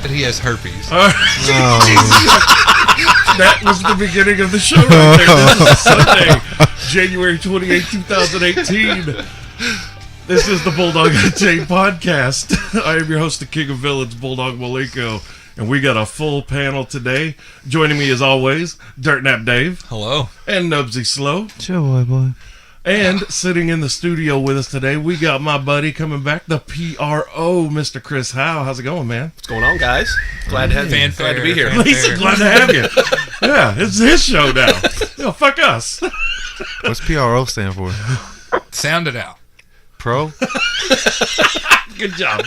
that he has herpes. That was the beginning of the show right there. This is Sunday, January 28, 2018. This is the Bulldog Unchained podcast. I am your host, the King of Villains, Bulldog Malenko, and we got a full panel today. Joining me as always, Dirtnap Dave. Hello. And Knubsie Slow. Chill, boy. And sitting in the studio with us today, we got my buddy coming back, the PRO, Mr. Chris Howe. How's it going, man? What's going on, guys? Glad to be here. Lisa, glad to have you. Yeah, it's his show now. Yeah, fuck us. What's PRO stand for? Sound it out. Pro? Good job.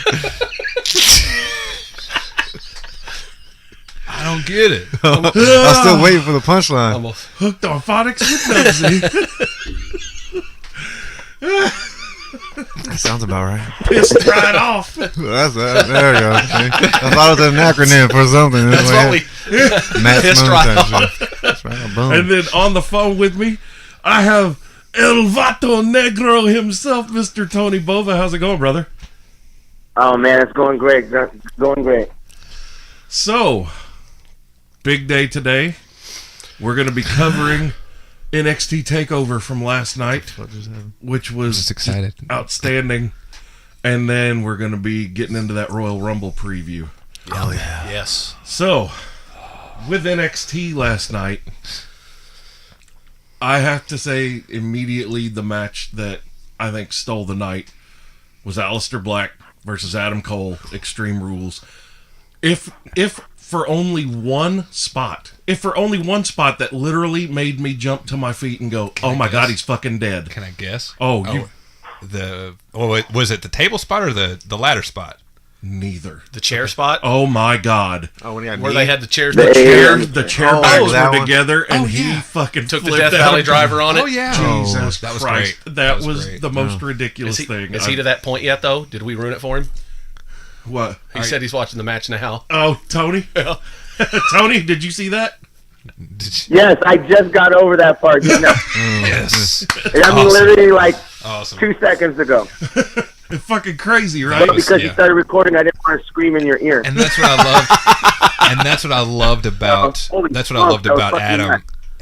I don't get it. I'm still waiting for the punchline. Almost. Hooked on phonics with Knubsie. That sounds about right. Pissed right off. There we go. See? I thought it was an acronym for something. That's what Matt pissed Moon right type off. shit. That's right. Boom. And then on the phone with me, I have El Vato Negro himself, Mr. Tony Bova. How's it going, brother? Oh, man, it's going great. It's going great. So, big day today. We're going to be covering NXT TakeOver from last night, which was Just excited. outstanding. And then we're going to be getting into that Royal Rumble preview. Oh, yeah. Yes. So, with NXT last night, I have to say immediately the match that I think stole the night was Aleister Black versus Adam Cole, Extreme Rules. If for only one spot that literally made me jump to my feet and go, oh my God, he's fucking dead. Can I guess? Oh, was it the table spot or the ladder spot? Neither. The chair spot? Oh my God. Oh, when he got Where knee? they had the chairs. The The chair backs that were one. together and he yeah. fucking Took the flipped Death out. Valley driver on it. Oh yeah. Jesus that was Christ. great. That was great. the most ridiculous thing. Is he to that point yet, though? Did we ruin it for him? What? He said he's watching the match now. Oh, Tony? Tony, did you see that? Did you- Yes, I just got over that part. You know, Yes. I mean, literally like Awesome. 2 seconds ago. It's fucking crazy, right? But because you yeah. started recording, I didn't want to scream in your ear. And that's what I loved. And that's what I loved about. Holy That's what I loved fuck, that was about fucking Adam.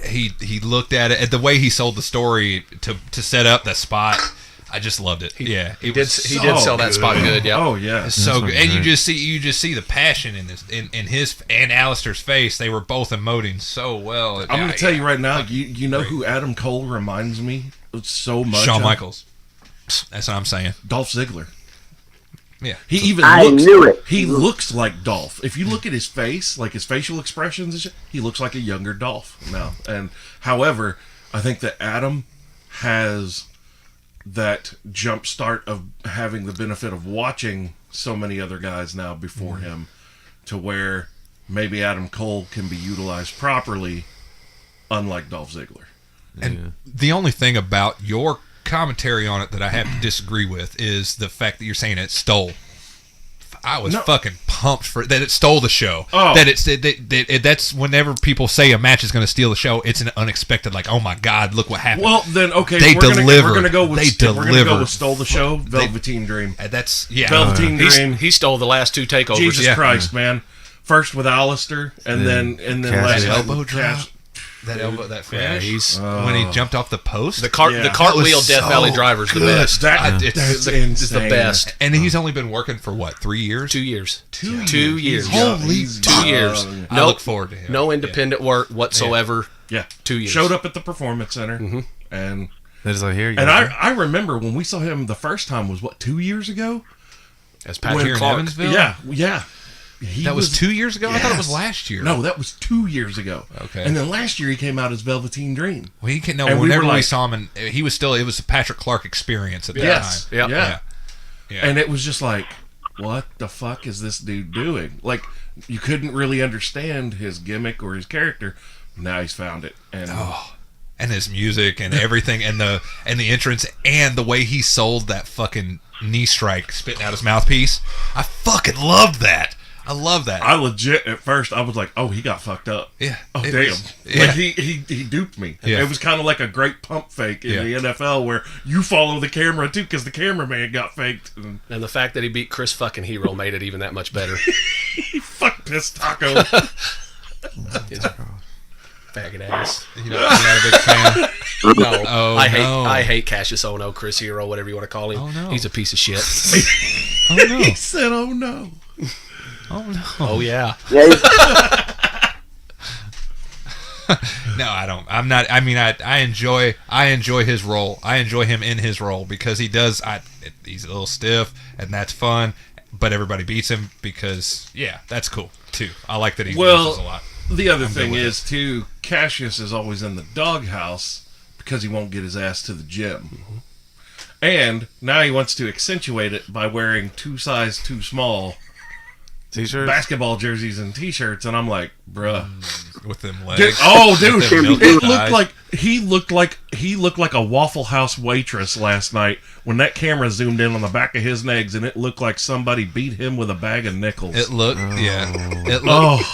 nuts. He looked at it, and the way he sold the story to set up the spot. I just loved it. He did sell that spot good. Yeah. Oh, yeah. It's so good, and great. you just see the passion in this in his and Alistair's face. They were both emoting so well. I'm going to tell you right now, you know who Adam Cole reminds me so much Shawn of? Michaels. That's what I'm saying. Dolph Ziggler. Yeah, He even I looks, knew it. He looks like Dolph. If you look at his face, like his facial expressions and shit, he looks like a younger Dolph now. And however, I think that Adam has that jump start of having the benefit of watching so many other guys now before him, to where maybe Adam Cole can be utilized properly, unlike Dolph Ziggler. and the only thing about your commentary on it that I have to disagree with is the fact that you're saying it stole. I was fucking pumped for that. It stole the show. Oh. That's whenever people say a match is going to steal the show, it's an unexpected, like, oh my God, look what happened. Well, then okay, They we're delivered. Gonna go with, They if we're gonna go delivered. with stole the show. Velveteen Dream. That's Velveteen Dream. He stole the last two takeovers. Jesus Yeah. Christ, man! First with Alistair, and then last Cassidy. night elbow with drop. Cass. That elbow, that Yeah, finish. he's when he jumped off the post. the cartwheel That was Death so Valley driver's the good. best. That's It's insane. the best. And he's only been working for what, 3 years? 2 years. 2 2 years. Holy He's 2 years. young. I look forward to him. No independent work whatsoever. Yeah, 2 years. Showed up at the Performance Center, and They're just like, here you and go. I remember when we saw him the first time was what, 2 years ago? As Here Patrick in Clark. Evansville? Yeah. That was 2 years ago? I thought it was Yes. last year. No, that was 2 years ago. Okay. And then last year he came out as Velveteen Dream. Well, he can know. And we Whenever were we like- saw him, and he was still. It was a Patrick Clark experience at that Yes. time. Yeah. Yeah. And it was just like, what the fuck is this dude doing? Like, you couldn't really understand his gimmick or his character. Now he's found it. And And his music and everything, and the entrance, and the way he sold that fucking knee strike, spitting out his mouthpiece. I fucking loved that. I love that. I legit, at first, I was like, oh, he got fucked up. Yeah. Oh, It damn. was- yeah. Like, he duped me. Yeah. It was kind of like a great pump fake in the NFL where you follow the camera, too, because the cameraman got faked. And And the fact that he beat Chris fucking Hero made it even that much better. he fucked piss taco. Faggot ass. You're not a big fan. No, Oh, I hate Cassius Ohno, Chris Hero, whatever you want to call him. Oh, no. He's a piece of shit. Oh no. He said, "Oh no." Oh no. Oh yeah. Yeah, No, I don't. I'm not. I mean, I enjoy his role. I enjoy him in his role because he does. He's a little stiff, and that's fun. But everybody beats him because, yeah, that's cool too. I like that he loses a lot. The other I'm thing good with is too, Cassius is always in the doghouse because he won't get his ass to the gym, and now he wants to accentuate it by wearing 2 size too small T-shirts. basketball jerseys and T-shirts, and I'm like, bruh. With them Dude, legs. dude, With them milky it thighs. looked like he looked like a Waffle House waitress last night when that camera zoomed in on the back of his legs, and it looked like somebody beat him with a bag of nickels. It looked, yeah. It looked,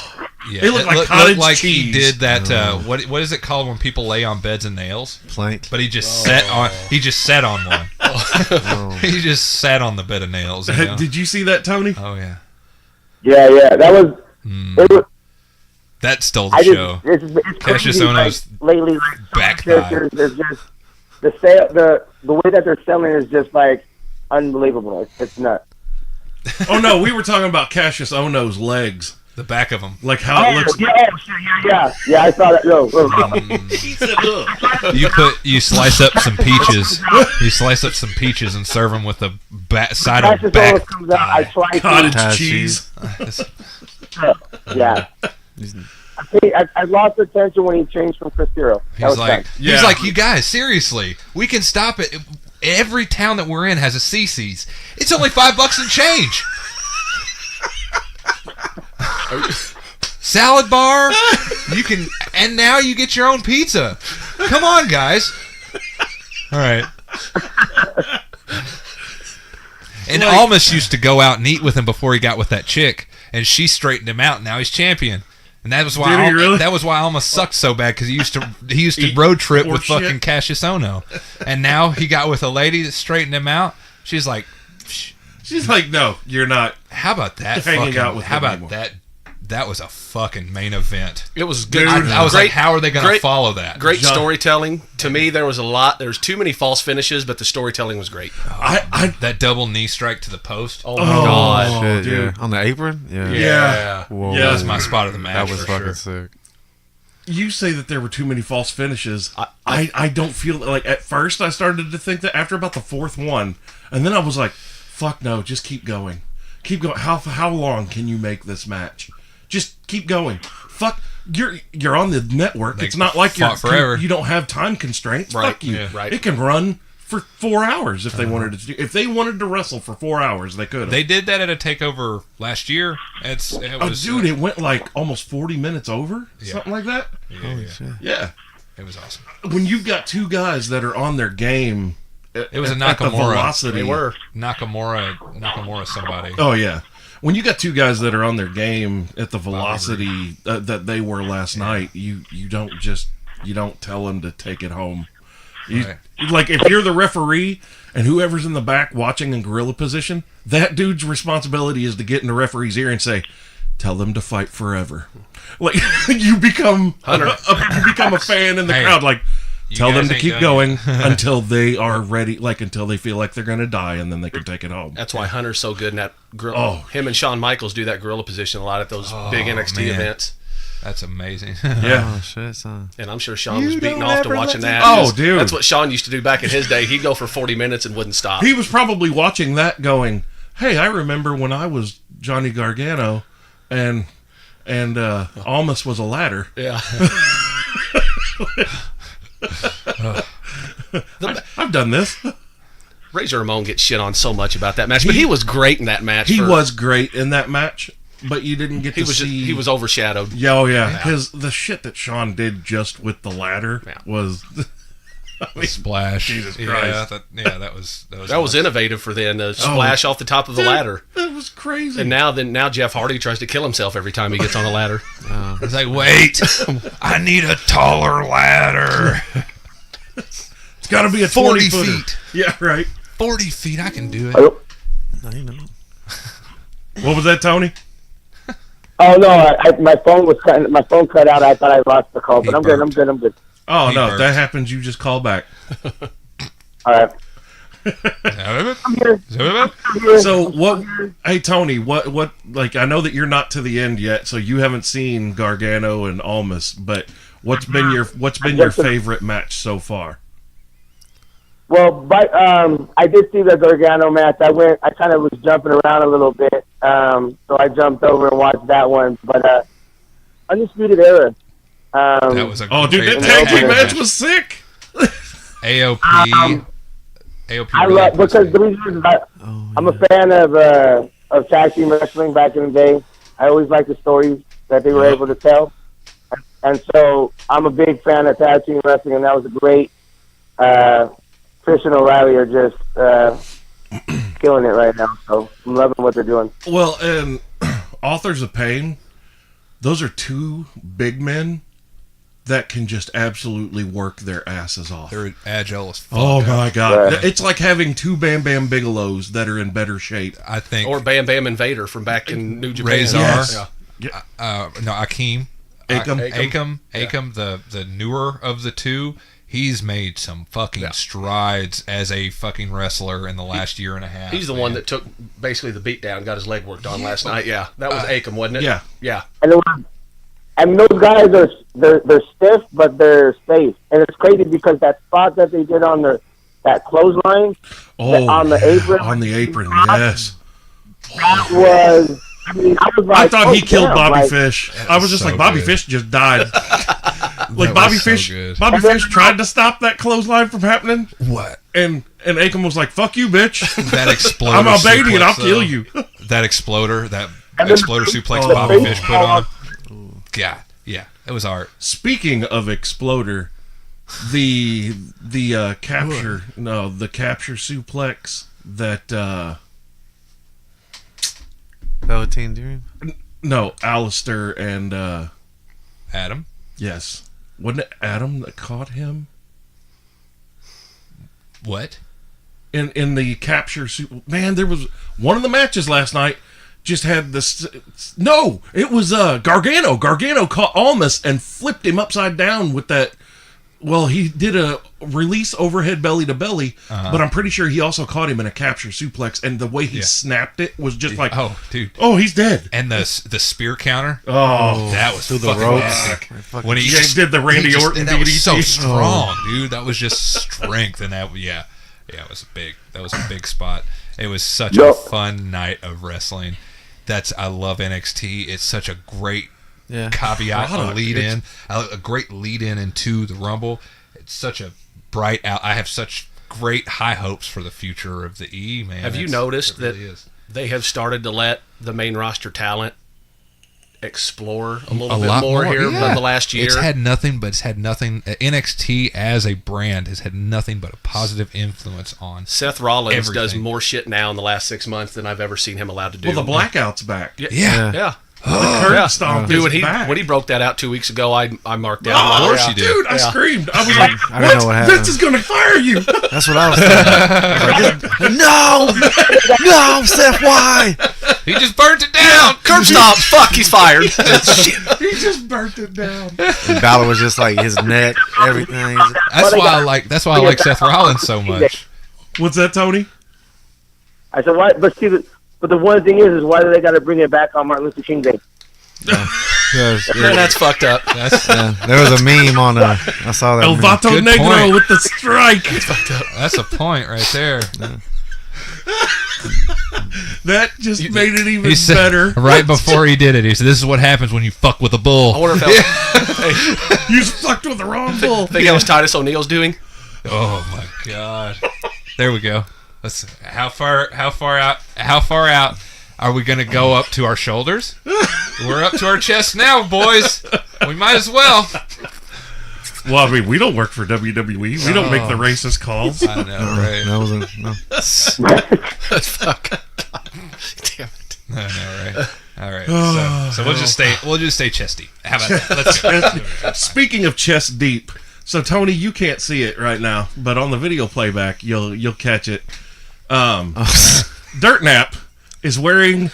it looked like looked cottage like cheese. he did that. What is it called when people lay on beds and nails? Plank. But he just sat on. He just sat on one. He just sat on the bed of nails. You know? Did you see that, Tony? Oh yeah. yeah. That was. It was That stole the show. It's Cassius crazy, Ohno's lately, like, back there's just the way that they're selling is just like unbelievable. It's nuts. Oh no, we were talking about Cassius Ohno's legs, the back of him. like how it looks. Yeah, I saw that. He said, "Ugh." You slice up some peaches. You slice up some peaches and serve them with the side of Cassius back Ohno comes out. I thigh. try Cottage Cottage cheese. Yeah. I lost attention when he changed from Chris Hero. He's like, Yeah. you guys, seriously, we can stop it. Every town that we're in has a CC's. It's only $5 and change. Salad bar, you can, and now you get your own pizza. Come on, guys. All right. And Almas used to go out and eat with him before he got with that chick, and she straightened him out. And now he's champion. And that was why Did he really? that was why Almas sucked so bad because he used to road trip with horse fucking shit. Cassius Ohno, and now he got with a lady that straightened him out. She's like, She's like, "No, you're not." how about that? Hanging Fucking, out with how him about anymore. that? That was a fucking main event. It was good. I was Great- like, how are they going to great- follow that? Great John- storytelling. To me, there was too many false finishes, but the storytelling was great. That double knee strike to the post. Oh my god. Shit, dude. yeah. On the apron? Yeah. Yeah. Whoa. Yeah. That was my spot of the match. That was for fucking sure. sick. You say that there were too many false finishes. I don't feel like at first I started to think that after about the 4th one, and then I was like, "Fuck no, just keep going, keep going." How long can you make this match? Just keep going. Fuck, you're on the network. They It's not like fought forever. you don't have time constraints. Right, Fuck you. yeah. Right. It can run for 4 hours if they wanted to. If they wanted to wrestle for 4 hours, they could. They did that at a takeover last year. It was dude, it went like almost 40 minutes over, Yeah. something like that. yeah. Yeah. It was awesome. When you've got 2 guys that are on their game, It was a at the Nakamura. velocity. They were. Nakamura somebody. Oh yeah. When you got 2 guys that are on their game at the velocity that they were last night, you don't tell them to take it home. Right. Like if you're the referee and whoever's in the back watching in gorilla position, that dude's responsibility is to get in the referee's ear and say, "Tell them to fight forever." Like you become a fan in the Hey, crowd. Like tell them guys to ain't keep done going until they are ready. Like until they feel like they're going to die, and then they can take it home. That's why Hunter's so good in that gorilla. Oh. Him and Shawn Michaels do that gorilla position a lot at those big NXT man. events. That's amazing. Yeah. Oh, shit, son. And I'm sure Shawn was beating off to watching that. Oh, 'cause dude. That's what Shawn used to do back in his day. He'd go for 40 minutes and wouldn't stop. He was probably watching that going, "Hey, I remember when I was Johnny Gargano and Almas was a ladder." Yeah. I've done this. Razor Ramon gets shit on so much about that match, but he was great in that match. He was great in that match, but you didn't get He to was see. he was overshadowed. Yeah, oh yeah, because the shit that Sean did just with the ladder Yeah. was. I mean, Splash. Jesus Yeah, Christ. that was That was innovative for them to splash off the top of the ladder. That was crazy. And now Jeff Hardy tries to kill himself every time he gets on a ladder. It's like, wait, I need a taller ladder. it's got to be a 40 20-footer. feet. Yeah, right. 40 feet, I can do it. Oh, I don't know. What was that, Tony? Oh no, my phone cut out. I thought I lost the call, but I'm good. I'm good. Oh, He no, burped. that happens. You just call back. All right. I'm here. So what? Hey Tony, what? Like I know that you're not to the end yet, so you haven't seen Gargano and Almas, but what's been your favorite match so far? Well, I did see the Gargano match. I kind of was jumping around a little bit, so I jumped over and watched that one. But Undisputed Era. That was a Dude, that great tag team match. match was sick. AOP. AOP. I really love because impressed the me. reason is I'm a fan of tag team wrestling back in the day. I always liked the stories that they were able to tell, and so I'm a big fan of tag team wrestling, and that was a great. Chris and O'Reilly are just killing it right now, so I'm loving what they're doing. Well, and Authors of Pain, those are two big men that can just absolutely work their asses off. They're agile as fuck. Oh my God. Yeah. It's like having two Bam Bam Bigelows that are in better shape. I think. Or Bam Bam Invader from back in New Japan. Razor. Yes. Yeah. No, Akeem. Akam, the newer of the two. He's made some fucking strides as a fucking wrestler in the last year and a half. He's the one that took basically the beatdown, got his leg worked on last night. Yeah, that was Akam, wasn't it? Yeah. Yeah. And those guys they're stiff, but they're safe, and it's crazy because that spot that they did on that clothesline on the apron. On the apron, yes. That was. I mean, I was like, I thought he killed Bobby Fish. I was just so like, Bobby good. Fish just died. Like That Bobby was so Fish, good. Bobby Fish tried to stop that clothesline from happening, What? and Akam was like, "Fuck you, bitch! That exploder. I'm Albanian. suplex, I'll though. kill you." That exploder then suplex Bobby Fish put on. God, yeah, it was art. Speaking of exploder, the capture suplex that Velveteen Dream. Alistair and Adam. yes, wasn't it Adam that caught him What? in the capture man? There was one of the matches last night. Just had this. No, it was Gargano. Gargano caught Almas and flipped him upside down with that. Well, he did a release overhead belly to belly, but I'm pretty sure he also caught him in a capture suplex. And the way he snapped it was just like, Oh, dude. oh, he's dead. And the spear counter. Oh, That was Through the fucking ropes. epic. Fucking- When he Yeah, he did the Randy Orton that was DDT. so strong, dude. That was just strength, and that it was big. That was a big spot. It was such a fun night of wrestling. I love NXT. It's such a great caveat, Product. a great lead in into the Rumble. It's such a bright out. I have such great high hopes for the future of the E, man. Have you noticed that they have started to let the main roster talent explore a little bit more here than the last year? It's had nothing. NXT as a brand has had nothing but a positive influence on. Seth Rollins does everything. more shit now in the last 6 months than I've ever seen him allowed to do. well, the blackout's back. Yeah. Yeah. The curtain stomp Dude, is back. when he broke that out 2 weeks ago, I marked down. Oh, Of course you did. Dude, I screamed. I was like, I don't know what happened. Vince is going to fire you. That's what I was thinking. No, Seth, why? He just burnt it down. Curb stop! Fuck, he's fired. He just burnt it down. And Balor was just like his neck, everything. That's why I like Seth Rollins so much. What's that, Tony? I said, why? But the one thing is why do they got to bring it back on Martin Luther King Day? Yes, Man, that's fucked up. there was a meme on I saw that. El meme. Vato Good Negro point. with the strike. That's a point right there. That just made it even He said, better. right before he did it, he said, "This is what happens when you fuck with a I bull." wonder if that You fucked with the wrong bull. think that was Titus O'Neil's doing. Oh my god! There we go. Let's. How far out are we gonna go up to our shoulders? We're up to our chest now, boys. We might as well. Well, I mean, we don't work for WWE. We don't make the racist calls. I know, right? That was no. Fuck. Damn it. I know, right? All right. So we'll just stay chest deep. How about that? Let's go. Speaking of chest deep, so Tony, you can't see it right now, but on the video playback, you'll catch it. Dirtnap is wearing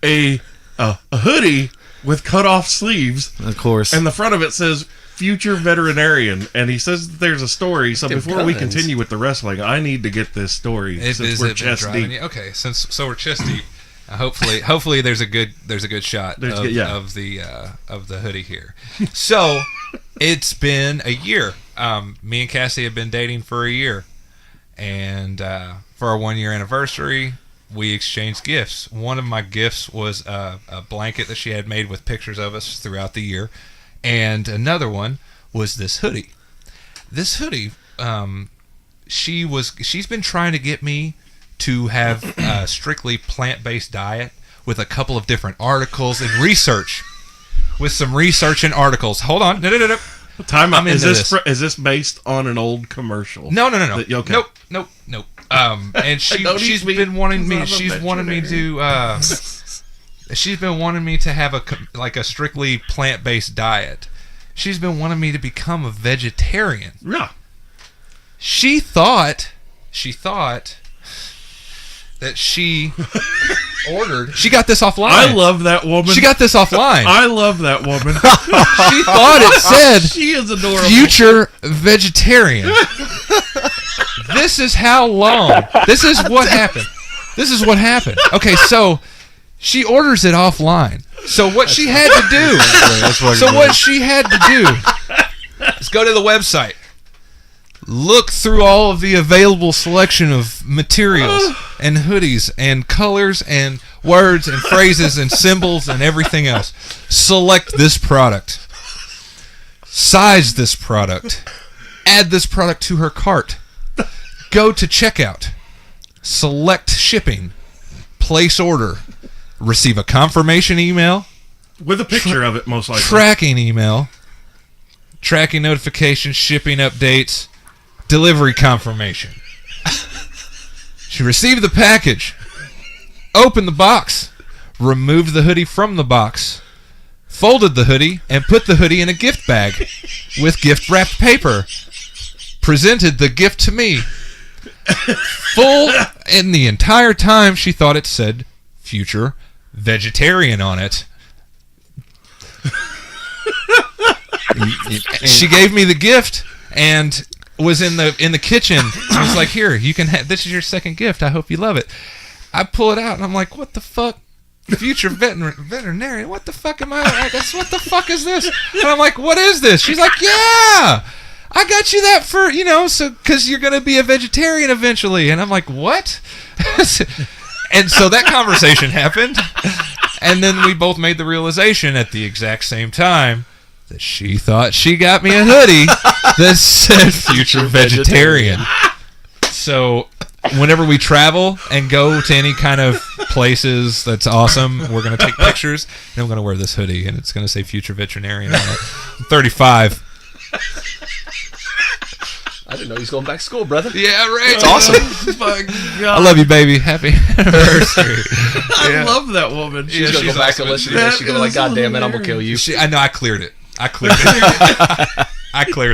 a hoodie with cut off sleeves. Of course. And the front of it says future veterinarian, and he says that there's a story. So before we continue with the wrestling, I need to get this story. Since we're chest deep. Okay, so we're chest deep. Hopefully there's a good shot of the hoodie here. So it's been a year. Me and Cassie have been dating for a year, and for our 1 year anniversary, we exchanged gifts. One of my gifts was a blanket that she had made with pictures of us throughout the year. And another one was this hoodie. This hoodie, she's been trying to get me to have a strictly plant-based diet with a couple of different articles and research. With some research and articles. Hold on. No. Time out. Is this based on an old commercial? No. Okay. Nope. And she's been wanting me. She's wanted me to. She's been wanting me to have a strictly plant-based diet. She's been wanting me to become a vegetarian. Yeah. She thought that she ordered. She got this offline. I love that woman. She got this offline. I love that woman. She thought it said she is adorable. Future vegetarian. This is how long. This is what happened. Okay, so she orders it offline. So what she had to do is go to the website, look through all of the available selection of materials and hoodies and colors and words and phrases and symbols and everything else. Select this product. Size this product. Add this product to her cart. Go to checkout. Select shipping. Place order. Receive a confirmation email. With a picture of it, most likely. Tracking email. Tracking notifications. Shipping updates. Delivery confirmation. She received the package. Opened the box. Removed the hoodie from the box. Folded the hoodie and put the hoodie in a gift bag with gift wrapped paper. Presented the gift to me. Full, and the entire time she thought it said future vegetarian on it. She gave me the gift and was in the kitchen. I was like, "Here, you can have, this is your second gift. I hope you love it." I pull it out and I'm like, "What the fuck? Future veterinarian? What the fuck am I? What the fuck is this?" And I'm like, "What is this?" She's like, "Yeah, I got you that for, so because you're gonna be a vegetarian eventually." And I'm like, "What?" And so that conversation happened, and then we both made the realization at the exact same time that she thought she got me a hoodie that said future vegetarian. So whenever we travel and go to any kind of places that's awesome, we're going to take pictures, and I'm going to wear this hoodie, and it's going to say future veterinarian on it. I'm 35. I didn't know he was going back to school, brother. Yeah, right. It's awesome. My God. I love you, baby. Happy anniversary. I love that woman. She's going to go back and listen to this. She's going to be like, "God damn it, I'm going to kill you." I know, I cleared it. I cleared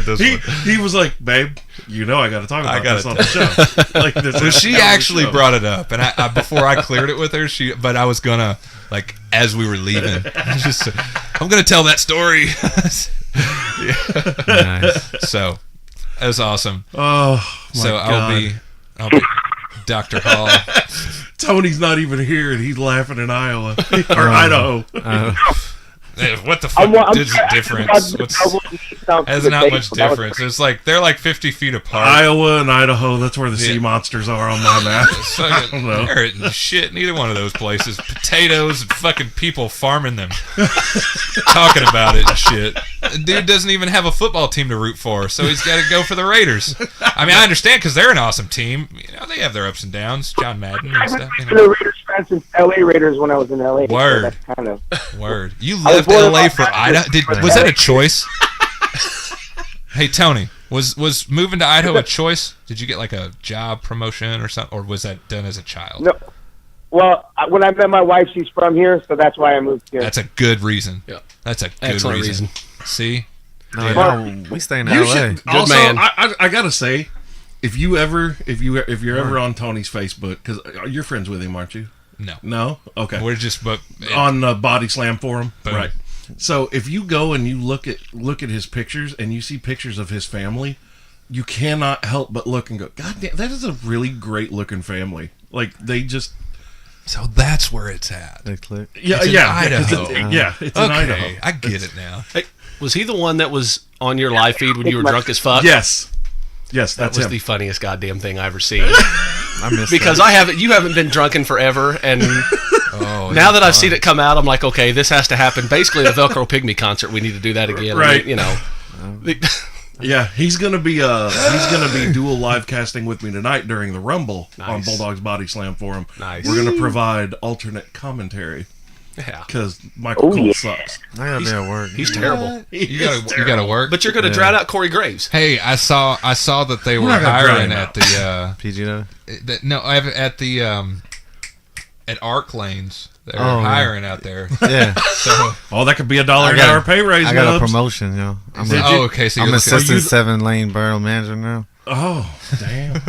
this one. He was like, "Babe, I got to talk about this on the show." Like this. So she actually brought it up, and I before I cleared it with her, but I was gonna, like, as we were leaving, I'm gonna tell that story. Nice. So that was awesome. Oh my so God. I'll be Dr. Hall. Tony's not even here, and he's laughing in Iowa or Idaho. What the fuck is the difference? There's not much difference. It's like they're like 50 feet apart. Iowa and Idaho, that's where the sea monsters are on my map. I don't know. Carrot and shit, neither one of those places. Potatoes and fucking people farming them. Talking about it and shit. The dude doesn't even have a football team to root for, so he's got to go for the Raiders. I mean, I understand because they're an awesome team. They have their ups and downs. John Madden and stuff. I've been a Raiders fan since LA Raiders when I was in LA. Word. So kind of... Word. You left LA for Idaho? Was that a choice? Hey, Tony, was moving to Idaho a choice? Did you get like a job promotion or something, or was that done as a child? No. Well, when I met my wife, she's from here, so that's why I moved here. That's a good reason. Yeah. That's a good Excellent reason. See? No, we stay in You LA. should, Good also, man. I gotta say, if you're ever on Tony's Facebook, because you're friends with him, aren't you? No. No? Okay. We're just On the Body Slam forum? Boom. Right. So if you go and you look at his pictures and you see pictures of his family, you cannot help but look and go, God damn, that is a really great looking family. Like, they just... So that's where it's at. They click. Yeah, It's in Idaho. It's in Idaho. Okay, I get it now. Hey, was he the one that was on your live feed when you were drunk as fuck? Yes, that that's was him. the funniest goddamn thing I ever seen. I missed Because you haven't been drunken forever, and now that I've seen it come out, I'm like, okay, this has to happen. Basically, the Velcro Pygmy concert, we need to do that again. Right. You know. Yeah, he's gonna be dual live casting with me tonight during the Rumble on Bulldog's Body Slam forum. Nice. We're gonna provide alternate commentary Yeah. because Michael Cole sucks. I gotta be at work. He's terrible. You gotta work. But you're going to drown out Corey Graves. Hey, I saw that they were not gonna drown hiring him at the PG though. at the at Arc Lanes. They were Oh, yeah. hiring out there. Yeah, So Oh, that could be $1 an hour pay raise. I got a Nubs. promotion, yo. I'm Did you? okay, so I'm you're looking- assistant 7-lane barrel manager now. Oh, damn.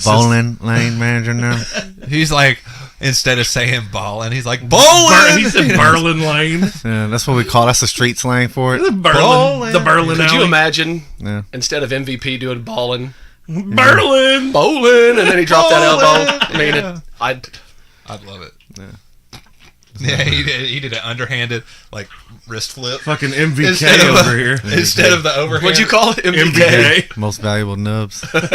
Bowling lane manager now. he's like, instead of saying ballin', he's like bowling. He said Berlin Lane. Yeah, that's what we call. That's the street slang for it. The Berlin Could you alley. imagine, Yeah. instead of MVP doing ballin', Berlin. bowling, and then he dropped that elbow? I mean, I'd love it. Yeah, he did an underhanded like wrist flip Fucking MVK Instead of over here. instead of the overhand. what'd you call it? MVK. Most valuable nubs. That's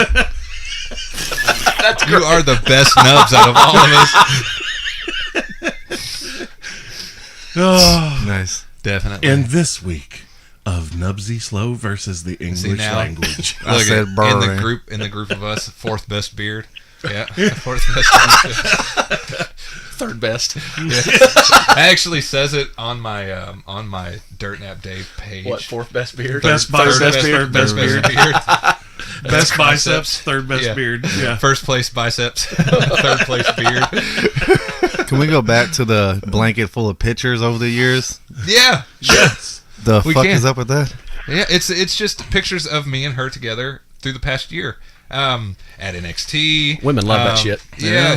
You are the best nubs out of all of us. Oh. Nice. Definitely. And this week of Knubsie Slow versus the English now- language. I said in burring. the group of us, fourth best beard. Yeah, fourth best. third best. Yeah. It actually says it on my Dirtnap Dave page. What, fourth best beard? Best biceps, third best beard. beard. Best biceps, third best Yeah. beard. Yeah. First place biceps, third place beard. Can we go back to the blanket full of pictures over the years? Yeah, Yes. The We fuck can. is up with that? yeah. It's just pictures of me and her together through the past year. At NXT, Women love that shit. Yeah,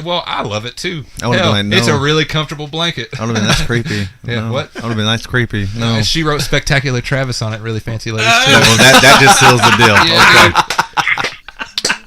well, I love it too. I would've Hell, been like, it's no. a really comfortable blanket. I would have been that's creepy. Yeah, No. what? I would have been that's creepy. No. And she wrote "Spectacular Travis" on it, really fancy letters too. Yeah, well, that just seals the deal.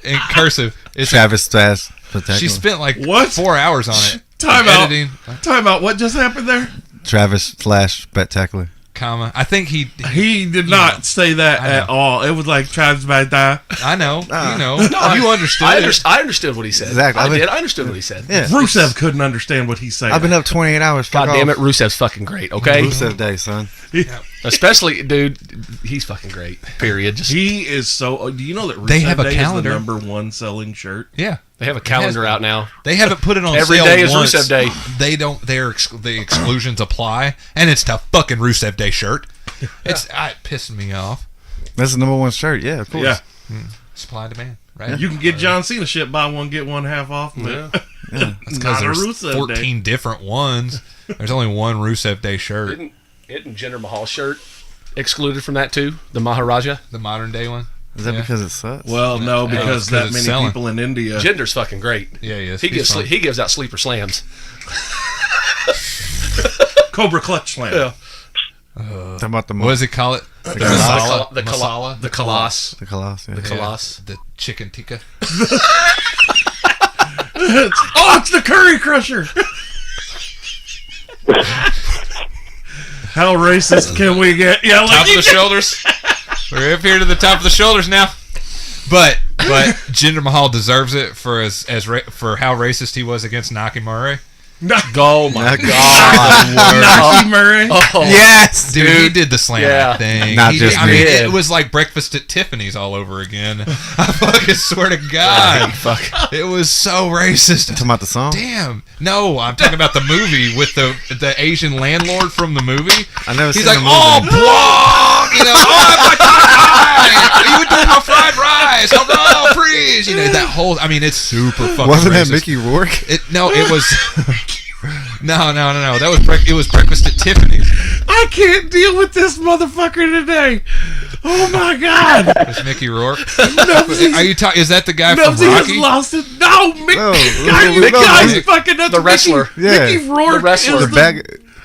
Yeah, in cursive. It's Travis Strass. Spectacular. She spent like What? 4 hours on it. Time out. editing, Time out. What just happened there? Travis / Spectacular. comma. I think he He did not say that I know. at all. It was like Travis by that. I know. Ah. You know. You understood. I understood what he said. Exactly. I understood what he said. Yeah. Rusev couldn't understand what he's saying. I've been up 28 hours. Fuck God damn off. it, Rusev's fucking great, okay? Rusev Day, son. Especially, dude, he's fucking great. Period. Just He is so. Do you know that Rusev They have a Day calendar. is the #1 selling shirt? Yeah. they have a calendar out now. They haven't put it on Every sale day is once. Rusev Day. They don't. The exclusions apply, and it's the fucking Rusev Day shirt. It's it pissing me off. That's the #1 shirt. Yeah, of course. Yeah. Supply and demand, right? You can get John Cena shit, buy one get one half off. Yeah. That's because Not a there's Rusev 14 different ones. There's only one Rusev Day shirt, Isn't Jinder Mahal shirt excluded from that too? The Maharaja? the modern day one. Is that Yeah. because it sucks? Well, no, it's because 'cause that it's many selling. people in India. Jinder's fucking great. Yeah, he is. He He's fun. gives out sleeper slams. Cobra Clutch Slam. Yeah. Talking about the What does it call it? The Masala. The Masala? The Kalass. The Colossus. Yeah. The Kalass. The chicken tikka. Oh, it's the Curry Crusher. How racist can we get? Yeah, Top of the shoulders. We're up here to the top of the shoulders now. But Jinder Mahal deserves it for for how racist he was against Nakamura. Oh my God. Naki Murray. Oh, Yes, Dude, he did the slam Yeah. thing. Not He just did- I me. mean, it was like breakfast at Tiffany's all over again. I fucking swear to God. fuck. It was so racist. Talking about the song. Damn. No, I'm talking about the movie with the Asian landlord from the movie. I never He's seen like, the movie. oh, blog, you know, oh, my God, you would do my fried rice, oh, please, you know, that whole, I mean, it's super fucking Wasn't that racist. Mickey Rourke? No, it was, no, that was, it was breakfast at Tiffany's. I can't deal with this motherfucker today. Oh my God! That's Mickey Rourke. Are you talking? Is that the guy from Knubsie has Rocky? lost it. No, No, guy's fucking nuts. The wrestler. Yeah. Mickey Rourke The wrestler.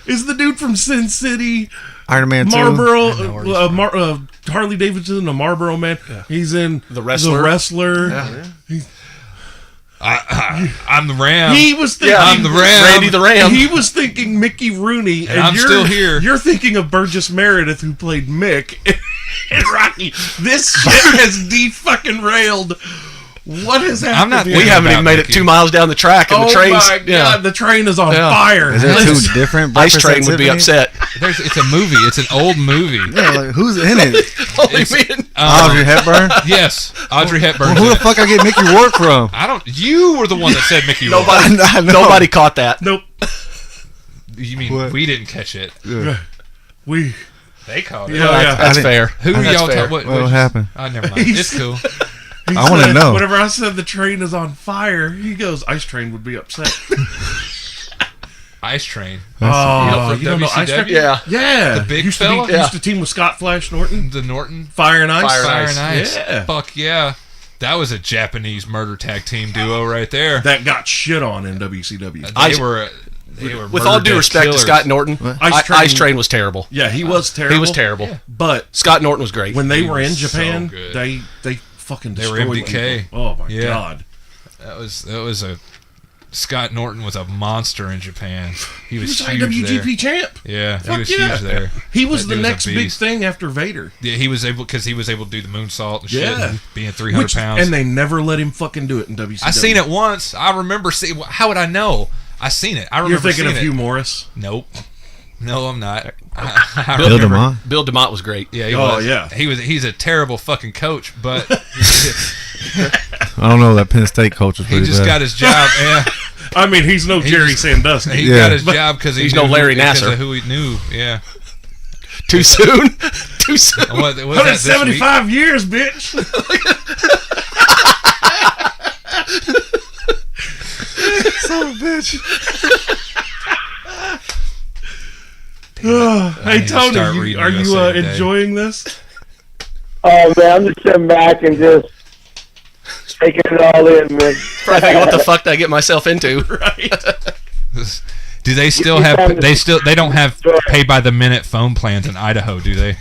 is the dude from Sin City. Iron Man 2. Marlboro, Harley Davidson, the Marlboro Man. Yeah. He's in The Wrestler. Yeah. I'm the Ram. He was thinking, I'm the Ram. Randy the Ram. He was thinking Mickey Rooney, and I'm you're still here. You're thinking of Burgess Meredith, who played Mick in Rocky. This shit has de-fucking railed. What has happened? I'm not. here? We haven't about even made Mickey. it 2 miles down the track, and Oh the train's. my God, the train is on Yeah. fire. Is there two different Ice Breakfast Train at would be Tiffany's? upset. It's a movie. It's an old movie. Yeah, like, who's in it? Only me and- Audrey Hepburn? Yes, Audrey Hepburn. Who the fuck I get Mickey Rourke from? I don't. You were the one that said Mickey Rourke. I know. Nobody caught that. Nope. You mean What? we didn't catch it? We. They caught it. Yeah, yeah. That's I didn't- fair. Who are That's y'all fair. talking? What happened? Oh, never mind. It's cool. He I wanna said, know. Whenever I said the train is on fire, he goes, "Ice Train would be upset." Ice Train. Oh, from you don't know Ice WCW? Train? Yeah. Yeah, The big used fella? To Yeah. used to team with Scott Flash Norton, The Norton. Fire and Ice. Fire and Ice. Yeah, Fuck yeah. That was a Japanese murder tag team duo right there. that got shit on in WCW. They were. With all due respect to Scott Norton, Ice Train was terrible. Yeah, he was terrible. He was terrible. But Scott Norton was great. when they He were was in so Japan, good. they fucking They were destroyed MDK. people. Oh my Yeah. God. That was a. Scott Norton was a monster in Japan. He He was was huge IWGP there. champ. Yeah, he Fuck was yeah. huge there. He was That the dude was a next big beast. thing after Vader. Yeah, he was able to do the moonsault and shit, Yeah. and being 300 pounds. And they never let him fucking do it in WCW. I seen it once. I remember seeing. How would I know? I seen it. I remember. You're thinking of seeing Hugh it. Morris. Nope. No, I'm not. I Bill remember- DeMont? Bill DeMott was great. Yeah, he Oh, was. yeah. He's a terrible fucking coach, but I don't know. That Penn State coach was he pretty just bad. got his job. Yeah, I mean, he's no Jerry just- Sandusky. he Yeah. got his job because He's no Larry because Nassar. of who he knew. Yeah. Too soon? Too soon. What was that this week? 175 years, bitch. Son of a bitch. Hey, need to start Tony, reading are you USA Today. enjoying this? Oh man, I'm just sitting back and just taking it all in, man. Probably thinking, what the fuck did I get myself into? Right. Do they still have? They don't have pay by the minute phone plans in Idaho, do they?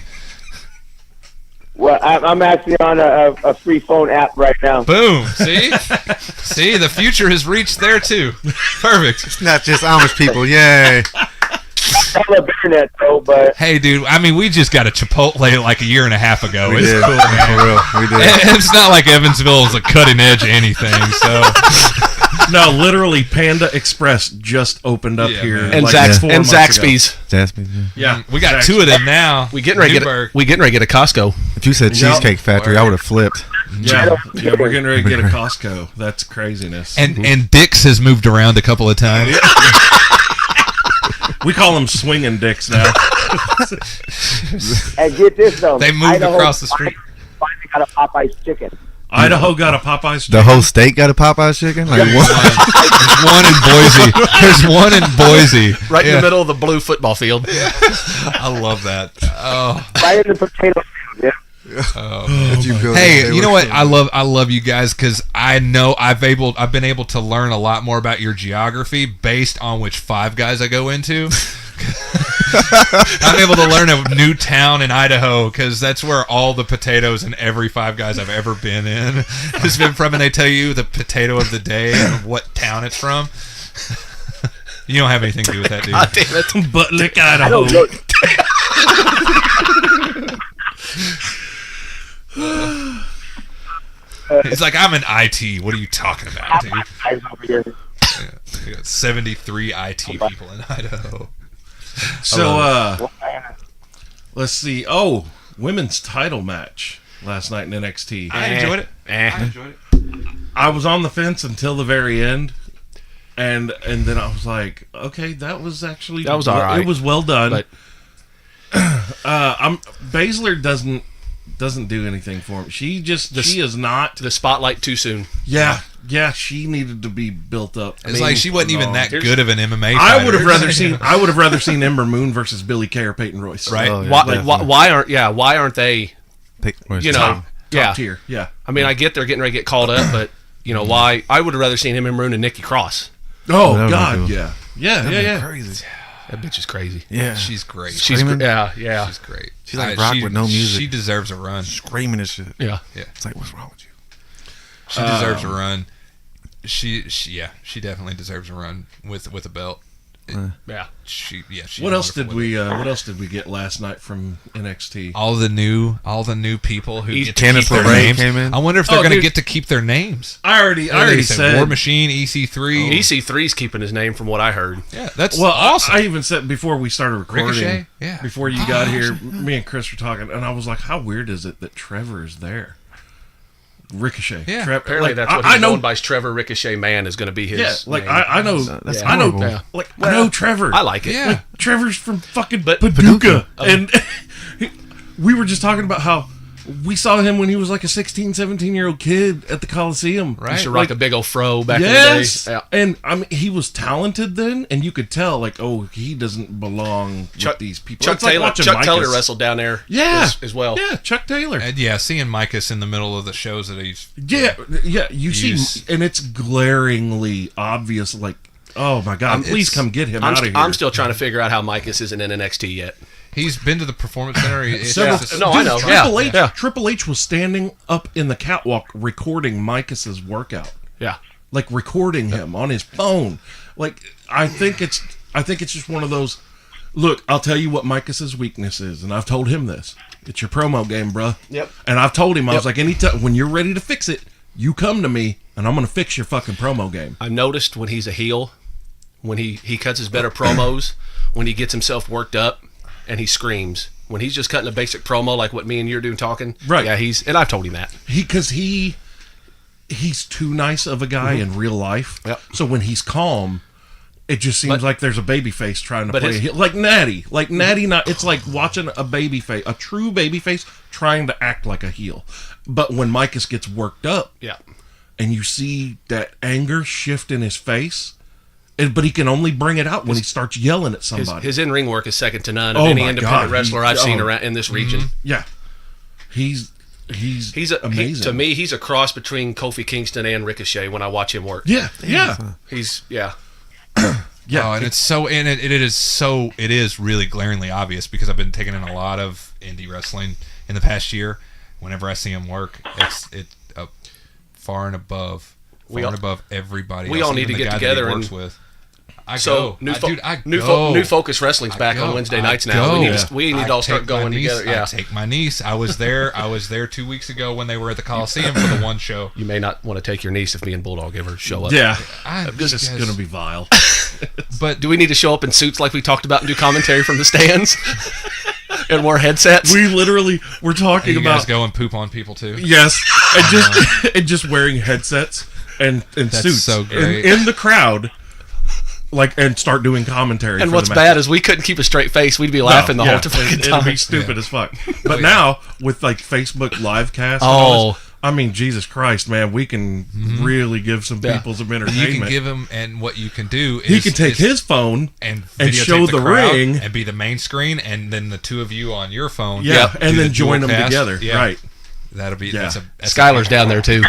Well, I'm actually on a free phone app right now. Boom. See, the future has reached there too. Perfect. Not just Amish people. Yay. I love internet though, but Hey, dude. I mean, we just got a Chipotle like a year and a half ago. We It's did. cool, man. For real. We did. It's not like Evansville is a cutting edge of anything. So No, literally, Panda Express just opened up Yeah, here. man. And, like 4 months Zaxby's. Jasmine. Yeah. ago. Yeah, we got Zaxby's. two of them now. We getting ready to Newburgh. get a Costco. If you said Cheesecake Factory, I would have flipped. Yeah, we're getting ready to get a Costco. That's craziness. And Dick's has moved around a couple of times. We call them swinging dicks now. and get this though, They moved Idaho across the street. Finally got a Popeye's chicken. Idaho got a Popeyes. The whole state got a Popeye chicken? Like There's what? one in Boise. There's one in Boise. Right in the middle of the blue football field. I love that. Oh. Right in the potato field, yeah. Hey, you know what? I love you guys because I know I've been able to learn a lot more about your geography based on which Five Guys I go into. I'm able to learn a new town in Idaho because that's where all the potatoes in every Five Guys I've ever been in has been from, and they tell you the potato of the day and what town it's from. You don't have anything to do with that, dude. God damn it. Butt lick I Idaho. don't know. It's like I'm in IT. What are you talking about, dude? Guys over here. We got 73 IT people in Idaho. So, let's see. Oh, women's title match last night in NXT. I enjoyed it. Eh. I was on the fence until the very end, and then I was like, okay, that was all right. It was well done. But Baszler doesn't do anything for me. She is not. the spotlight too soon. Yeah, she needed to be built up. It's like she wasn't even that good of an MMA fighter. I would have rather seen Ember Moon versus Billie Kay or Peyton Royce. Right. Oh, yeah. Why aren't they Top yeah. tier. Yeah. I mean, I get they're getting ready to get called up, but why? I would have rather seen him in Maroon and Nikki Cross. Oh that God, would be yeah, yeah. Crazy. That bitch is crazy. Yeah, She's great. Screaming? Yeah. She's great. She's like rock with no music. She deserves a run. screaming and shit. Yeah. It's like, what's wrong with you? She deserves a run. She definitely deserves a run with a belt. Yeah. She's What else did wonderful with it. we? What else did we get last night from NXT? All the new people who get to Candice keep their LeRae names. came in. I wonder if they're Oh, going to dude. get to keep their names. I already said War Machine, EC3. EC3's keeping his name from what I heard. Yeah, that's Well, awesome. I even said before we started recording, Ricochet? Yeah. before you got here, me and Chris were talking, and I was like, "How weird is it that Trevor is there?" Ricochet. Yeah. Apparently, that's what I he's know. known by Trevor Ricochet Man is going to be his. Yeah, like name. I know. That's I know. horrible. Yeah. Like I know Trevor. I like it. yeah. Trevor's from fucking But- Paducah, and we were just talking about how we saw him when he was like a 16, 17-year-old kid at the Coliseum. Right. Used to rock a big old fro back Yes, in the day. and I mean he was talented then, and you could tell like, oh, he doesn't belong with these people. Chuck It's like Taylor. watching Chuck Taylor Micahs. wrestled down there. Yeah, as well. Yeah, Chuck Taylor. And yeah, seeing Micahs in the middle of the shows that he's Yeah, you He's- see, and it's glaringly obvious. Like, oh my God, please come get him out of here. I'm still trying to figure out how Micahs isn't in NXT yet. he's been to the Performance Center. It's Several- just- No, I know. Triple Yeah, H, yeah. Triple H was standing up in the catwalk recording Micah's workout, Yeah. like recording him on his phone. Like, I think it's just one of those. Look, I'll tell you what Micah's weakness is, and I've told him this. It's your promo game, bruh. Yep. And I've told him, I was like, anytime when you're ready to fix it, you come to me, and I'm gonna fix your fucking promo game. I've noticed when he's a heel, when he cuts his better promos, when he gets himself worked up, and he screams. When he's just cutting a basic promo like what me and you're doing talking, Right. Yeah, and I've told him that. Because he's too nice of a guy in real life. Yep. So when he's calm, it just seems But- like there's a baby face trying to but play a his- heel. Like Natty. Like Natty not it's like watching a baby face, a true baby face trying to act like a heel. But when Micahs gets worked up Yeah. and you see that anger shift in his face, but he can only bring it out when he starts yelling at somebody. His in-ring work is second to none of Oh any my independent God, wrestler I've seen oh. around in this region. Yeah. He's amazing. To me, he's a cross between Kofi Kingston and Ricochet when I watch him work. Yeah. He's yeah. Yeah. Oh, and it's so, and it is really glaringly obvious because I've been taking in a lot of indie wrestling in the past year. Whenever I see him work, it's far and above everybody. we else, all need even to the get guy that together he works and- with. I So go. New Focus Wrestling's back on Wednesday nights now. We need to all start going together. Yeah. I take my niece. I was there 2 weeks ago when they were at the Coliseum for the one show. You may not want to take your niece if me and Bulldog ever show up. Yeah. This This is going to be vile. But Do we need to show up in suits like we talked about and do commentary from the stands? And wear headsets? We literally were talking you about guys go and poop on people too. yes, and just wearing headsets and suits so great. in the crowd, like and start doing commentary. And for what's the bad is we couldn't keep a straight face. We'd be laughing the whole fucking It'd time. be stupid as fuck. But now with like Facebook live cast, Oh. I mean Jesus Christ, man, we can really give some Yeah. people some You entertainment. can give him, and what you can do is he can take his phone and and videotape show the crowd ring. and be the main screen, and then the two of you on your phone. yeah, Yep. and do then the join dual them cast. together. Yeah. Right. That'll be Yeah. that's Skylar's down there too.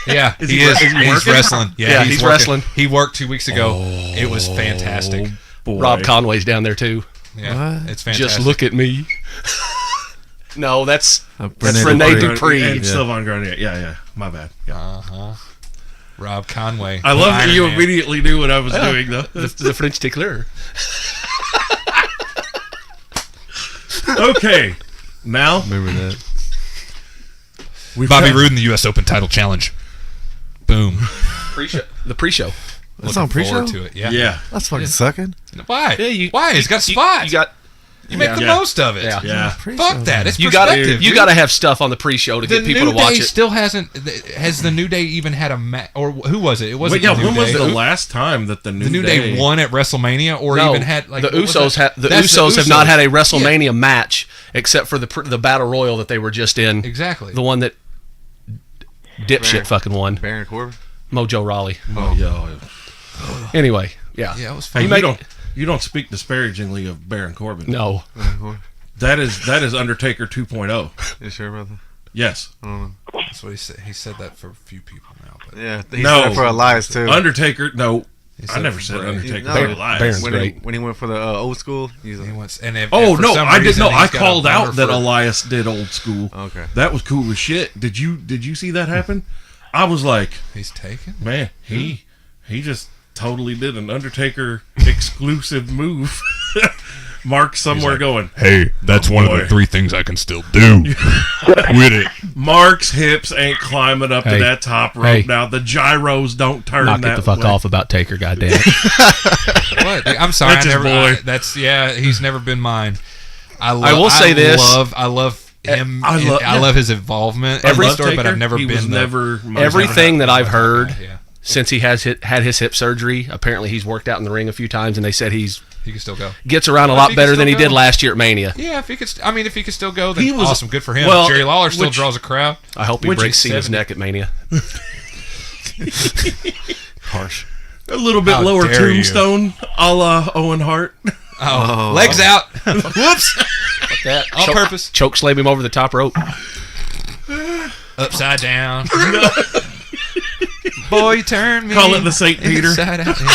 Yeah, Is he he- is. is he He's working? wrestling. Yeah, he's working. wrestling. He worked 2 weeks ago. It was fantastic. Boy. Rob Conway's down there too. Yeah, What? it's fantastic. Just look at me. No, that's Renee Renee Dupree. Dupree. and Yeah. Sylvan Garnier. Yeah, my bad. Yeah. Rob Conway. I love that Iron you Man. immediately knew what I was doing, though. the French tickler. Okay, now Remember that? we've Bobby got- Roode in the U.S. Open title challenge. Boom. The pre-show. That's on pre-show? Forward to it. Yeah. Yeah, That's fucking sucking. Why? Yeah, Why? He's got spots. You got You make the Yeah. most of it. Yeah. yeah. Fuck that. It's you got perspective. you dude. got to have stuff on the pre-show to The get people New to watch Day it. still hasn't. Has the New Day even had a match? Or who was it? It wasn't. But yeah, the New when was Day. the last time that the The New Day won at WrestleMania, or No, even had like the what was Usos. that? The That's Usos have not had a Yeah. WrestleMania match except for the Battle Royal that they were just in. Exactly. The one that dipshit fucking won. Baron Corbin. Mojo Rawley. Oh yeah. Anyway, yeah. Yeah, it was Hey, fun. you don't speak disparagingly of Baron Corbin. No. That is Undertaker 2.0. You sure, brother? Yes. That's what he said. He said that for a few people now. But Yeah, he said it for Elias too. Undertaker. No, He I said never for said Bray. Undertaker. No. for Elias. Baron's when great. he went for the old school, he's he like, wants. And if, Oh and for no, some I didn't reason, know. I he's got a called out boner that for- Elias did old school. okay. That was cool as shit. Did you see that happen? I was like, He's taken. man, he just totally did an Undertaker exclusive move. Mark somewhere like, going, Hey, that's one boy. of the 3 things I can still do. With it. Mark's hips ain't climbing up to Hey. that top rope Hey. now. The gyros don't turn Knock that it the fuck way. off about Taker, goddamn. What? I'm sorry. That's I his never. boy. He's never been mine. I will say this. I love him. I I love his involvement in Every the story, but I've never he been. was never Everything that I've heard Yeah, since he had his hip surgery, apparently he's worked out in the ring a few times, and they said he he can still go. gets around a If lot he can better still than he go. did last year at Mania. Yeah, if he could. If he could still go, then He was- awesome. Good for him. well, Jerry Lawler still which- draws a crowd. I hope he Which breaks is Cena's 70. neck at Mania. Harsh. a little bit How lower dare you. tombstone, a la Owen Hart. Oh, legs out. Whoops. Fuck that. On purpose. Choke slam him over the top rope. Upside down. Boy, you turn me. Call it the St. Peter. Inside out. Yeah.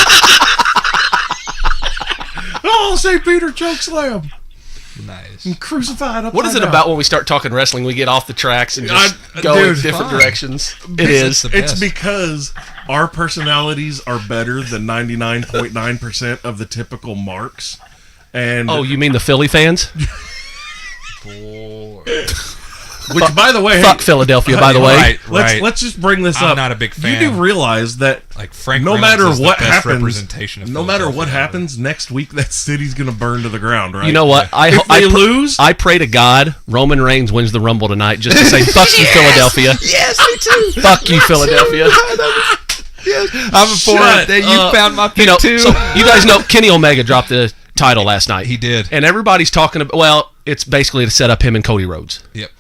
Oh, St. Peter choke slam. Nice. Crucified up. What is it about when we start talking wrestling? We get off the tracks and just I- go dude, in different fine. directions. It is. the It's best. because our personalities are better than 99.9% of the typical marks. And Oh, you mean the Philly fans? which, by the way, Fuck Philadelphia, by the way. Right. let's just bring this I'm up. not a big fan. You do realize that Like Frank no Reynolds matter is the what best happens, representation of no matter what Philadelphia ever. happens next week, that city's gonna burn to the ground. Right? You know what? If they lose, I pray to God Roman Reigns wins the Rumble tonight just to say, fuck you, Philadelphia. Yes, me too. Fuck you, Philadelphia. I'm for Shut it. That you up. found my pick You know, too. so you guys know Kenny Omega dropped the title last night. He did. And everybody's talking about, well, it's basically to set up him and Cody Rhodes. Yep.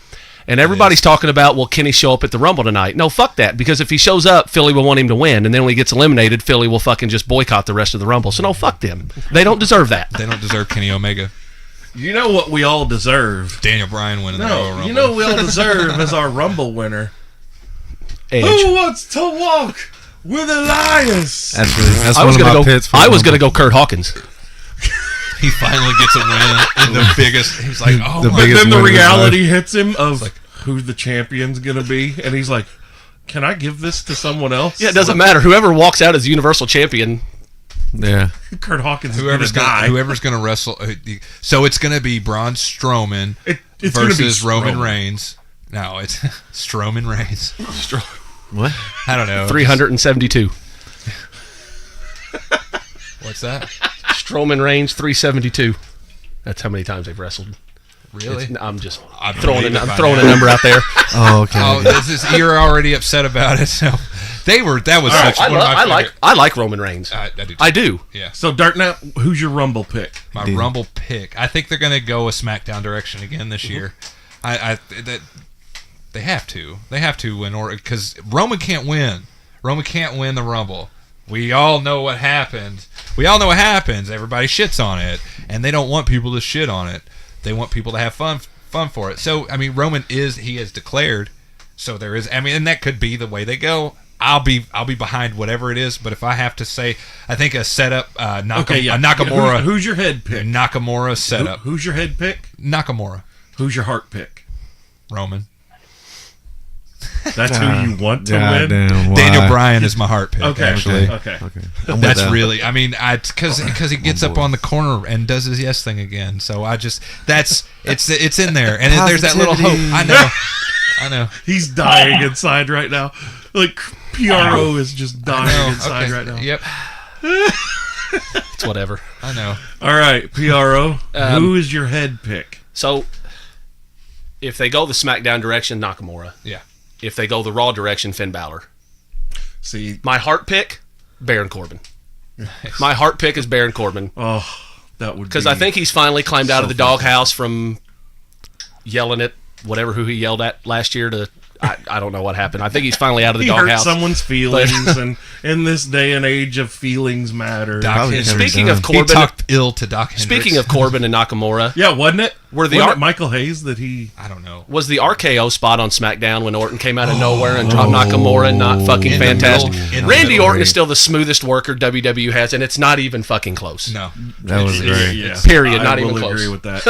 And everybody's talking about, well, can he show up at the Rumble tonight? No, fuck that. Because if he shows up, Philly will want him to win. And then when he gets eliminated, Philly will fucking just boycott the rest of the Rumble. So no, fuck them. They don't deserve that. They don't deserve Kenny Omega. you know what we all deserve. Daniel Bryan winning the Royal No, Rumble. you know what we all deserve as our Rumble winner. Edge. Who wants to walk with Elias? That's I was one of gonna my go. pits. For I was Rumble. gonna go Kurt Hawkins. He finally gets a win in the biggest. He's like, oh The my. But biggest then the win of his reality hits him of like- who the champion's gonna be, and he's like, "Can I give this to someone else?" Yeah, it doesn't matter. Whoever walks out as Universal Champion. Yeah. Kurt Hawkins Whoever's is gonna die. whoever's gonna wrestle. So it's gonna be Braun Strowman It's gonna be versus Roman Strowman. Reigns. No, it's Strowman Reigns. What? I don't know. 372. What's that? Strowman Reigns 372. That's how many times they've wrestled. Really? I'm just I throwing believe it a by throwing a now. number out there. Oh, okay. Oh, this is, you're already upset about it. So that was such I, one of my favorite- I like Roman Reigns. I do. Too. I do. Yeah. So Dirtnap, who's your Rumble pick? My Deal. Rumble pick. I think they're going to go a SmackDown direction again this year. They have to. They have to in order because Roman can't win. Roman can't win the Rumble. We all know what happened. We all know what happens. Everybody shits on it, and they don't want people to shit on it. They want people to have fun for it. So I mean, Roman he has declared. So there is. I mean, and that could be the way they go. I'll be behind whatever it is. But if I have to say, I think a setup, a Nakamura. Who's your head pick? Nakamura setup. Who's your head pick? Nakamura. Who's your heart pick? Roman. That's who you want to God win. damn, why? Daniel Bryan is my heart pick. Okay, actually. okay. Okay. I'm with That's that. really. I mean, because he gets up on the corner and does his yes thing again. So it's in there, and there's that little hope. I know. He's dying inside right now. Like PRO is just I dying know. inside Okay. right now. Yep. It's whatever. I know. All right, PRO. Who is your head pick? So, if they go the SmackDown direction, Nakamura. Yeah. If they go the Raw direction, Finn Balor. See, My heart pick, Baron Corbin. My heart pick is Baron Corbin. oh, that would Because be I think he's finally climbed out so of the doghouse from yelling at who he yelled at last year to... I don't know what happened. I think he's finally out of the he hurt doghouse. someone's feelings, and in this day and age of feelings matter. Doc Probably Hendricks. never Speaking done. of Corbin, He talked ill to Doc Hendricks. speaking of Corbin and Nakamura, Yeah, wasn't it? Wasn't it Michael Hayes that he... I don't know. Was the RKO spot on SmackDown when Orton came out of nowhere and dropped Nakamura not fucking fantastic? Randy Orton is still the smoothest worker WWE has, and it's not even fucking close. No. That was great. Yeah. Period. Not even close. I agree with that.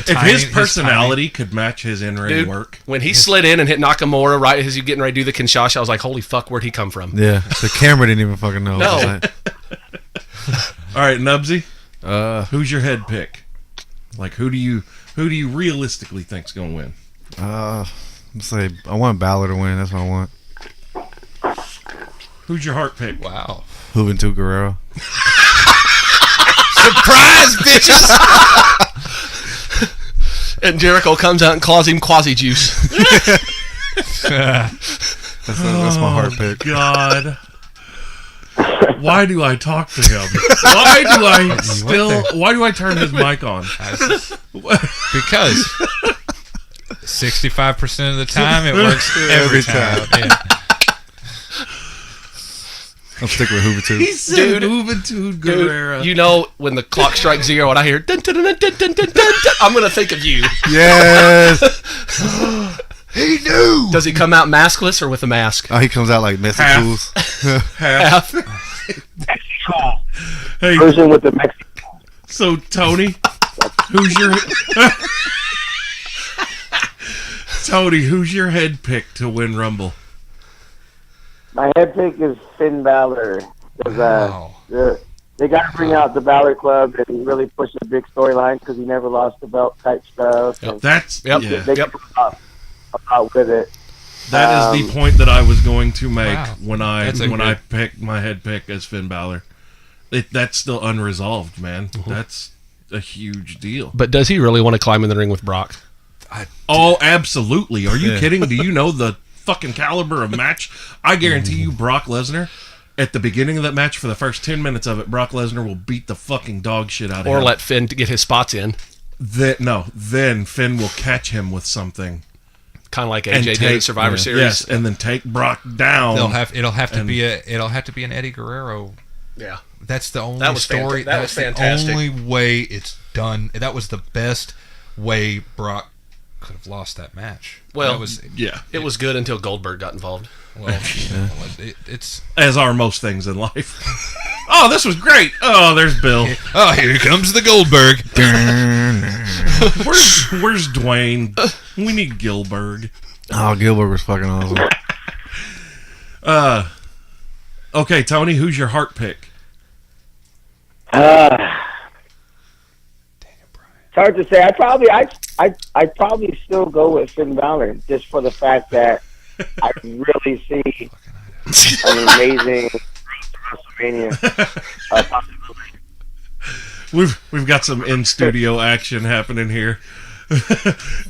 If his personality could match his in-ring work. When he slid in and hit Nakamura right as he's getting ready to do the Kinshasa, I was like, holy fuck, where'd he come from? Yeah, the camera didn't even fucking know. No. All right, Knubsie, who's your head pick? Like, who do you realistically think's gonna win? Let's say I want Balor to win. That's what I want. Who's your heart pick? Wow. Juventud Guerrero. Surprise, bitches! And Jericho comes out and calls him Quasi Juice. That's my heart pick. God. Why do I talk to him? Why do I turn his mic on? Because 65% of the time it works every time. Yeah. I'm sticking with Juventud. He said Juventud Guerrero. Dude, you know when the clock strikes 0 and I hear dun, dun, dun, dun, dun, dun, dun, I'm gonna think of you. Yes. He knew. Does he come out maskless or with a mask? Oh, he comes out like Messi Half. Fools. Half. Hey, Version with the Mexican. so Tony, who's your head pick to win Rumble? My head pick is Finn Balor. 'Cause, Wow. they got to bring out the Balor Club and really push a big storyline because he never lost the belt type stuff. And That's Yep. yeah. they can out with it. That is the point that I was going to make Wow. when I That's a I good- picked my head pick as Finn Balor. That's still unresolved, man. That's a huge deal. But does he really want to climb in the ring with Brock? Oh, absolutely. Are you Yeah. kidding? Do you know the fucking caliber of match? I guarantee you Brock Lesnar, at the beginning of that match, for the first 10 minutes of it, Brock Lesnar will beat the fucking dog shit out of him. Or let Finn get his spots in? Then Finn will catch him with something. Kind of like And AJ did at Survivor Series. Yes, and then take Brock down. It'll have to be an Eddie Guerrero. Yeah. That's the only That was story. that was That's fantastic. the only way it's done. That was the best way Brock could have lost that match. Well, that was Yeah, It was good until Goldberg got involved. well. It's as are most things in life. Oh, this was great. Oh, there's Bill. oh, here comes the Goldberg. Where's Dwayne? We need Gilbert. Oh, Gilbert was fucking awesome. Okay, Tony, who's your heart pick? It's hard to say. I'd probably still go with Finn Balor just for the fact that I really see an amazing WrestleMania possibility. We've got some in studio action happening here.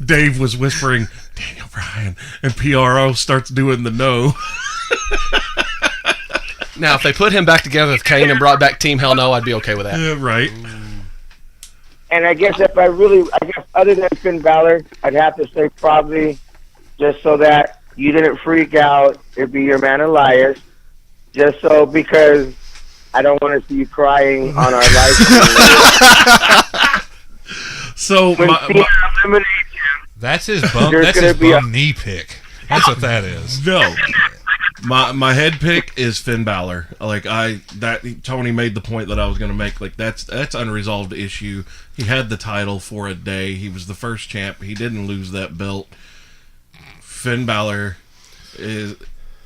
Dave was whispering Daniel Bryan, and PRO starts doing the no. Now, if they put him back together with Kane and brought back Team Hell No, I'd be okay with that. Yeah, right. And I guess other than Finn Balor, I'd have to say probably just so that you didn't freak out, it'd be your man Elias. Just so because I don't want to see you crying on our live stream. So When Cena eliminates him, That's his bum. There's That's gonna his be bum knee pick. That's what that is. no, my head pick is Finn Balor. Like Tony made the point that I was going to make. Like that's unresolved issue. He had the title for a day. He was the first champ. He didn't lose that belt. Finn Balor is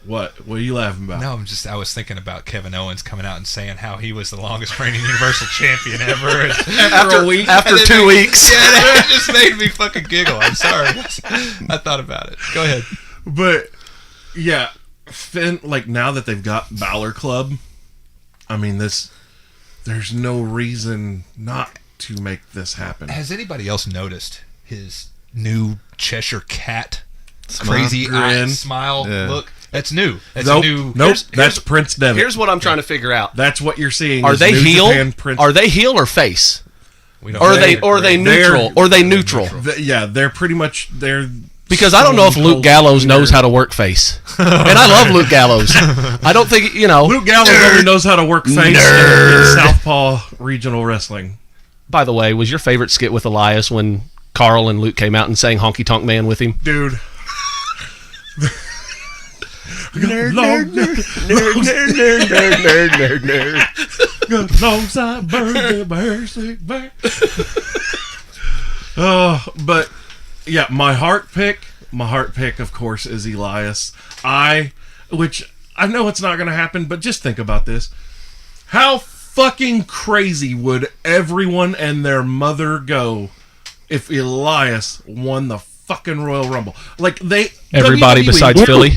what? What are you laughing about? No, I was thinking about Kevin Owens coming out and saying how he was the longest reigning Universal Champion ever. After a week. After 2 weeks. Yeah, that just made me fucking giggle. I'm sorry. I thought about it. Go ahead. But yeah, Finn. Like now that they've got Balor Club, I mean there's no reason not to make this happen. Has anybody else noticed his new Cheshire Cat Smile. crazy eye Grin. smile Yeah. look? That's new. That's Nope, new. nope. That's Prince Devitt. Here's what I'm trying to figure out. That's what you're seeing. Are is they New heel? Japan Prince. Are they heel or face? We don't Or are know. they neutral? Or are they neutral? Yeah, they're pretty much they're. Because I don't know if Luke Gallows knows how to work face. And I love Luke Gallows. I don't think, Luke Gallows only knows how to work face in Southpaw Regional Wrestling. By the way, was your favorite skit with Elias when Carl and Luke came out and sang Honky Tonk Man with him. Dude. Nerd, nerd. Alongside bird, sick back. But yeah, my heart pick, of course, is Elias. Which I know it's not going to happen, but just think about this. How fucking crazy would everyone and their mother go if Elias won the fucking Royal Rumble? Like Everybody WWE besides Philly.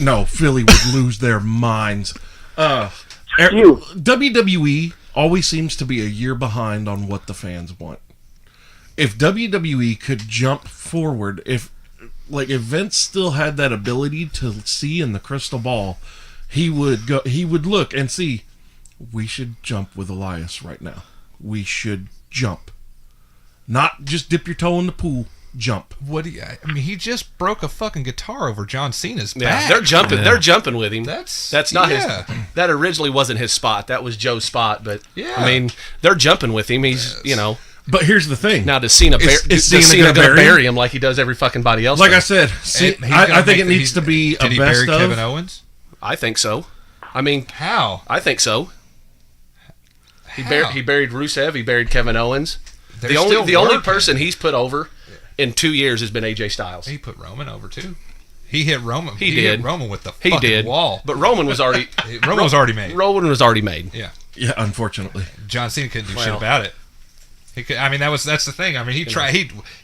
No, Philly would lose their minds. WWE always seems to be a year behind on what the fans want. If WWE could jump forward, if Vince still had that ability to see in the crystal ball, he would look and see, we should jump with Elias right now. We should jump. Not just dip your toe in the pool. Jump. He just broke a fucking guitar over John Cena's back. Yeah, they're jumping. Yeah. They're jumping with him. That's not his. That originally wasn't his spot. That was Joe's spot. But yeah, I mean, they're jumping with him. He's But here's the thing. Now, does Cena going to bury him like he does every fucking body else? Like I said, I think it needs to be a best of. Did he bury Kevin Owens? I think so. I mean, how? I think so. He buried Rusev. He buried Kevin Owens. The only person he's put over in 2 years has been AJ Styles. He put Roman over too. He hit Roman. He did. Hit Roman with the fucking wall. But Roman was already made. Roman was already made. Yeah. Yeah. Unfortunately, John Cena couldn't do shit about it. He could. I mean, that's the thing. I mean, he tried.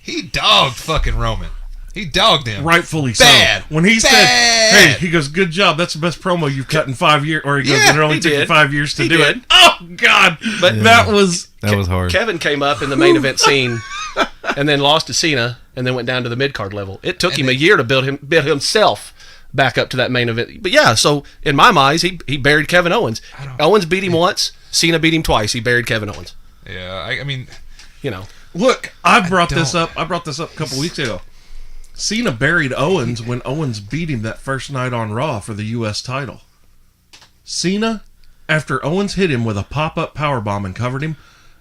He dogged fucking Roman. He dogged him. Rightfully bad. So. When he said, "Hey," he goes, "Good job. That's the best promo you've cut in 5 years." Or he goes, "It only took you 5 years to do it." Oh God! But that was hard. Kevin came up in the main event scene, and then lost to Cena, and then went down to the mid card level. It took him a year to build himself back up to that main event. But yeah, so in my mind, he buried Kevin Owens. Owens beat him once. Cena beat him twice. He buried Kevin Owens. Yeah, I mean, look, I brought this up a couple weeks ago. Cena buried Owens when Owens beat him that first night on Raw for the U.S. title. Cena, after Owens hit him with a pop-up powerbomb and covered him,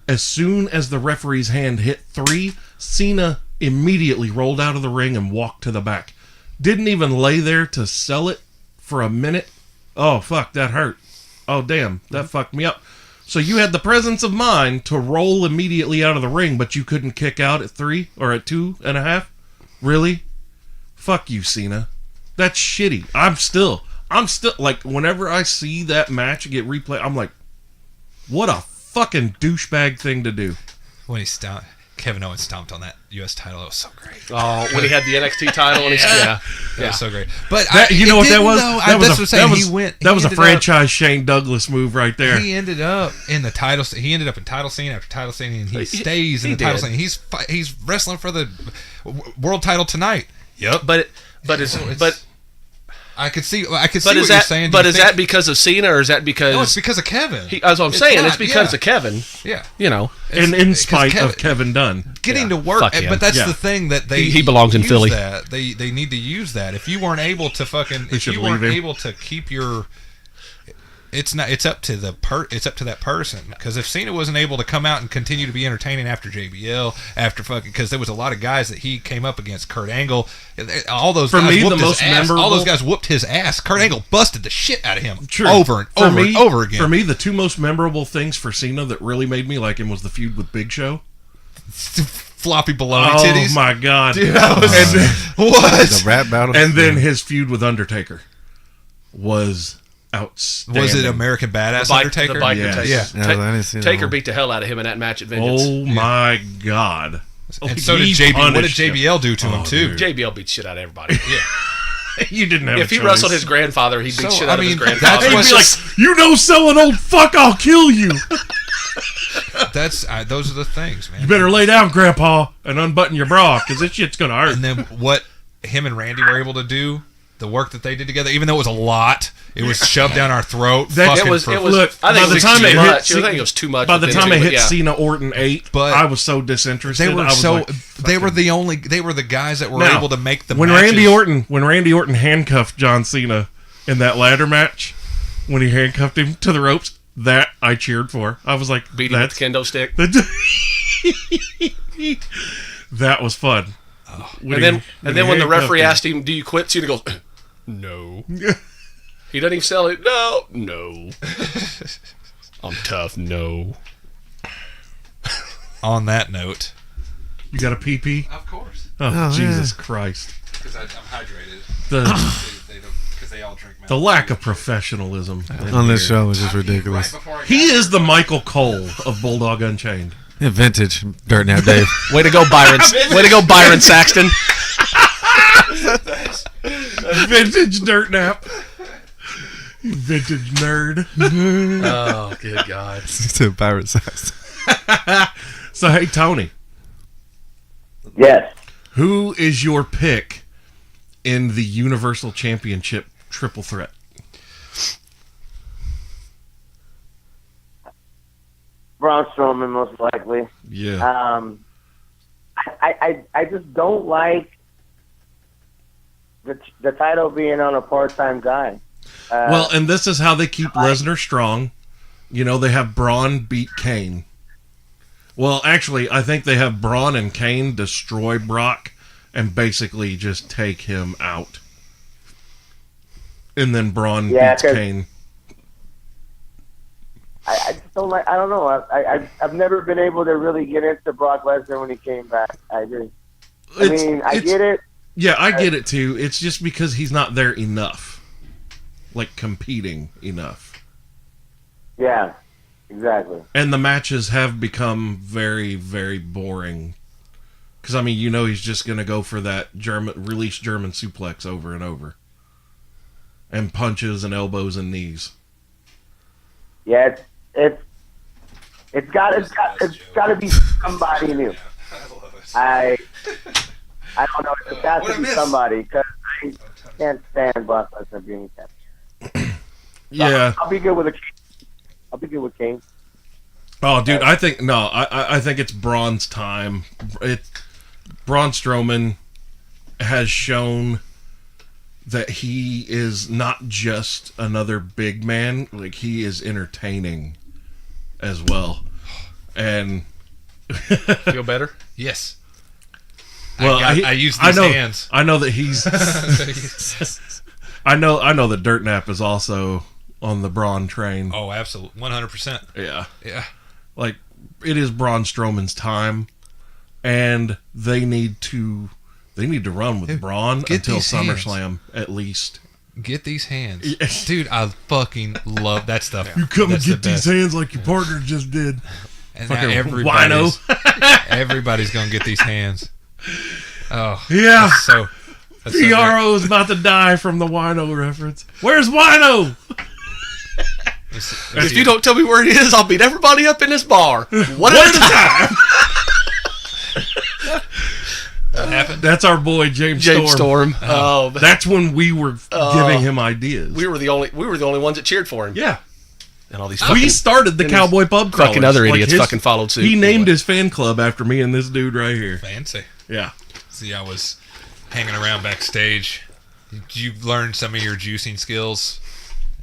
as soon as the referee's hand hit 3, Cena immediately rolled out of the ring and walked to the back. Didn't even lay there to sell it for a minute. Oh, fuck, that hurt. Oh, damn, that fucked me up. So you had the presence of mind to roll immediately out of the ring, but you couldn't kick out at 3 or at 2.5? Really? Fuck you, Cena. That's shitty. I'm still like, whenever I see that match get replayed, I'm like, what a fucking douchebag thing to do. When Kevin Owens stomped on that U.S. title, it was so great. Oh, when he had the NXT title, and it was so great. But you know what that was? That was a franchise Shane Douglas move right there. He ended up in the title. He ended up in title scene after title scene, and he stays in the title scene. He's wrestling for the world title tonight. Yep. But I could see what you're saying. But is that because of Cena, or is that because? No, it's because of Kevin. That's what I'm saying. It's because of Kevin. Yeah. And in spite of Kevin Dunn getting to work, but that's the thing that he belongs in Philly. They need to use that. If you weren't able to able to keep your, it's up to that person. Because if Cena wasn't able to come out and continue to be entertaining after JBL, because there was a lot of guys that he came up against, Kurt Angle, all those guys whooped his ass. All those guys whooped his ass. Kurt Angle busted the shit out of him over and over again. For me, the two most memorable things for Cena that really made me like him was the feud with Big Show. Floppy baloney titties. Oh my God! Dude, the rap battle, and then his feud with Undertaker was outstanding. Was it American Badass Undertaker? The biker Taker. Taker beat the hell out of him in that match at Vengeance. Oh my God! And so did JBL. What did JBL do to him too? Dude. JBL beat shit out of everybody. Yeah. You didn't have. If he wrestled his grandfather, he'd beat shit out of his grandfather. He'd be like, selling old fuck, I'll kill you. Those are the things, man. You better lay down, Grandpa, and unbutton your bra, because this shit's gonna hurt. And then what him and Randy were able to do, the work that they did together, even though it was a lot, it was shoved down our throat. It was. Look, I think it was too much. By the time it hit Cena Orton 8, but I was so disinterested. They were the guys that were able to make the matches. When Randy Orton handcuffed John Cena in that ladder match, when he handcuffed him to the ropes, that I cheered for. I was like, beat him with the kendo stick. That was fun. And then when the referee asked him, "Do you quit?" Cena goes, "No." He doesn't even sell it. No. I'm tough. No. On that note, You got a PP? of course, Oh, Jesus Christ. because I'm hydrated. Because they all drink. The lack of professionalism On this show is just ridiculous. He is the Michael Cole of Bulldog Unchained. Yeah, vintage Dirtnap Dave. Way to go, Byron. Way to go, Byron Saxton. Vintage Dirtnap. Vintage nerd. Oh, good God. To pirate size. So, hey, Tony, Yes. who is your pick in the Universal Championship triple threat? Braun Strowman, most likely. Yeah. I just don't like the title being on a part-time guy. Well, and this is how they keep Lesnar strong. You know, they have Braun beat Kane. Well, actually, I think they have Braun and Kane destroy Brock and basically just take him out. And then Braun beats 'cause Kane. I just don't like. I don't know. I've never been able to really get into Brock Lesnar when he came back. I get it. Yeah, I get it too. It's just because he's not there enough. Like, competing enough. Yeah, exactly. And the matches have become very, very boring. Because, I mean, you know he's just going to go for that release German suplex over and over. And punches and elbows and knees. Yeah, it's got to be somebody new. I don't know. It has to be somebody because I can't stand Brock Lesnar being kept. Yeah. I'll be good with King. Oh, dude, I think it's Braun's time. Braun Strowman has shown that he is not just another big man, like he is entertaining as well. And Feel better? Yes. well, I use these hands. I know that he's I know that Dirtnap is also on the Braun train. Oh, absolutely. 100%. Yeah. Yeah. Like, it is Braun Strowman's time, and they need to run with Braun get until these hands. SummerSlam at least. Get these hands. Dude, I fucking love that stuff. You come That's and the get these best. hands like your partner just did. And Fucking now everybody's going to get these hands. Oh. Yeah. That's so great. PRO is about to die from the Wino reference. Where's Wino? If you don't tell me where it is, I'll beat everybody up in this bar. One at a time. What happened? That's our boy James Storm. Oh, That's when we were giving him ideas. we were the only ones that cheered for him. Yeah. And all these We fucking, started the Cowboy Pub Crawlers. fucking other Like idiots fucking followed suit. He named his fan club after me and this dude right here. Fancy. Yeah. See, I was hanging around backstage. You've learned some of your juicing skills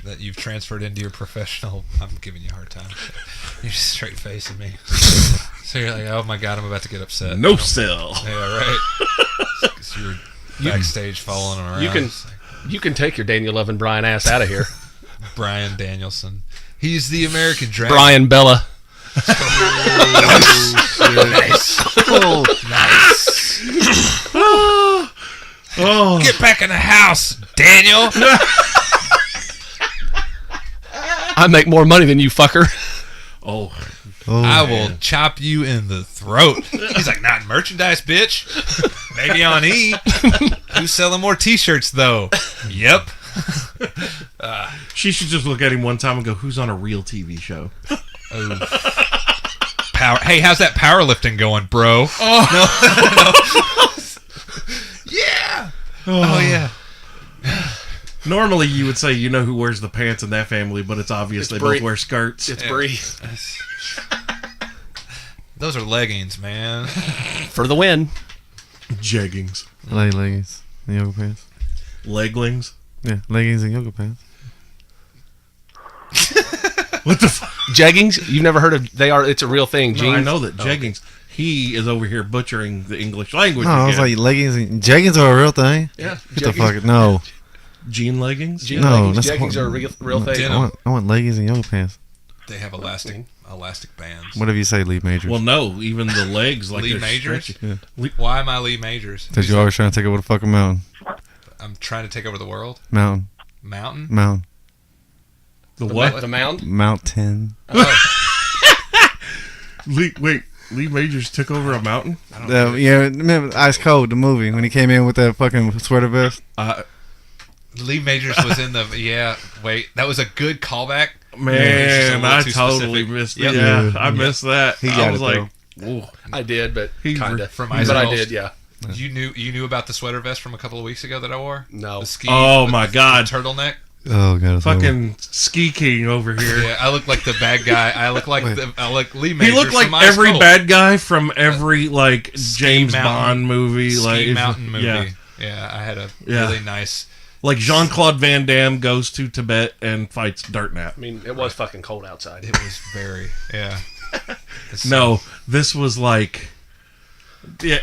that you've transferred into your professional. I'm giving you a hard time. You're just straight facing me. So you're like, oh my God, I'm about to get upset. No sell. Yeah, right. Because you're backstage following him around. You can take your Daniel Levin Bryan ass out of here. Brian Danielson. He's the American Dragon. Brian Bella. Nice. Oh, nice. Oh. Get back in the house, Daniel. I make more money than you, fucker. Oh. I will chop you in the throat. He's like, not in merchandise, bitch. Maybe on E. Who's selling more T-shirts, though? Yep. She should just look at him one time and go, who's on a real TV show? Oh. Hey, how's that powerlifting going, bro? Oh. Yeah. Oh, yeah. Normally you would say you know who wears the pants in that family, but it's obvious It's they Brie. both wear skirts. It's Brie. Those are leggings, man. For the win. Jeggings. I like leggings and yoga pants. Leglings. Yeah, leggings and yoga pants. What the fuck? Jeggings? You've never heard of? It's a real thing. No, Jeans. I know that jeggings. he is over here butchering the English language. No, I was again. like leggings and jeggings are a real thing. Yeah. What the fuck? No. Jean leggings. Jean No, leggings, that's jeggings what- are a real thing. Denim. I want leggings and yoga pants. They have elastic bands. Whatever you say, Lee Majors. Well, no, even the legs like Lee they're Majors? stretchy. Why am I Lee Majors? Because you're always trying to take over the fucking mountain. I'm trying to take over the world. Mountain. Mountain. The what? The mound? Mountain. Oh, Lee Majors took over a mountain. Yeah, remember Ice Cold, the movie, when he came in with that fucking sweater vest? Lee Majors was in the. Yeah, wait, that was a good callback. Man, I too totally specific. missed Yep. it. Yeah, I missed that. He I got was it, like, "Ooh." I did, but He's kind of. from But Ice I Cold. did, yeah. You knew about the sweater vest from a couple of weeks ago that I wore? No. The ski. Oh, with my the God. turtleneck. Oh, God. it's horrible. Fucking Ski King over here. Yeah, I look like the bad guy. I look like Lee He Majors. looked like from Ice every Cold. bad guy from every like James Mountain- Bond movie, Ski like Mountain movie. Yeah, Yeah, I had a Yeah. really nice. like Jean-Claude Van Damme goes to Tibet and fights Dirtnap. I mean, it was fucking cold outside. It was very No, this was like, yeah,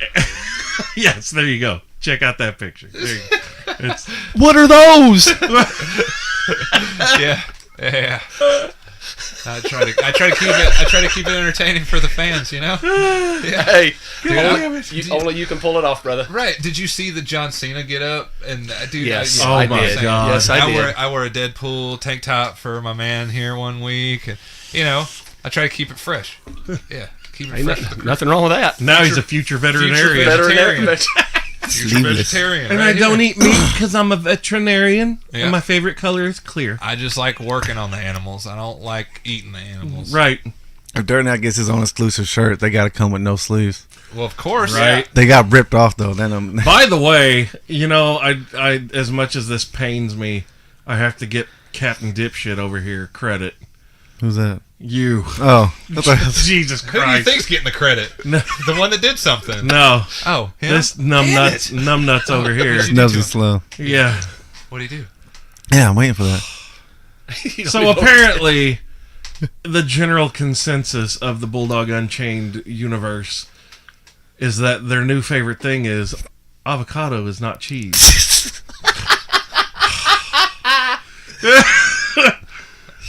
yes. There you go. Check out that picture. There you go. It's What are those? yeah. I try to keep it entertaining for the fans, you know. Yeah. Hey, Dude, only you can pull it off, brother. right? Did you see the John Cena get up and dude? Yes. I, Oh I my did. God. Yes, I did. I wore a Deadpool tank top for my man here one week, and I try to keep it fresh. Yeah, keep it Ain't fresh. nothing wrong with that. now he's a future veterinarian. Vegetarian. Vegetarian. Future Sleeveless. vegetarian, And right I don't here. eat meat because I'm a veterinarian, Yeah. and my favorite color is clear. I just like working on the animals. I don't like eating the animals. Right, If Dirtnap gets his own exclusive shirt, they got to come with no sleeves. Well, of course. right. They got ripped off, though. Then By the way, I as much as this pains me, I have to get Captain Dipshit over here credit. Who's that? You. Oh. Jesus Who do you Christ. think's getting the credit? No. The one that did something. No. Oh, him? This numbnuts over here. Nubsy slow. Yeah. What do you do? Yeah, I'm waiting for that. So apparently, the general consensus of the Bulldog Unchained universe is that their new favorite thing is avocado is not cheese.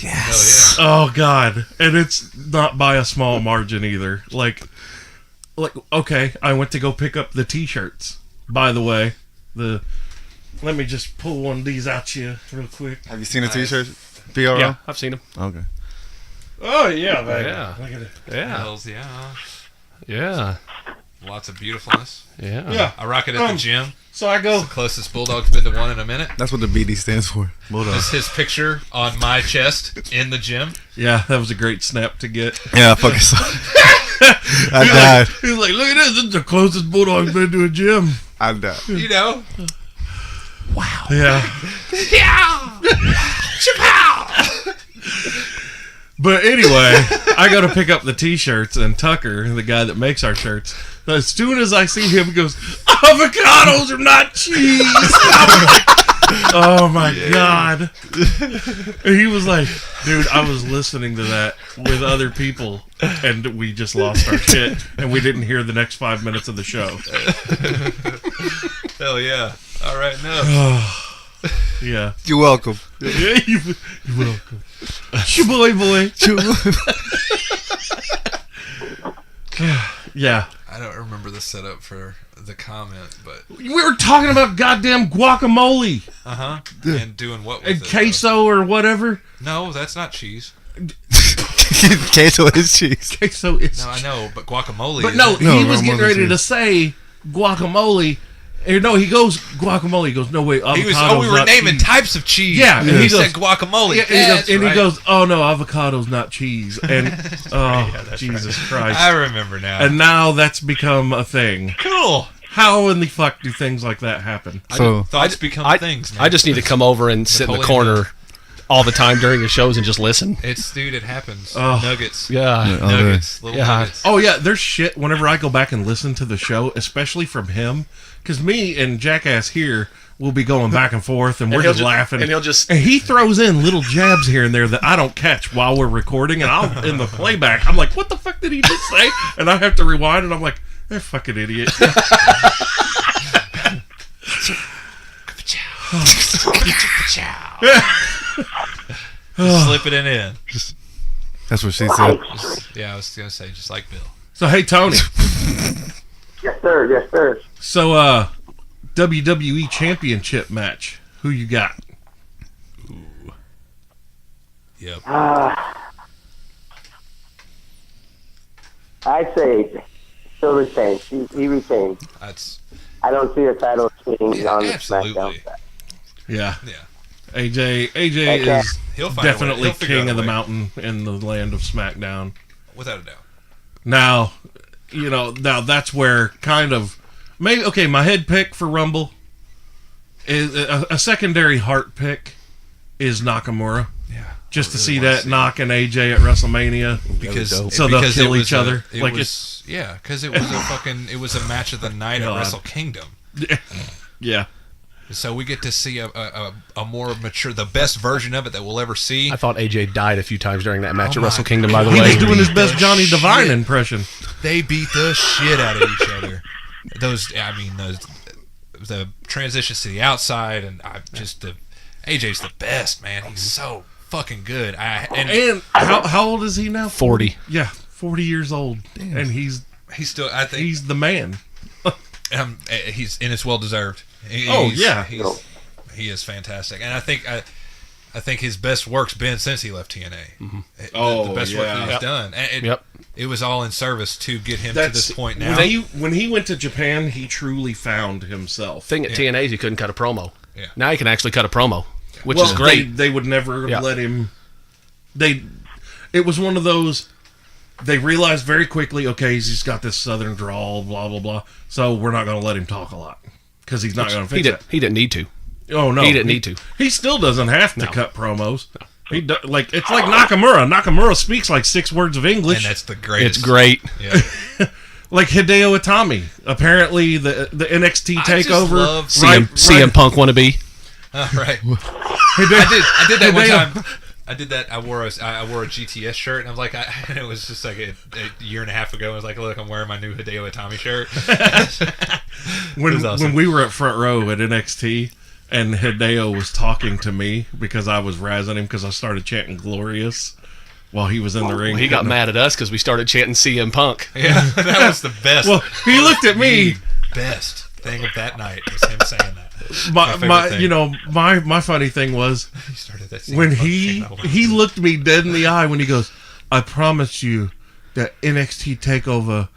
Yes. Oh God, and it's not by a small margin either. Like, okay, I went to go pick up the T-shirts. By the way, let me just pull one of these out you real quick. Have you seen the T-shirt? PRO? Yeah, I've seen them. Okay. Oh yeah, baby. Yeah. Look at it. Yeah. Hells yeah. Yeah. Lots of beautifulness. Yeah. Yeah. I rock it at the gym. So I go. Closest Bulldog's been to one in a minute. That's what the BD stands for. Bulldog. That's his picture on my chest in the gym. Yeah, that was a great snap to get. Yeah, I fucking saw it. I died. He's like, look at this. This is the closest Bulldog's been to a gym. I died. You know? Yeah. But anyway, I go to pick up the T-shirts, and Tucker, the guy that makes our shirts, as soon as I see him, he goes, "Avocados are not cheese." Oh my God! And he was like, "Dude, I was listening to that with other people, and we just lost our shit, and we didn't hear the next 5 minutes of the show." Hell yeah. All right, no. Yeah. You're welcome. You're welcome. Boy. Yeah. I don't remember the setup for the comment, but We were talking about goddamn guacamole and doing what with and it? queso or whatever. though? No, that's not cheese. Queso is cheese. Queso is. No, I know, but guacamole. But is no, it? he No, was getting guacamole's ready to cheese. say guacamole. And no, he goes guacamole. He goes, no wait, He was. avocado's Oh, we were not naming cheese. types of cheese. Yeah, and and he he said goes- guacamole. Yeah, That's and right. he goes, oh no, avocado's not cheese. And oh, Jesus Christ! I remember now. And now that's become a thing. Cool. How in the fuck do things like that happen? So Thoughts become things. Man. I just need to come over and sit in the Napoleon corner all the time during his shows and just listen. Dude, it happens. Oh. Nuggets. Yeah. Nuggets. Little Yeah. nuggets. Oh yeah, there's shit whenever I go back and listen to the show, especially from him, because me and Jackass here will be going back and forth, and we're he'll just laughing, and he'll just and he throws in little jabs here and there that I don't catch while we're recording, and I'll in the playback, I'm like, what the fuck did he just say? And I have to rewind, and I'm like, that fucking idiot. Slip it in. That's what she said. Yeah, I was gonna say just like Bill. So hey, Tony. Yes, sir. Yes, sir. So WWE Championship match. Who you got? Yep. I'd say still retains. He retains. That's I don't see a title change on the absolutely. SmackDown side. Yeah, Yeah. AJ Okay. is He'll find a way. definitely He'll figure out king a of the way. mountain in the land of SmackDown. Without a doubt. Now, now that's where kind of maybe okay. My head pick for Rumble is a secondary heart pick is Nakamura, Yeah. just I to really see wanna that knock and AJ at WrestleMania. because So they'll because kill it each was other? It Like was because it was a match of the night at God. Wrestle Kingdom. Yeah, So we get to see a more mature, the best version of it that we'll ever see. I thought AJ died a few times during that match Oh at Wrestle my Kingdom, by the he way. was doing his best the Johnny Devine shit. impression. They beat the shit out of each other. The transitions to the outside, and AJ's the best, man. He's so fucking good. And how old is he now? 40. Yeah, 40 years old, and he's he's still. I think he's the man. he's and it's well deserved. Yeah. He is fantastic, and I think his best work's been since he left TNA. The best work yeah. he's done. And it was all in service to get him to this point now. When he went to Japan, he truly found himself. Thing at TNA is he couldn't cut a promo. Yeah. Now he can actually cut a promo, which Well, is great. They would never Yeah. let him. It was one of those. They realized very quickly, okay, he's just got this southern drawl, blah blah blah. So we're not going to let him talk a lot because he's not going to fix it. He didn't need to. Oh no, He didn't need to. He still doesn't have to cut promos. He it's like Nakamura. Nakamura speaks like 6 words of English. And that's the greatest. It's great. Yeah. Like Hideo Itami. Apparently, the NXT I just TakeOver. love CM Punk wannabe. Right. I did that one Hideo- time. I did that. I wore a GTS shirt, and I was like, and it was just like a year and a half ago. I was like, look, I'm wearing my new Hideo Itami shirt. When awesome. we were at front row at NXT, and Hideo was talking to me because I was razzing him because I started chanting "Glorious" while he was in the ring. He got mad at us because we started chanting CM Punk. Yeah, that was the best. Well, he looked at me. The best thing of that night was him saying that. My favorite thing. my funny thing was He started that when scene. he looked me dead in the eye when he goes, "I promise you that NXT TakeOver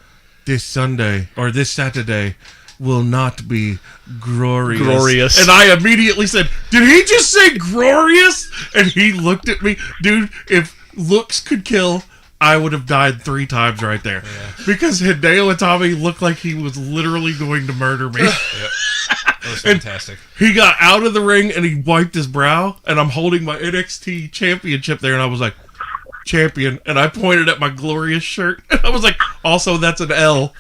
this Sunday or this Saturday will not be glorious." And I immediately said, "Did he just say glorious?" And he looked at me, dude. If looks could kill, I would have died 3 times right there because Hideo Itami looked like he was literally going to murder me. Yep. That was fantastic. He got out of the ring and he wiped his brow, and I'm holding my NXT championship there, and I was like, champion, and I pointed at my glorious shirt, and I was like, also, that's an L.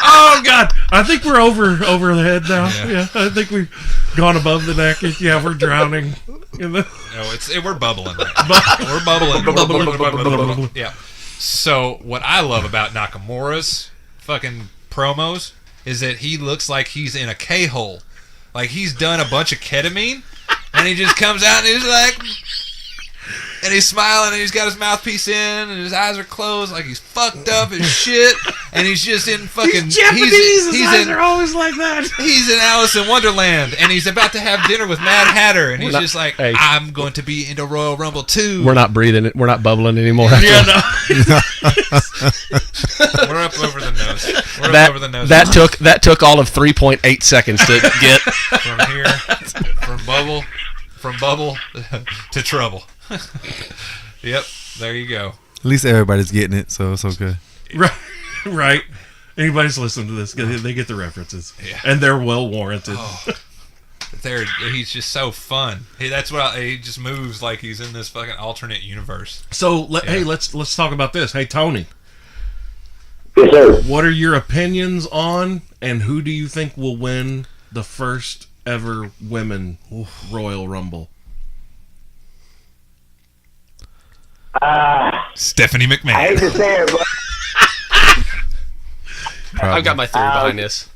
Oh, God. I think we're over the head now. Yeah, I think we've gone above the neck. Yeah, we're drowning. In the... No, we're bubbling. We're bubbling. Yeah. So, what I love about Nakamura's fucking promos is that he looks like he's in a K-hole. Like he's done a bunch of ketamine, and he just comes out and he's like, and he's smiling, and he's got his mouthpiece in, and his eyes are closed, like he's fucked up as shit, and he's just in fucking. He's Japanese. His eyes in, are always like that. He's in Alice in Wonderland, and he's about to have dinner with Mad Hatter, and he's just like, hey. I'm going to be into Royal Rumble too. We're not breathing it. We're not bubbling anymore. Yeah, no. We're up over the nose. We're up over the nose. That took all of 3.8 seconds to get From here, from bubble to trouble. Yep, there you go. At least everybody's getting it, so it's okay. Right. Anybody's listening to this, they get the references. Yeah. And they're well warranted. Oh. He's just so fun. He just moves like he's in this fucking alternate universe. So hey, let's talk about this. Hey Tony, Yes, sir. what are your opinions on, and who do you think will win the first ever women Royal Rumble? Stephanie I McMahon. hate to say it, but I've got my theory behind this.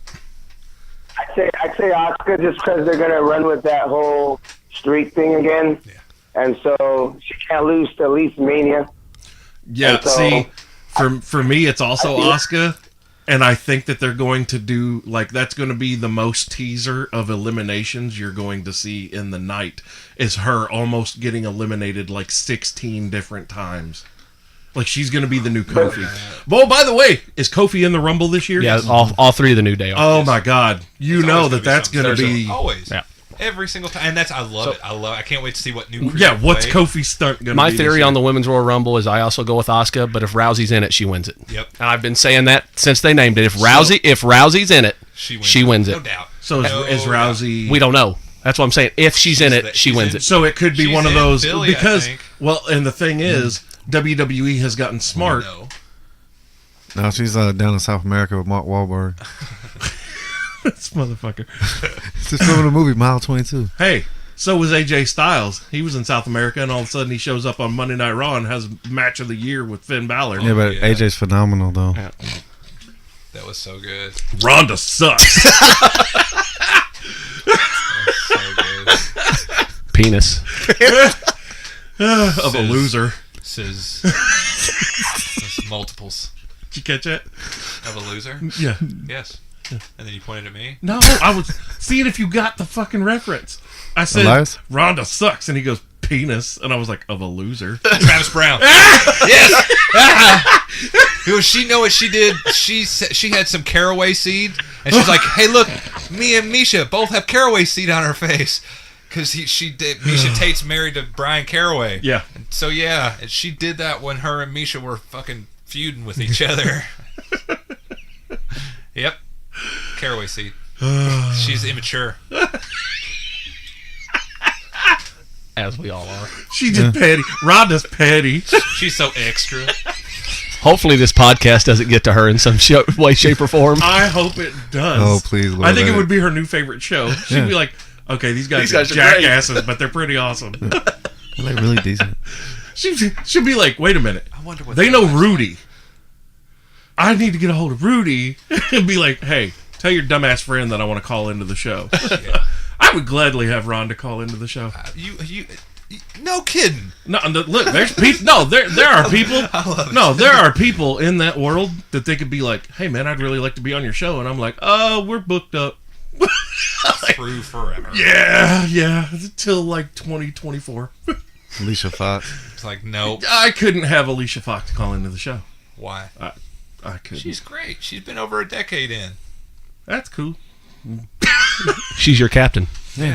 I'd say Asuka just because they're gonna run with that whole streak thing again, and so she can't lose to at least Mania. Yeah, And so- see, for me, it's also Asuka, and I think that they're going to do, like, that's going to be the most teaser of eliminations you're going to see in the night, is her almost getting eliminated like 16 different times. Like, she's going to be the new Kofi. Oh, by the way, is Kofi in the Rumble this year? Yeah, all three of the New Day are. Oh my God! You It's know always that's going to something. be. Always. Yeah. Every single time. And I love it. I can't wait to see what new Yeah, what's play. Kofi's stunt going to be? My this theory year? on the Women's Royal Rumble is I also go with Asuka, but if Rousey's in it, she wins it. Yep. And I've been saying that since they named it. If Rousey's in it, she wins it. No doubt. So is No Rousey? We don't know. That's what I'm saying. If she's in it, she she's wins in- it. So it could be She's one of in those Philly, I because think. and the thing is, WWE has gotten smart. No. No, she's down in South America with Mark Wahlberg. This motherfucker. She's filming a movie, Mile 22. Hey, so was AJ Styles. He was in South America, and all of a sudden he shows up on Monday Night Raw and has a match of the year with Finn Balor. Yeah, but yeah. AJ's phenomenal, though. Yeah. That was so good. Ronda sucks. So good. Penis. Of a loser. This is multiples Did you catch that? of a loser. Yeah. Yes. And then you pointed at me. No, I was seeing if you got the fucking reference. I said Elias? Ronda sucks, and he goes penis, and I was like, of a loser. Travis Brown. Yes. Because she know what she did. She had some caraway seed, and she's like, "Hey, look, me and Misha both have caraway seed on our face." Because Misha Tate's married to Brian Caraway. Yeah. So yeah, and she did that when her and Misha were fucking feuding with each other. Yep. Caraway seed. She's immature. As we all are. She just petty. Ronda's petty. She's so extra. Hopefully this podcast doesn't get to her in some way, shape, or form. I hope it does. Oh, please, Lord, I think it let would be her new favorite show. She'd be like, okay, these guys are are great. jackasses, but they're pretty awesome. They're like really decent. She'll be like, wait a minute. I wonder what They that know was. Rudy. I need to get a hold of Rudy and be like, hey, tell your dumbass friend that I want to call into the show. I would gladly have Rhonda call into the show. You no kidding. No, look, there's people. No, there are people. No, there are people in that world that they could be like, hey man, I'd really like to be on your show, and I'm like, oh, we're booked up. Through forever. Yeah, till like 2024. Alicia Fox. It's like, nope. I couldn't have Alicia Fox call into the show. Why? I couldn't. She's great. She's been over a decade in. That's cool. She's your captain.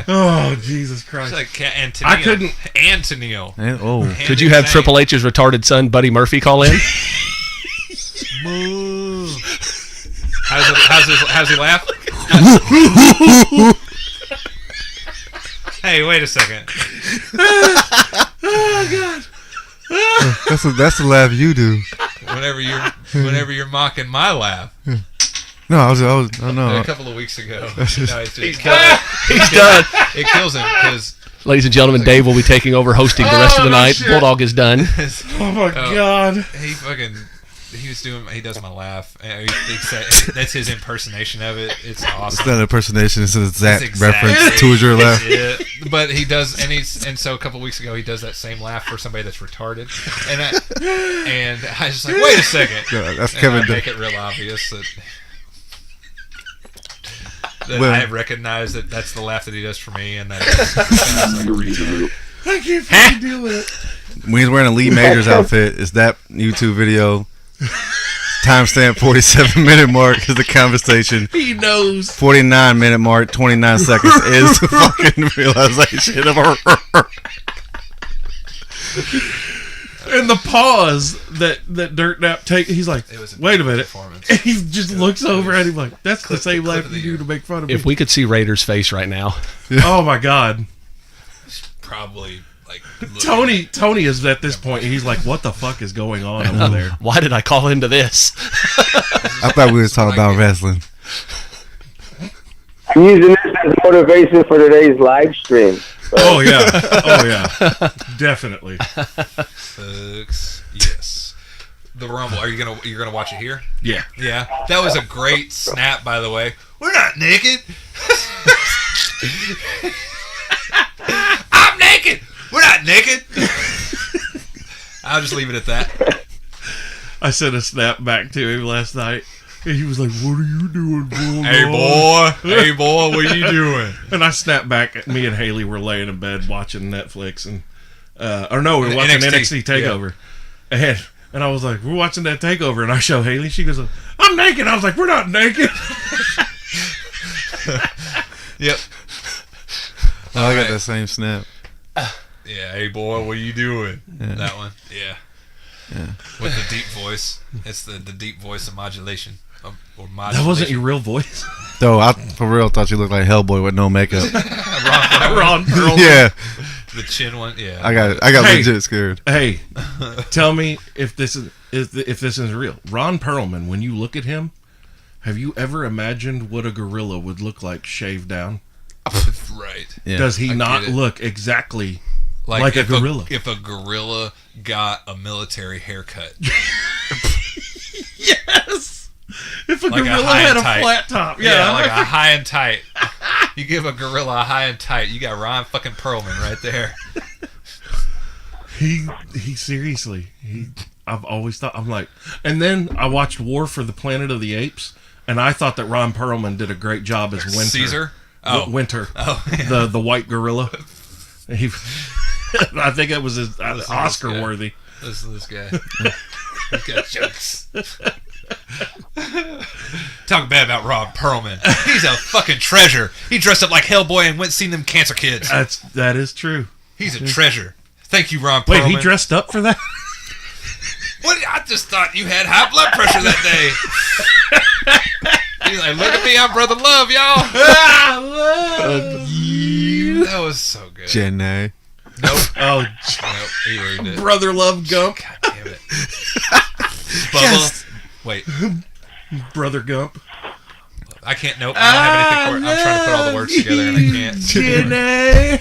Oh, Jesus Christ. She's like Antonio. I couldn't- Antonio. And, oh, Could you have Triple H's retarded son, Buddy Murphy, call in? How's he laugh? Hey, wait a second. that's the laugh you do. Whenever you're mocking my laugh. No, I don't know. A couple of weeks ago. No, He's done. It kills him because Ladies and gentlemen, Dave will be taking over hosting the rest of the night. shit. Bulldog is done. Oh my God. he does my laugh. And that's his impersonation of it. It's It's awesome. not an impersonation. It's an exact It's exactly- reference to your laugh. Yeah, but he does, and so a couple of weeks ago he does that same laugh for somebody that's retarded, and I was just like, wait a second, Yeah, that's and Kevin. I make it real obvious that Well- I recognize that that's the laugh that he does for me, and that it's like a retard. I can't fucking deal with it. When he's wearing a Lee Majors outfit, is that YouTube video? Timestamp 47-minute mark is the conversation. He knows. 49-minute mark, 29 seconds is the fucking realization of And the pause that Dirtnap take, he's like, wait a minute. And he just looks over at him like, that's the same laugh you do to make fun of me. If we could see Raiders' face right now. Oh my God. Probably like Tony is at this point, he's like, what the fuck is going on over there? Why did I call into this? I thought we was talking about wrestling. I'm using this as motivation for today's live stream. So. Oh yeah, definitely. Folks, yes. The Rumble. You're gonna watch it here? Yeah. Yeah. That was a great snap, by the way. We're not naked. I'm naked. We're not naked. I'll just leave it at that. I sent a snap back to him last night. And he was like, what are you doing, Bulldog? Hey boy, what are you doing? And I snapped back at me and Haley were laying in bed watching Netflix and we were watching NXT TakeOver. Yeah. And I was like, we're watching that TakeOver, and I show Haley, she goes, I'm naked. I was like, we're not naked. Yep. Oh, I got that same snap. Yeah, hey boy, what are you doing? Yeah. That one. Yeah. With the deep voice. It's the deep voice of modulation. Or modulation. That wasn't your real voice? Though I for real thought you looked like Hellboy with no makeup. Ron Perlman. Yeah. The chin one. Yeah. I got legit scared. Hey, tell me if this is real. Ron Perlman, when you look at him, have you ever imagined what a gorilla would look like shaved down? Right. Yeah. Does he not look exactly like a gorilla? If a gorilla got a military haircut. Yes. If a like gorilla had a flat top. Yeah, like a high and tight. You give a gorilla a high and tight, you got Ron fucking Perlman right there. He seriously, I've always thought, I'm like, and then I watched War for the Planet of the Apes, and I thought that Ron Perlman did a great job as Winter. Caesar? Winter. Oh, yeah. The white gorilla. I think it was Oscar worthy. This guy. He's got jokes. Talk bad about Ron Perlman. He's a fucking treasure. He dressed up like Hellboy and went and seen them cancer kids. That is true. He's a treasure. Thank you, Ron Perlman. Wait, he dressed up for that? What? I just thought you had high blood pressure that day. He's like, look at me, I'm Brother Love, y'all. That was so good. Jenny. Nope. Oh, nope. He ruined it. Brother Love Gump. God damn it. Bubba. Wait. Brother Gump. I can't. Nope. I don't have anything for it. I'm trying to put all the words together and I can't. Jenny.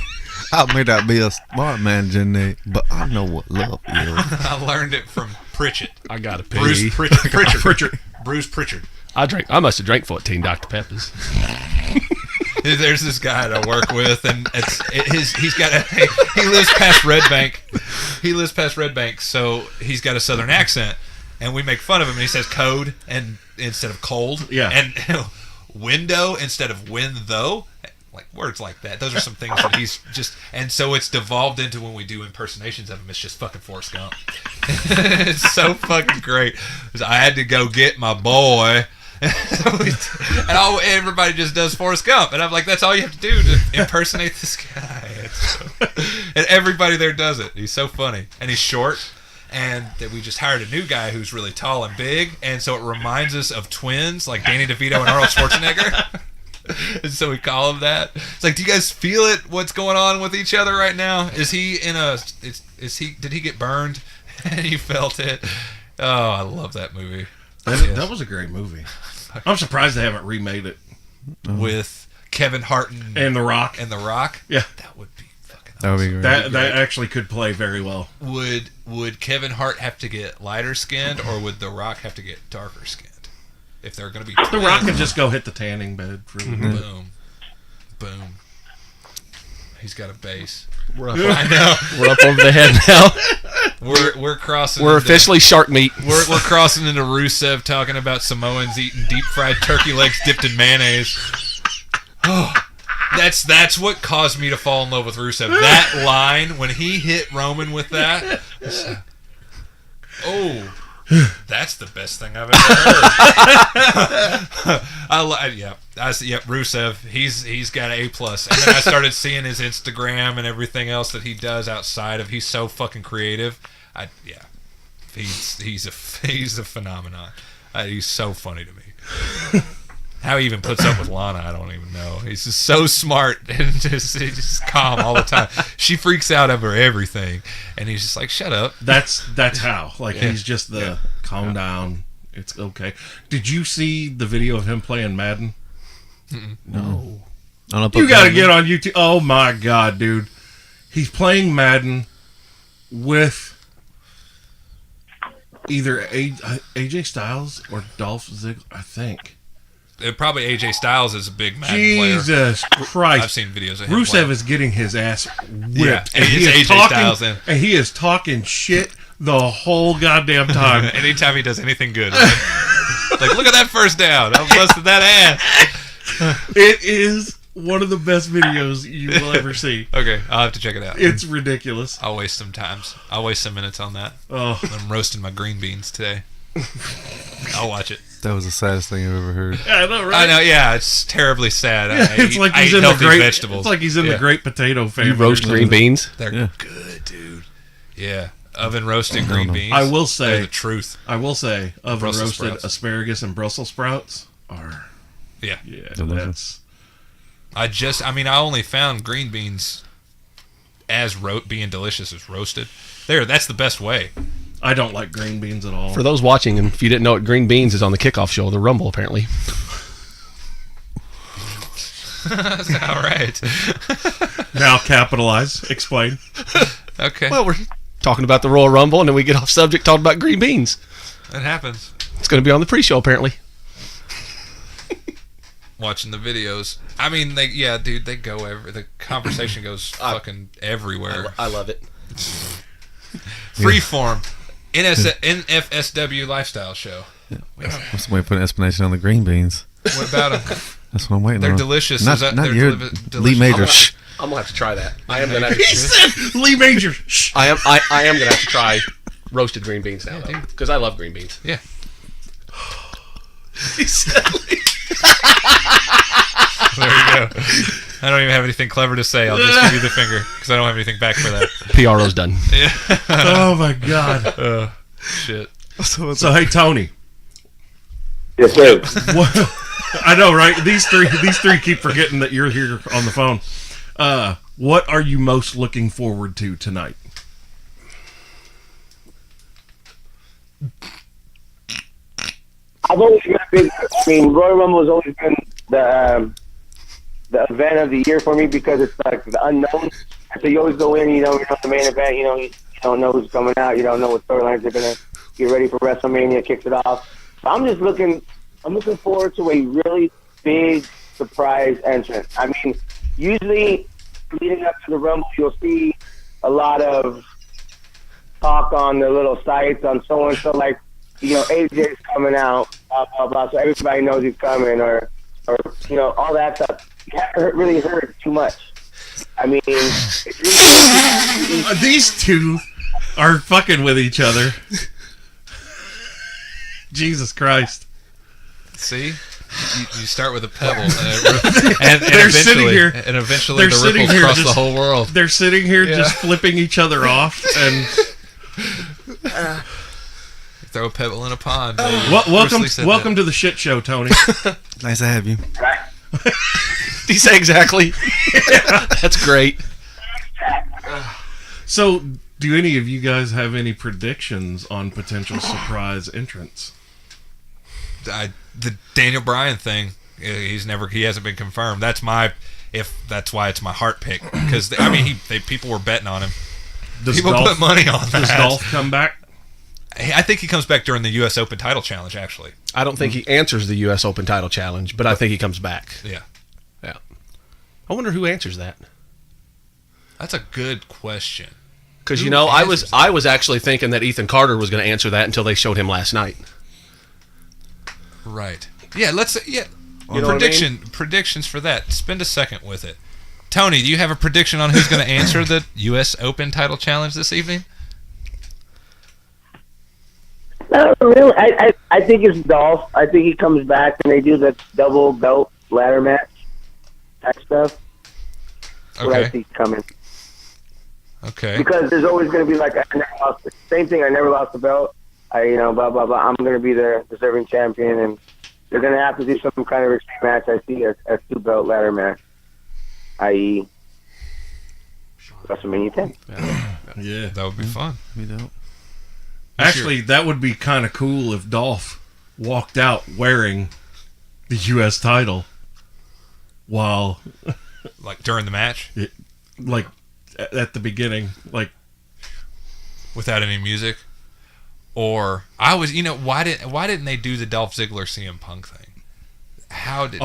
I may not be a smart man, Jenny, but I know what love is. I learned it from Pritchett. I got to pee. Bruce Pritchard. Bruce Pritchard. I must have drank 14 Dr. Peppers. There's this guy that I work with, and he lives past Red Bank. He lives past Red Bank, so he's got a southern accent, and we make fun of him. And he says code and instead of cold, yeah, and window instead of window, like words like that. Those are some things that he's just, and so it's devolved into when we do impersonations of him. It's just fucking Forrest Gump. It's so fucking great. I had to go get my boy. And everybody just does Forrest Gump, and I'm like, that's all you have to do to impersonate this guy. And everybody there does it. He's so funny, and he's short, and that we just hired a new guy who's really tall and big, and so it reminds us of twins, like Danny DeVito and Arnold Schwarzenegger. And so we call him that. It's like, do you guys feel it? What's going on with each other right now? Is he in a? Did he get burned? And you felt it. Oh, I love that movie. That was a great movie. I'm surprised they haven't remade it with Kevin Hart and The Rock. Yeah, that would be fucking awesome. That would be great. That actually could play very well. Would Kevin Hart have to get lighter skinned, or would The Rock have to get darker skinned? If they're going to be twins? The Rock can just go hit the tanning bed. Boom. He's got a base. We're up over the head now. We're crossing. We're officially shark meat. We're crossing into Rusev talking about Samoans eating deep fried turkey legs dipped in mayonnaise. Oh, that's what caused me to fall in love with Rusev. That line when he hit Roman with that. Oh, That's the best thing I've ever heard. Rusev. He's got an A+. And then I started seeing his Instagram and everything else that he does outside of. He's so fucking creative. He's a phenomenon. He's so funny to me. How he even puts up with Lana, I don't even know. He's just so smart and just calm all the time. She freaks out over everything, and he's just like, "Shut up." That's how. Like he's just calm down. It's okay. Did you see the video of him playing Madden? No. You got to get on YouTube. Oh my god, dude! He's playing Madden with either AJ Styles or Dolph Ziggler, I think. Probably AJ Styles is a big Madden Jesus player. Christ! I've seen videos of him. Rusev playing. is getting his ass whipped, Yeah, and he is AJ Styles in. and he is talking shit the whole goddamn time. Anytime he does anything good, like look at that first down. I busted that ass. It is one of the best videos you will ever see. Okay, I'll have to check it out. It's ridiculous. I'll waste some minutes on that. Oh, I'm roasting my green beans today. I'll watch it. That was the saddest thing I've ever heard. I know, right? I know, yeah, it's terribly sad. It's like he's I in eat the healthy great vegetables. It's like he's in the great potato family. You roast green beans? They're good, dude. Yeah, oven roasted green beans. I will They're say the truth. oven Brussels roasted sprouts. asparagus and Brussels sprouts are Yeah. that's I only found green beans as being delicious as roasted. That's the best way. I don't like green beans at all. For those watching, and if you didn't know it, green beans is on the kickoff show, the Rumble, apparently. All right. Now capitalize. Explain. Okay. Well, we're talking about the Royal Rumble, and then we get off subject talking about green beans. It happens. It's going to be on the pre-show, apparently. Watching the videos. I mean, they go the conversation goes fucking everywhere. I love it. Freeform. NFSW lifestyle show. I'm just waiting for an explanation on the green beans. What about them? That's what I'm waiting They're on. delicious. Not They're your delicious. Lee Major. Shh. I'm going to have to try that. I am going He said Lee Major. Shh. I am going to have to try roasted green beans now, though, because I love green beans. Yeah. He said There you go. I don't even have anything clever to say. I'll just give you the finger because I don't have anything back for that. PRO's done. Yeah. Oh my god. Shit. So hey Tony. Yes, sir. What, I know, right? These three keep forgetting that you're here on the phone. What are you most looking forward to tonight? I've always been Royal Rumble has always been the event of the year for me because it's like the unknown. So you always go in, you know the main event, you don't know who's coming out, you don't know what storylines they're gonna get ready for WrestleMania, kicks it off. So I'm looking forward to a really big surprise entrance. I mean, usually leading up to the Rumble, you'll see a lot of talk on the little sites on so and so, like, AJ's coming out, blah blah blah. So everybody knows he's coming, or all that stuff. You haven't really heard too much. I mean, it's really These two are fucking with each other. Jesus Christ! See, you start with a pebble, and They're sitting here, and eventually they're the sitting ripples here cross just- the whole world. They're sitting here just flipping each other off, and Throw a pebble in a pond. welcome to the shit show, Tony. Nice to have you. Did he say exactly? That's great. So, do any of you guys have any predictions on potential surprise entrants? The Daniel Bryan thing, he hasn't been confirmed. That's why it's my heart pick because people were betting on him. People put money on that. Does Dolph come back? I think he comes back during the U.S. Open title challenge, actually. I don't think he answers the U.S. Open title challenge, but I think he comes back. Yeah. Yeah. I wonder who answers that. That's a good question. Because, I was actually thinking that Ethan Carter was going to answer that until they showed him last night. Right. Yeah, predictions for that. Spend a second with it. Tony, do you have a prediction on who's going to answer the U.S. Open title challenge this evening? No, really. I think it's Dolph. I think he comes back and they do the double belt ladder match type stuff. That's what I see coming. Okay. Because there's always going to be like, I never lost the same thing. I never lost the belt. Blah, blah, blah. I'm going to be the deserving champion, and they're going to have to do some kind of extreme match. I see a 2-belt ladder match, i.e. WrestleMania 10. Yeah. That would be fun. We don't. Actually, that would be kind of cool if Dolph walked out wearing the U.S. title while, Like during the match, like, at the beginning, like, without any music. Or why didn't they do the Dolph Ziggler CM Punk thing? How did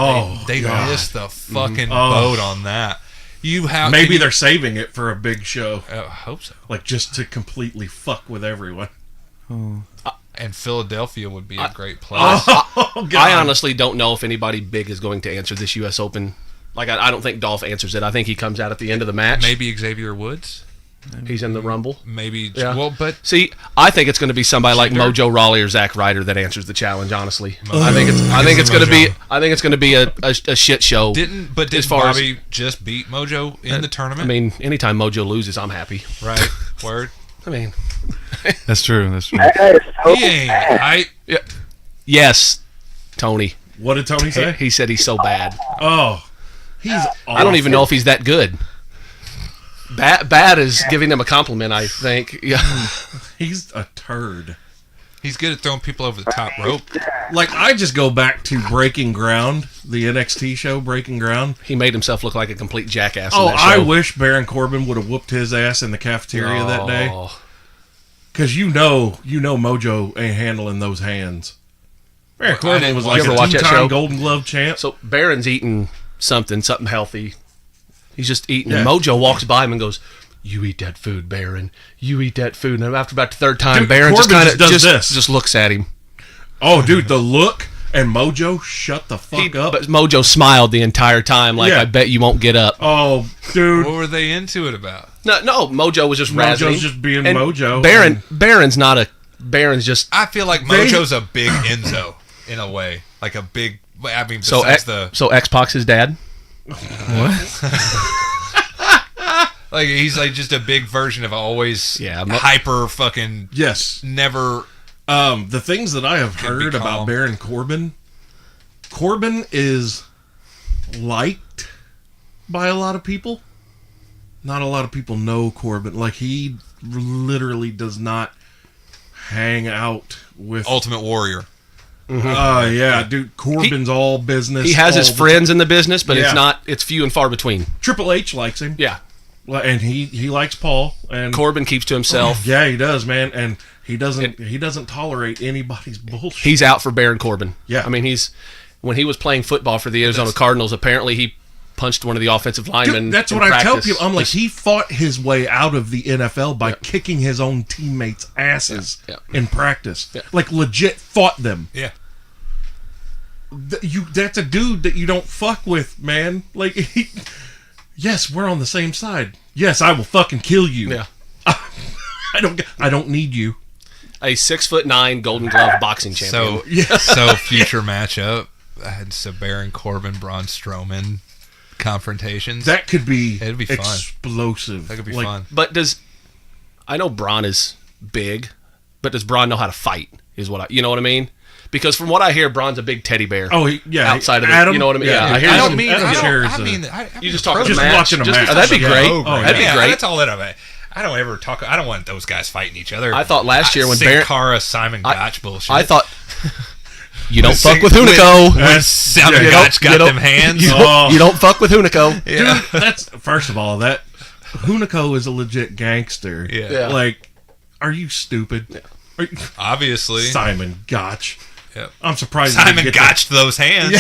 they missed the fucking boat on that? maybe they're saving it for a big show. I hope so. Like, just to completely fuck with everyone. And Philadelphia would be a great place. Oh, God. I honestly don't know if anybody big is going to answer this U.S. Open. Like, I don't think Dolph answers it. I think he comes out at the end of the match. Maybe Xavier Woods. He's in the Rumble. Maybe. Yeah. Well, but See, I think it's going to be somebody like Jinder? Mojo Rawley or Zack Ryder that answers the challenge. Honestly, I think it's going to be a shit show. didn't as far as- Bobby just beat Mojo in the tournament? I mean, anytime Mojo loses, I'm happy. right? Word. I mean, That's true. That's true. That is so He ain't. bad. yes, Tony. What did Tony say? He said he's so bad. Oh, he's awful. I don't even know if he's that good. Bad is giving him a compliment, I think. Yeah. He's a turd. He's good at throwing people over the top rope. Like, I just go back to Breaking Ground, the NXT show, Breaking Ground. He made himself look like a complete jackass in Oh, that show. I wish Baron Corbin would have whooped his ass in the cafeteria that day. Oh. Because you know Mojo ain't handling those hands. Baron Corbin didn't was watch like it. a You ever watch that show? two-time Golden Glove champ. So Baron's eating something healthy. He's just eating. Yeah. And Mojo walks by him and goes, "You eat that food, Baron. You eat that food." And after about the third time, Dude, Baron just Corbin kind of just does this. just looks at him. Oh, dude, the look and Mojo shut the fuck up. But Mojo smiled the entire time, like, Yeah. "I bet you won't get up." Oh, dude. What were they into it about? No, Mojo was just razzing. Mojo's just being And Mojo. Baron's just I feel like Mojo's a big Enzo in a way, like a big. I mean, so besides X-Pac's his dad. like he's like just a big version of always hyper fucking Yes. never. The things that I have Could be heard about calm. Baron Corbin is liked by a lot of people. Not a lot of people know Corbin. Like, he literally does not hang out with... Ultimate Warrior. yeah, dude. Corbin's all business. He has his all the friends in the business, but Yeah. it's few and far between. Triple H likes him. Yeah. And he likes Paul. And Corbin keeps to himself. yeah, he does, man. And he doesn't tolerate anybody's bullshit. He's out for Baron Corbin. Yeah. I mean, when he was playing football for the Arizona Cardinals, apparently he punched one of the offensive linemen. Dude, that's in what I tell practice. people. I'm like, he fought his way out of the NFL by kicking his own teammates' asses Yeah. in practice. Yeah. Like, legit fought them. Yeah. That's a dude that you don't fuck with, man. Like, yes, we're on the same side. Yes, I will fucking kill you. Yeah. I don't need you. A 6'9" Golden Glove boxing champion. So future matchup. So Baron Corbin, Braun Strowman confrontations. That could be It'd be fun. explosive. That could be Like, fun. But I know Braun is big, but does Braun know how to fight? You know what I mean? Because from what I hear, Braun's a big teddy bear. Oh, yeah. Outside of Adam, you know what I mean? Yeah, I hear I you. don't mean. Adam I shares mean. You just talk Just match. watching a match. Oh, that'd be Yeah. great. Oh, great. That'd be Yeah, great. that's all that I don't ever talk. I don't want those guys fighting each other. I thought last year when Sin Baron- Cara, Simon Gotch bullshit. I thought you don't Sin- fuck with Hunico. when Simon you Gotch got you them hands. You don't fuck with Hunico. Yeah. Dude, that's first of all, that Hunico is a legit gangster. Yeah. Yeah. Like, are you stupid? Are you, Obviously. Simon Gotch. Yep. I'm surprised he Simon didn't get Gotched those hands.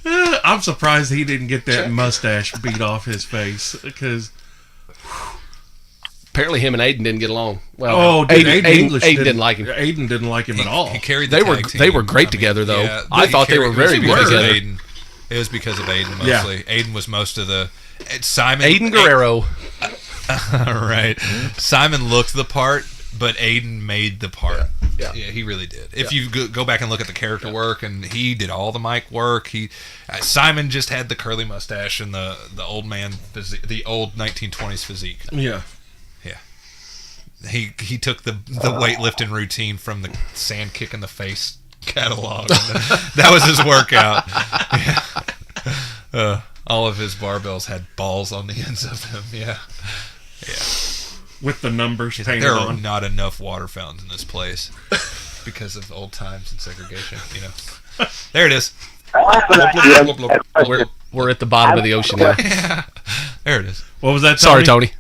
I'm surprised he didn't get that mustache beat off his face because Apparently, him and Aiden didn't get along. Well, oh, dude, Aiden English didn't like him. Aiden didn't like him at all. He carried the They were tag team. they were great together though. yeah, I he thought they carried- were very it was good because of together. Aiden. It was because of Aiden Yeah. mostly. Aiden was most of the. Simon. Aiden Guerrero. Right. Simon looked the part, but Aiden made the part. Yeah. He really did. If you go back and look at the character work, and he did all the mic work. Simon just had the curly mustache and the old man physique, the old 1920s physique. Yeah. He took the weightlifting routine from the sand kick in the face catalog. That was his workout. Yeah. All of his barbells had balls on the ends of them. Yeah. With the numbers painted There are on. not enough water fountains in this place because of old times and segregation. There it is. We're at the bottom of the ocean now. Yeah. There it is. What was that? Sorry, Tony.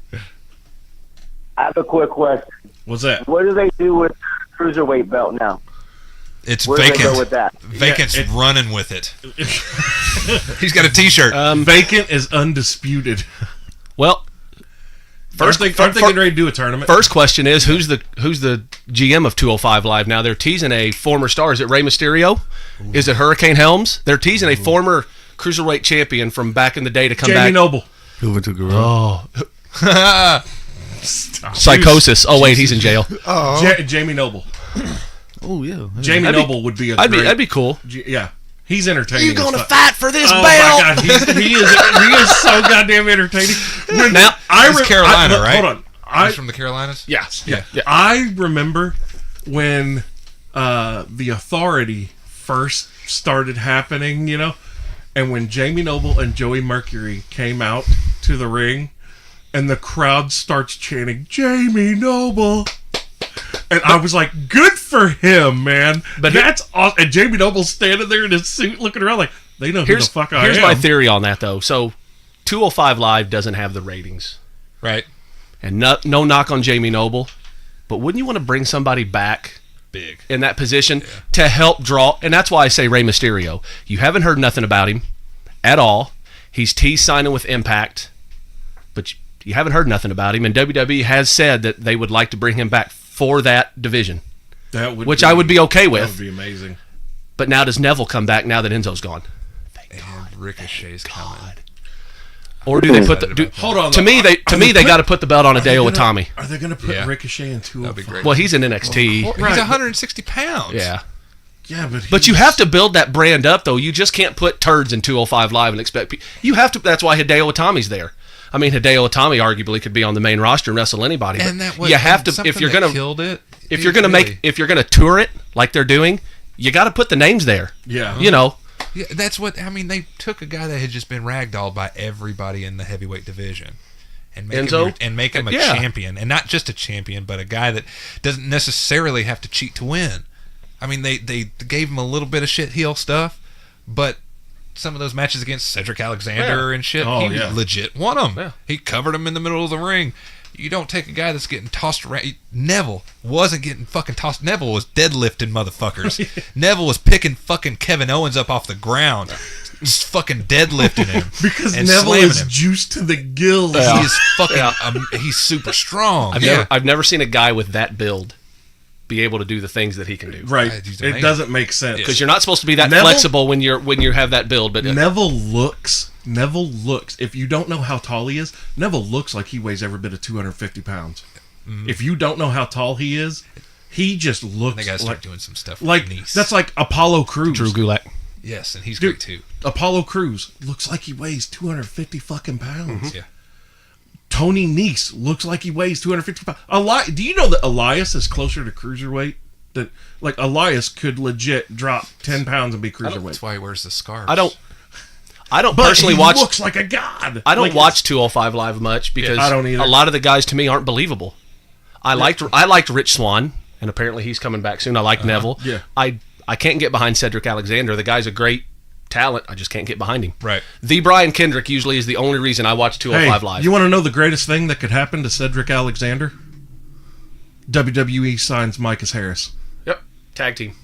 I have a quick question. What's that? What do they do with cruiserweight belt now? It's Where do they go vacant. with that? Vacant's running with it. He's got a T-shirt. Vacant is undisputed. Well, Aren't they getting ready to do a tournament? first question is who's the GM of 205 Live now? They're teasing a former star. Is it Rey Mysterio? Ooh. Is it Hurricane Helms? They're teasing a former cruiserweight champion from back in the day to come back. Jamie Noble. Who went to Gorilla? Oh, Psychosis. Oh wait, he's in jail. Jamie Noble. Oh yeah. Jamie Noble would be a great... That'd be cool. Yeah. He's entertaining. You gonna fight for this Oh belt? my God, he is so goddamn entertaining. Now, He's Carolina, right? Hold on. He's from the Carolinas? Yeah. I remember when the Authority first started happening, and when Jamie Noble and Joey Mercury came out to the ring, and the crowd starts chanting, Jamie Noble. And I was like, good for him, man. But that's awesome. And Jamie Noble's standing there in his suit looking around like, they know who the fuck I am. Here's my theory on that, though. So, 205 Live doesn't have the ratings. Right. And no knock on Jamie Noble. But wouldn't you want to bring somebody back Big in that position to help draw? And that's why I say Rey Mysterio. You haven't heard nothing about him at all. He's teased signing with Impact. But you haven't heard nothing about him. And WWE has said that they would like to bring him back for that division. Which I would be okay with. That would be amazing. But now does Neville come back now that Enzo's gone? And Ricochet's coming. Or do they put the... Hold on. To me, they got to put the belt on Hideo Itami. Are they going to put Ricochet in 205? That'd be great. Well, he's in NXT. He's 160 pounds. Yeah. Yeah, but you have to build that brand up, though. You just can't put turds in 205 Live and expect... You have to... That's why Hideo Itami's there. I mean, Hideo Itami arguably could be on the main roster and wrestle anybody. And that was, you have to... If you're going to... killed it. If you're going to tour it like they're doing, you got to put the names there. Yeah. Yeah, that's what I mean. They took a guy that had just been ragdolled by everybody in the heavyweight division, and make him a champion, and not just a champion, but a guy that doesn't necessarily have to cheat to win. I mean, they gave him a little bit of shit heel stuff, but some of those matches against Cedric Alexander and shit, he legit won them. Yeah. He covered him in the middle of the ring. You don't take a guy that's getting tossed around. Neville wasn't getting fucking tossed. Neville was deadlifting motherfuckers. Neville was picking fucking Kevin Owens up off the ground, just fucking deadlifting him. Because Neville is juiced to the gills. Yeah. He is fucking. He's super strong. I've never seen a guy with that build be able to do the things that he can do. Right. It doesn't make sense because you're not supposed to be that flexible when you have that build. But Neville looks. If you don't know how tall he is, Neville looks like he weighs every bit of 250 pounds. Mm-hmm. If you don't know how tall he is, he just looks they gotta start like doing some stuff like Nice. That's like Apollo Crews. Drew Gulak. Yes, and he's great too. Apollo Crews looks like he weighs 250 fucking pounds. Mm-hmm. Yeah. Tony Nese looks like he weighs 250 pounds. Do you know that Elias is closer to cruiserweight? That like Elias could legit drop 10 pounds and be cruiserweight. That's why he wears the scarves. I don't but personally he watch. Looks like a god. I don't watch 205 Live much because I don't either. A lot of the guys to me aren't believable. I liked Rich Swann, and apparently he's coming back soon. I like Neville. Yeah. I can't get behind Cedric Alexander. The guy's a great talent. I just can't get behind him. Right. The Brian Kendrick usually is the only reason I watch 205 Live. You want to know the greatest thing that could happen to Cedric Alexander? WWE signs Micah Harris. Yep. Tag team.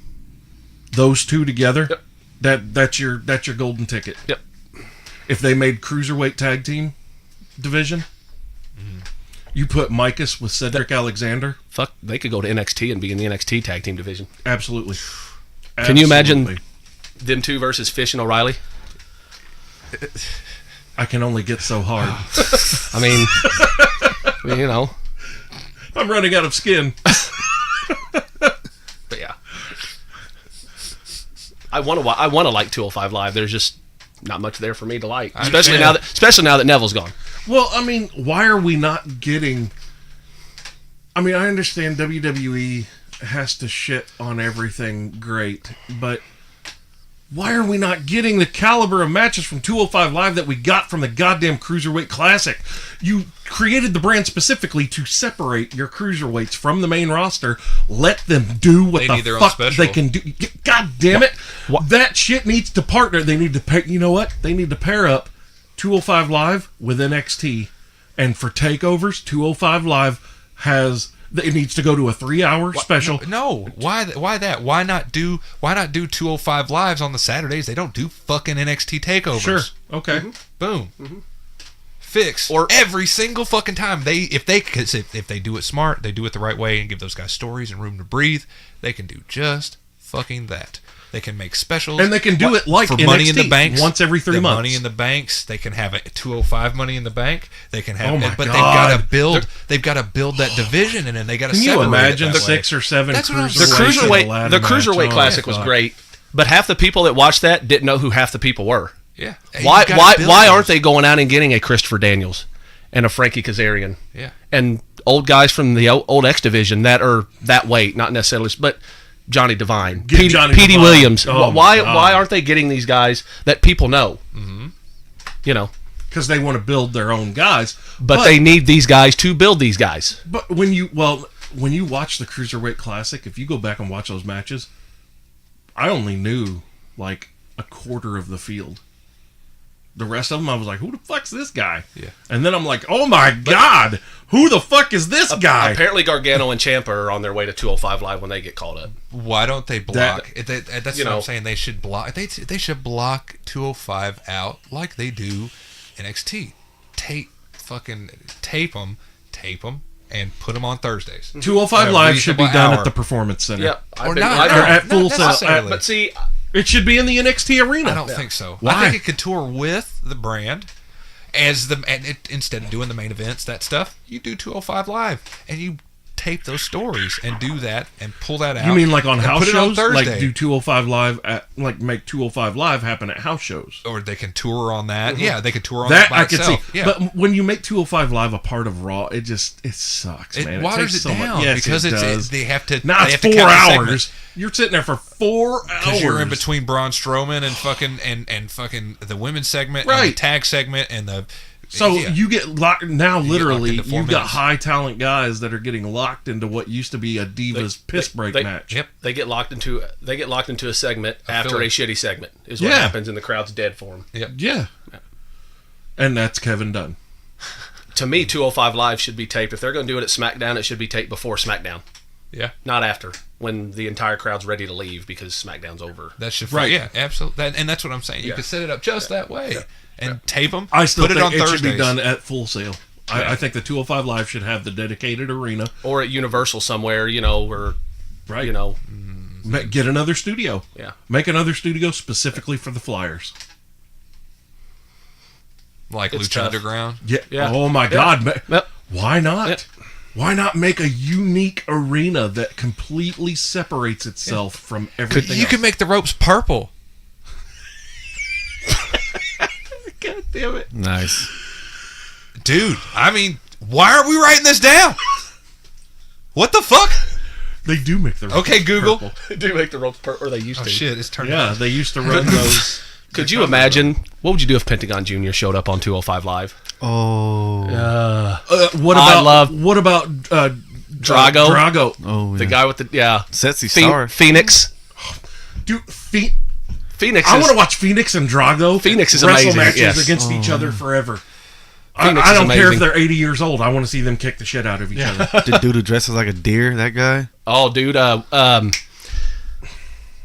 Those two together. Yep. That's your golden ticket. Yep. If they made cruiserweight tag team division, you put Micah with Cedric Alexander. Fuck, they could go to NXT and be in the NXT tag team division. Absolutely. Can you imagine them two versus Fish and O'Reilly? I can only get so hard. I mean, You know. I'm running out of skin. But yeah, I want to like 205 Live. There's just not much there for me to like, especially now that Neville's gone. Well, I mean, why are we not getting? I mean, I understand WWE has to shit on everything great, but why are we not getting the caliber of matches from 205 Live that we got from the goddamn Cruiserweight Classic? You created the brand specifically to separate your cruiserweights from the main roster. Let them do what the fuck they can do. God damn it. That shit needs to partner. They need to pair, you know what? They need to pair up 205 Live with NXT. And for takeovers, 205 Live has... It needs to go to a 3-hour special. No, why that? Why not do 205 Lives on the Saturdays? They don't do fucking NXT takeovers. Sure. Okay. Mm-hmm. Boom. Mm-hmm. Fix. Or every single fucking time if they do it smart, they do it the right way, and give those guys stories and room to breathe, they can do just fucking that. They can make specials, and they can do it like for NXT, Money in the Banks once every 3 months. Money in the Banks. They can have a 205 Money in the Bank. They can have, but they've got to build. They've got to build that division, and then they got to. Can you imagine that 6 or 7 cruiserweight? The Cruiserweight Classic was great, but half the people that watched that didn't know who half the people were. Yeah. Why aren't they going out and getting a Christopher Daniels and a Frankie Kazarian? Yeah. And old guys from the old X division that are that weight, not necessarily, but. Johnny Devine, Petey Williams. Why aren't they getting these guys that people know? Mm-hmm. You know, because they want to build their own guys, but they need these guys to build these guys. But when you watch the Cruiserweight Classic, if you go back and watch those matches, I only knew like a quarter of the field. The rest of them, I was like, who the fuck's this guy? Yeah. And then I'm like, oh my God, who the fuck is this guy? Apparently Gargano and Ciampa are on their way to 205 Live when they get called up. Why don't they block? That's what I'm saying. They should block. They should block 205 out like they do NXT. Tape them, and put them on Thursdays. 205 Live should be done at the Performance Center. Yeah. Or not at Full Sail. But see... It should be in the NXT arena. I don't think so. Why? I think it could tour with the brand instead of doing the main events, that stuff, you do 205 Live and you tape those stories and do that and pull that out. You mean like on house shows? On like do 205 Live make 205 Live happen at house shows? Or they can tour on that. Mm-hmm. Yeah, they can tour on that by I itself. could see. Yeah. But when you make 205 Live a part of Raw, it sucks, man. It waters it down because they have to. Now it's 4 hours. You're sitting there for 4 hours. Because you're in between Braun Strowman and fucking the women's segment, right? And the tag segment and the. So you get locked now. Literally, you've got high talent guys that are getting locked into what used to be a Divas piss break match. Yep, they get locked into a segment after a shitty segment. Is what happens, and the crowd's dead for them. Yep. Yeah, and that's Kevin Dunn. To me, 205 Live should be taped. If they're going to do it at SmackDown, it should be taped before SmackDown. Yeah, not after, when the entire crowd's ready to leave because SmackDown's over. That should Yeah, absolutely. And that's what I'm saying. You can set it up just that way. Yeah. And tape them. I still put think it on it Thursdays. should be done at Full Sail. I think the 205 Live should have the dedicated arena, or at Universal somewhere, or get another studio. Yeah, make another studio specifically for the Flyers, like Lucha Underground. Yeah. Oh my God. Yep. Why not? Yep. Why not make a unique arena that completely separates itself from everything else? You can make the ropes purple. God damn it. Nice. Dude, I mean, why aren't we writing this down? What the fuck? They do make the ropes Okay, Google. purple. They do make the ropes purple, or they used to. Oh, shit, it's turned Yeah, on. they used to run those. Could you imagine, what would you do if Pentagon Jr. showed up on 205 Live? Oh. What about Drago? Drago. Oh, yeah. The guy with the, Sexy star. Phoenix. Dude, Phoenix. I want to watch Phoenix and Drago. Phoenix is wrestle amazing. matches against each other forever. I Phoenix don't is care if amazing. they're 80 years old. I want to see them kick the shit out of each other. The dude who dresses like a deer, that guy? Oh, dude.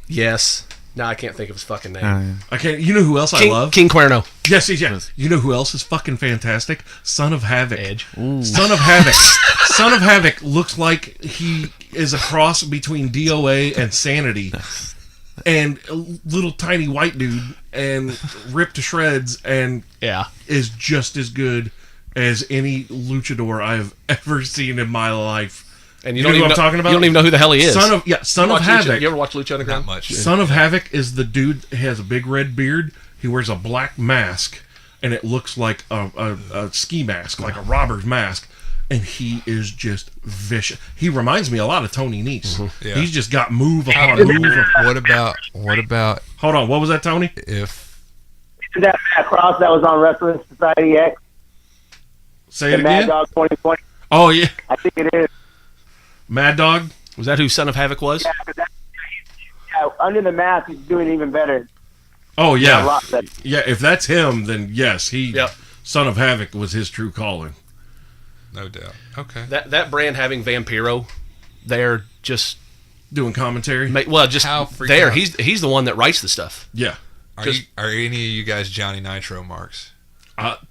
Yes. No, I can't think of his fucking name. Yeah. I can't. You know who else I love? King Cuerno. Yes. You know who else is fucking fantastic? Son of Havoc. Edge. Ooh. Son of Havoc. Son of Havoc looks like he is a cross between DOA and Sanity. And a little tiny white dude and ripped to shreds and is just as good as any luchador I have ever seen in my life. And You know who I'm talking about? You don't even know who the hell he is. Son of You Havoc. You ever watch Lucha Underground? Not much. Son of Havoc is the dude that has a big red beard. He wears a black mask, and it looks like a ski mask, like a robber's mask. And he is just vicious. He reminds me a lot of Tony Nese. Yeah. He's just got move upon move. What about Hold on, what was that, Tony? if Isn't that Matt Cross that was on Wrestling Society X? Say it The Mad again. Dog 2020? Oh yeah, I think it is. Mad Dog. Was that who Son of Havoc was? Yeah, under the mask, he's doing even better. Oh yeah, Rock that. yeah. If that's him, then yes, he. Yep. Son of Havoc was his true calling. no doubt? Okay. That brand having Vampiro, they're just Doing commentary. just How freaking there. out. He's the one that writes the stuff. Yeah. Are any of you guys Johnny Nitro marks?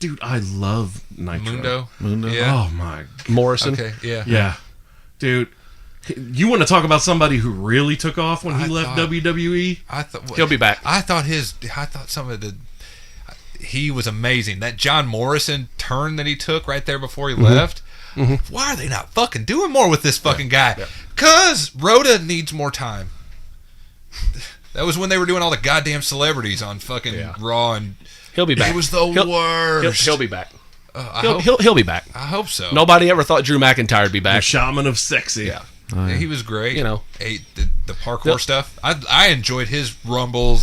Dude, I love Nitro. Mundo. Yeah. Oh my. Morrison. Okay. Yeah. Yeah. Dude, you want to talk about somebody who really took off when he left WWE? I thought He'll be back. I thought some of the. He was amazing. That John Morrison turn that he took right there before he left. Why are they not fucking doing more with this fucking guy? Because Rhoda needs more time. That was when they were doing all the goddamn celebrities on fucking Raw, and He'll be back. it was the worst. He'll be back. I He'll be back. hope so. Nobody ever thought Drew McIntyre would be The back. shaman of sexy. Yeah. Yeah, he was great. You know. The parkour stuff. I enjoyed his rumble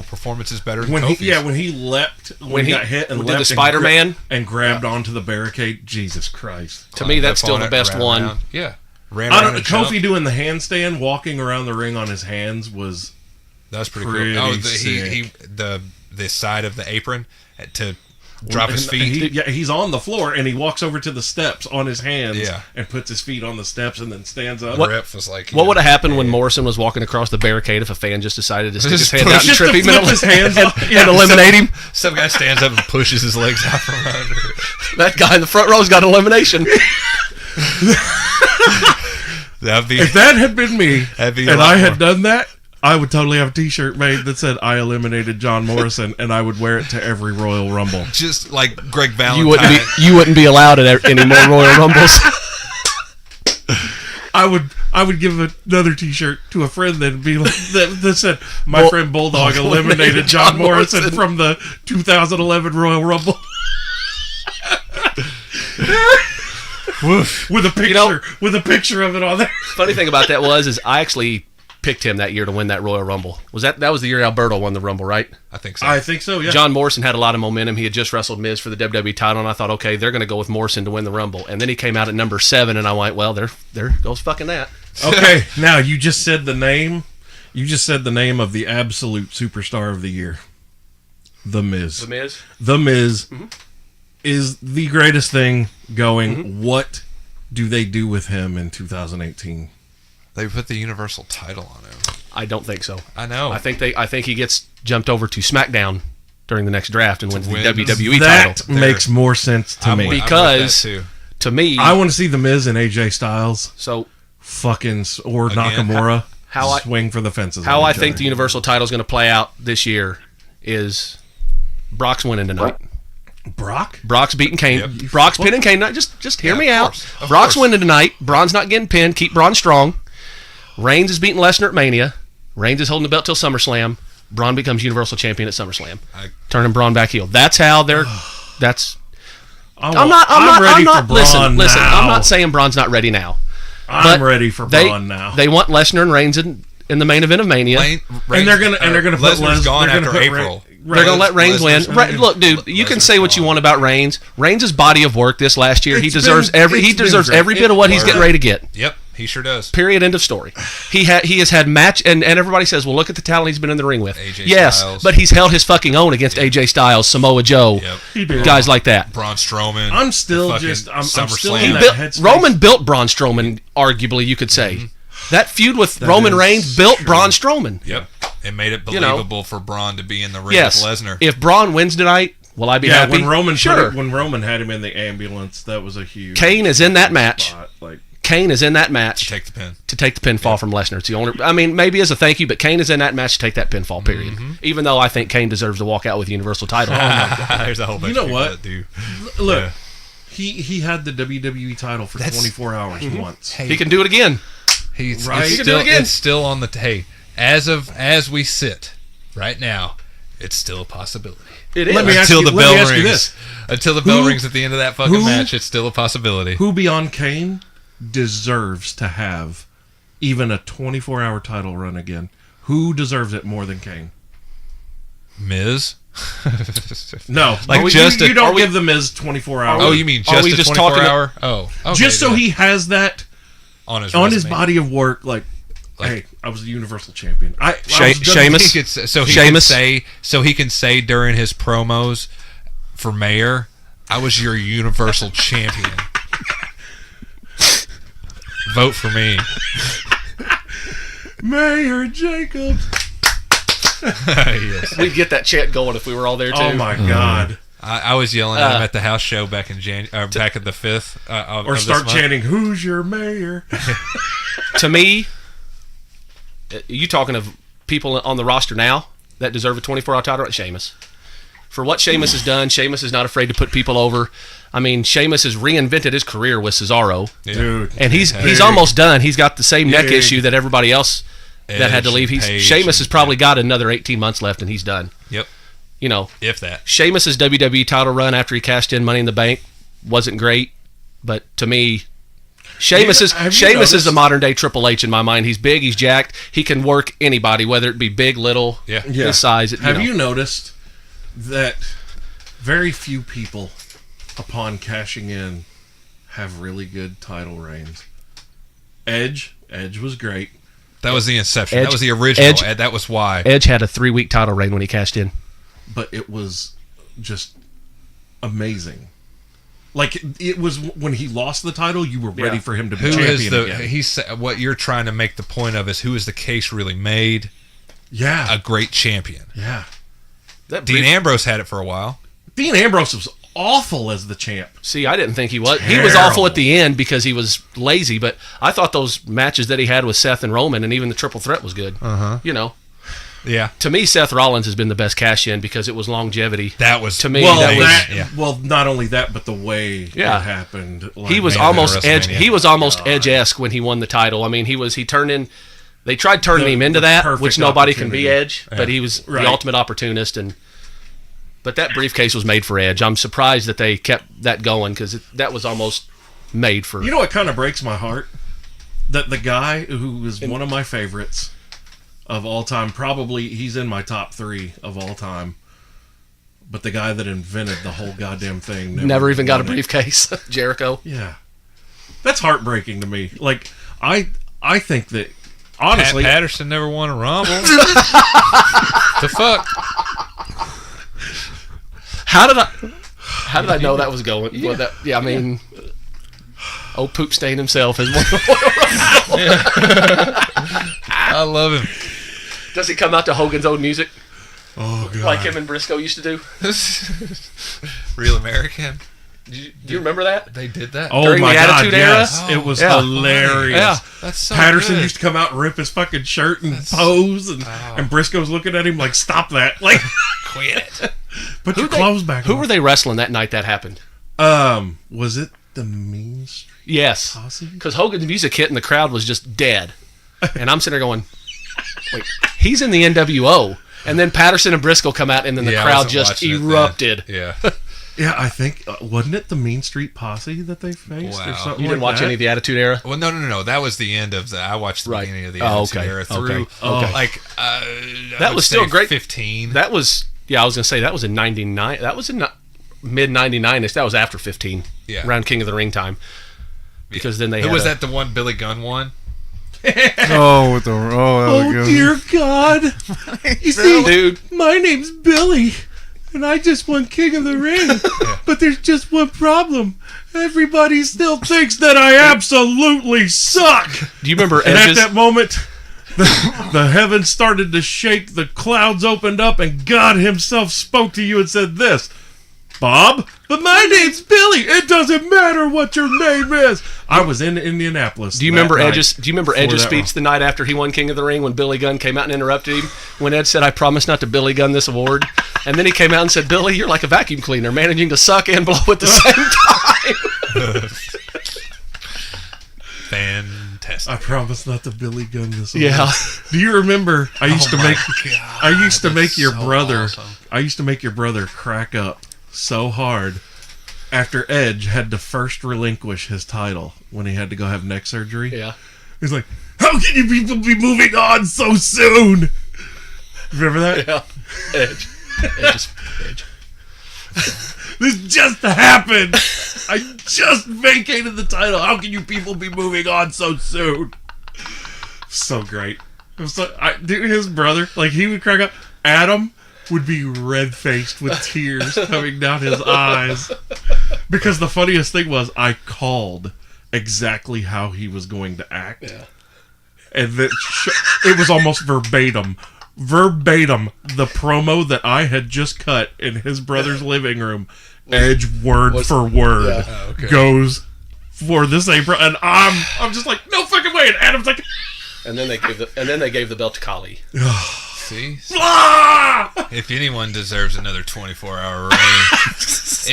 performances better than When Kofi's. when he leapt, when he got hit and did leapt the Spider-Man and grabbed onto the barricade. Jesus Christ! To me, that's Up still on the it, best ran one. around. Yeah, ran I around don't. and Kofi jumped. doing the handstand, walking around the ring on his hands was That was pretty pretty cool. Oh, sick. the side of the apron to drop his and feet. he's on the floor and he walks over to the steps on his hands Yeah. and puts his feet on the steps and then stands up. Rip was like, What would have happened when Morrison was walking across the barricade if a fan just decided to stick his Just hand out and just trip to him flip and, his hands and, off. and Yeah, eliminate him? Some guy stands up and pushes his legs out from under. That guy in the front row's got elimination. That'd be If that had been me That'd be a and lot I had more. done that, I would totally have a T-shirt made that said "I eliminated John Morrison" and I would wear it to every Royal Rumble. just like Greg Valentine. You wouldn't be allowed at any more Royal Rumbles. I would give another T-shirt to a friend that'd be like that said, "My friend Bulldog eliminated John Morrison from the 2011 Royal Rumble." with a picture of it on there. Funny thing about that is I actually picked him that year to win that Royal Rumble. That was the year Alberto won the Rumble, right? I think so. I think so. Yeah. John Morrison had a lot of momentum. He had just wrestled Miz for the WWE title, and I thought, okay, they're going to go with Morrison to win the Rumble. And then he came out at number 7, and I went, well, there goes fucking that. Okay, now you just said the name. You just said the name of the absolute superstar of the year, The Miz. The Miz? The Miz is the greatest thing going. What do they do with him in 2018? They put the Universal title on him. I don't think so. I know. I think he gets jumped over to SmackDown during the next draft and wins the win. WWE That title. makes more sense to me. with Because that, too. to me, I want to see The Miz and AJ Styles so or Again, Nakamura how I- swing for the fences. how on I each think other. the Universal title is going to play out this year is Brock's winning tonight. Brock. Brock's beating Kane. Yep. Brock's pinning Kane. Just hear Yeah, me of out. course, of Brock's course. winning tonight. Braun's not getting pinned. Keep Braun strong. Reigns is beating Lesnar at Mania. Reigns is holding the belt till SummerSlam. Braun becomes Universal Champion at SummerSlam. Turning Braun back heel. That's how they're. That's. I'm ready not. for Braun Listen. now. I'm not saying Braun's not ready now. I'm but ready for They Braun now. They want Lesnar and Reigns in the main event of Mania. and they're gonna put Lesnar's gone they're gonna after put April. They're going to let Reigns win. Lesnar's- Right, look, dude, you can say what you want about Reigns. Reigns' body of work this last year, he It's deserves been- every it's been every great. bit of what he's getting ready to get. Yep, he sure does. Period. End of story. He has had match, and everybody says, well, look at the talent he's been in the ring with. AJ yes, Styles. but he's held his fucking own against AJ Styles, Samoa Joe, Yep. He did. guys like that. Braun Strowman. I'm still the fucking just I'm SummerSlam. still He in that built, headspace. Roman built Braun Strowman, arguably, you could say. That feud with Roman is Reigns built true. Braun Strowman. Yep, it made it You know. believable for Braun to be in the ring Yes. with Lesnar. If Braun wins tonight, will I be Yeah, happy? when Roman sure. when Roman had him in the ambulance, that was a huge Kane is in that match. spot. Like Kane is in that match Take the pin. to take the pinfall from Lesnar. It's the only. I mean, maybe as a thank you, but Kane is in that match to take that pinfall. Period. Even though I think Kane deserves to walk out with the Universal title. There's a whole bunch know of people what? that do. look, Yeah. He had the WWE title for 24 hours once. Hey, He can do it again. he's Right. it's He can do it still again. it's still on the hey. As we sit right now, it's still a possibility. It is. Let me ask Until you- the let me bell ask you rings. this. Until the bell Who- rings at the end of that fucking who- match, it's still a possibility. Who beyond Kane deserves to have even a 24-hour title run again? Who deserves it more than Kane? Miz? No, Like you, just you a- don't give the Miz 24 hours. Oh, you mean Are just we a just 24 talking to- hour? Oh, okay, just so then. he has that on his on his resume. body of work. Like, hey, I was the Universal Champion. I was Sheamus? He could, so he Sheamus? can say during his promos for mayor, I was your Universal Champion. Vote for me. Mayor Jacobs. Yes. We'd get that chant going if we were all there too. Oh my God! I was yelling at him at the house show back in back at the 5th. Or start chanting, "Who's your mayor?" To me, you talking of people on the roster now that deserve a 24-hour title? Sheamus. For what Sheamus has done, Sheamus is not afraid to put people over. I mean, Sheamus has reinvented his career with Cesaro, Dude, and he's Big. almost done. He's got the same neck Big. issue that everybody else that had to Edge leave. and Paige Sheamus has and- probably got another 18 months left, and he's done. Yep. You know, If that. Sheamus's WWE title run after he cashed in Money in the Bank wasn't great, but to me, Sheamus is Have you Sheamus is the noticed- modern day Triple H in my mind. He's big, he's jacked, he can work anybody, whether it be big, little, Yeah. Yeah. his size. Have you noticed that very few people, upon cashing in, have really good title reigns? Edge was great. That was the inception. Edge- that was the original. Edge- That was why. Edge had a 3-week title reign when he cashed in. But it was just amazing. Like, it was when he lost the title, you were ready Yeah. for him to be Who champion is the? again. He's what you're trying to make the point of is who is the case really made Yeah, a great champion. yeah. That Dean brief- Ambrose had it for a while. Dean Ambrose was awful as the champ. See, I didn't think he was. He was awful at the end because he was lazy, but I thought those matches that he had with Seth and Roman and even the triple threat was good. You know, Yeah, to me, Seth Rollins has been the best cash in because it was longevity. that was To me, Well, that was yeah. well, not only that, but the way Yeah. it happened. Like, he was main event almost of Edge. WrestleMania. He was almost Edge-esque when he won the title. I mean, he turned in. They tried turning him into the that, perfect which nobody can be opportunity. Edge, but he was Right. the ultimate opportunist. But that briefcase was made for Edge. I'm surprised that they kept that going because that was almost made for. You know what kind of breaks my heart? That the guy who is one of my favorites of all time, probably he's in my top 3 of all time, but the guy that invented the whole goddamn thing never even got a won it. briefcase. Jericho. Yeah, that's heartbreaking to me. Like I think that honestly, Patterson never won a Rumble. The fuck? How did I know that was going? Yeah, I mean, old poop stain himself has won. I love him. Does he come out to Hogan's old music oh god, like him and Briscoe used to do? Real American. Do you remember that? They did that. oh during my the god, Attitude Era? yes, it was Yeah. hilarious. Yeah. That's so Patterson good. used to come out and rip his fucking shirt and pose, and Briscoe's looking at him like, "Stop that!" Like, quit it. put your clothes back Who on. were they wrestling that night that happened? Was it the Mean Street Yes, Posse? because Hogan's music hit and the crowd was just dead, and I'm sitting there going, "Wait, he's in the NWO." And then Patterson and Briscoe come out, and then the Yeah, I crowd wasn't just watching it then. erupted. Yeah. Yeah, I think wasn't it the Mean Street Posse that they faced or Wow. something? You didn't like watch that? any of the Attitude Era? Well, no. That was the end of the. I watched the Right. beginning of the Oh, Attitude okay. Era through. Okay. Like That was still great. 15. That was, I was gonna say that was in '99. That was in mid '99ish. That was after 15. Yeah. Around King of the Ring time. Because then they Who had was a- that? The one Billy Gunn won. Oh, with the that was Oh good. dear God! You see, dude? my name's Billy, and I just won King of the Ring. But there's just one problem: everybody still thinks that I absolutely suck. Do you remember And at Edge's? that moment, the heavens started to shake, the clouds opened up, and God Himself spoke to you and said this, Bob, but my name's Billy. It doesn't matter what your name is. I was in Indianapolis. Do you that remember night Edge's? Do you remember before Edge's that speech the night after he won King of the Ring when Billy Gunn came out and interrupted him? When Ed said, "I promise not to Billy Gunn this award," and then he came out and said, "Billy, you're like a vacuum cleaner, managing to suck and blow at the same time." Fantastic. I promise not to Billy gun this. Yeah. Do you remember? I used to Oh my make. God, I used to make that's your so brother. awesome. I used to make your brother crack up so hard after Edge had to first relinquish his title when he had to go have neck surgery. Yeah. He's like, "How can you people be moving on so soon?" Remember that? Yeah. Edge. Edge. This just happened. I just vacated the title. How can you people be moving on so soon? So great. It was dude, his brother, like, he would crack up. Adam would be red-faced with tears coming down his eyes. Because the funniest thing was, I called exactly how he was going to act. Yeah. And it was almost verbatim the promo that I had just cut in his brother's living room. Edge word for word goes for the same and I'm just like, no fucking way. And Adam's like, And then they gave the belt to Kali. See? ah! If anyone deserves another 24-hour reign,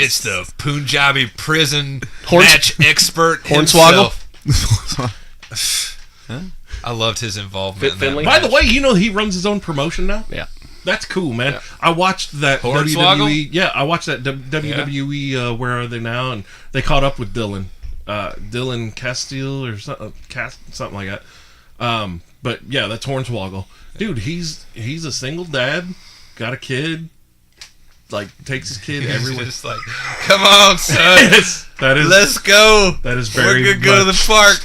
it's the Punjabi prison match expert Hornswoggle? himself. I loved his involvement in that Finley? By match. the way, you know he runs his own promotion now? Yeah. That's cool, man. Yeah. I watched that Hornswoggle? WWE. Yeah, I watched that WWE. Where are they now? And they caught up with Dylan, Dylan Castile or something like that. But yeah, that's Hornswoggle, dude. He's a single dad, got a kid, like takes his kid He's everywhere. just like, come on, son, That is let's go. that is very We're gonna go to the park.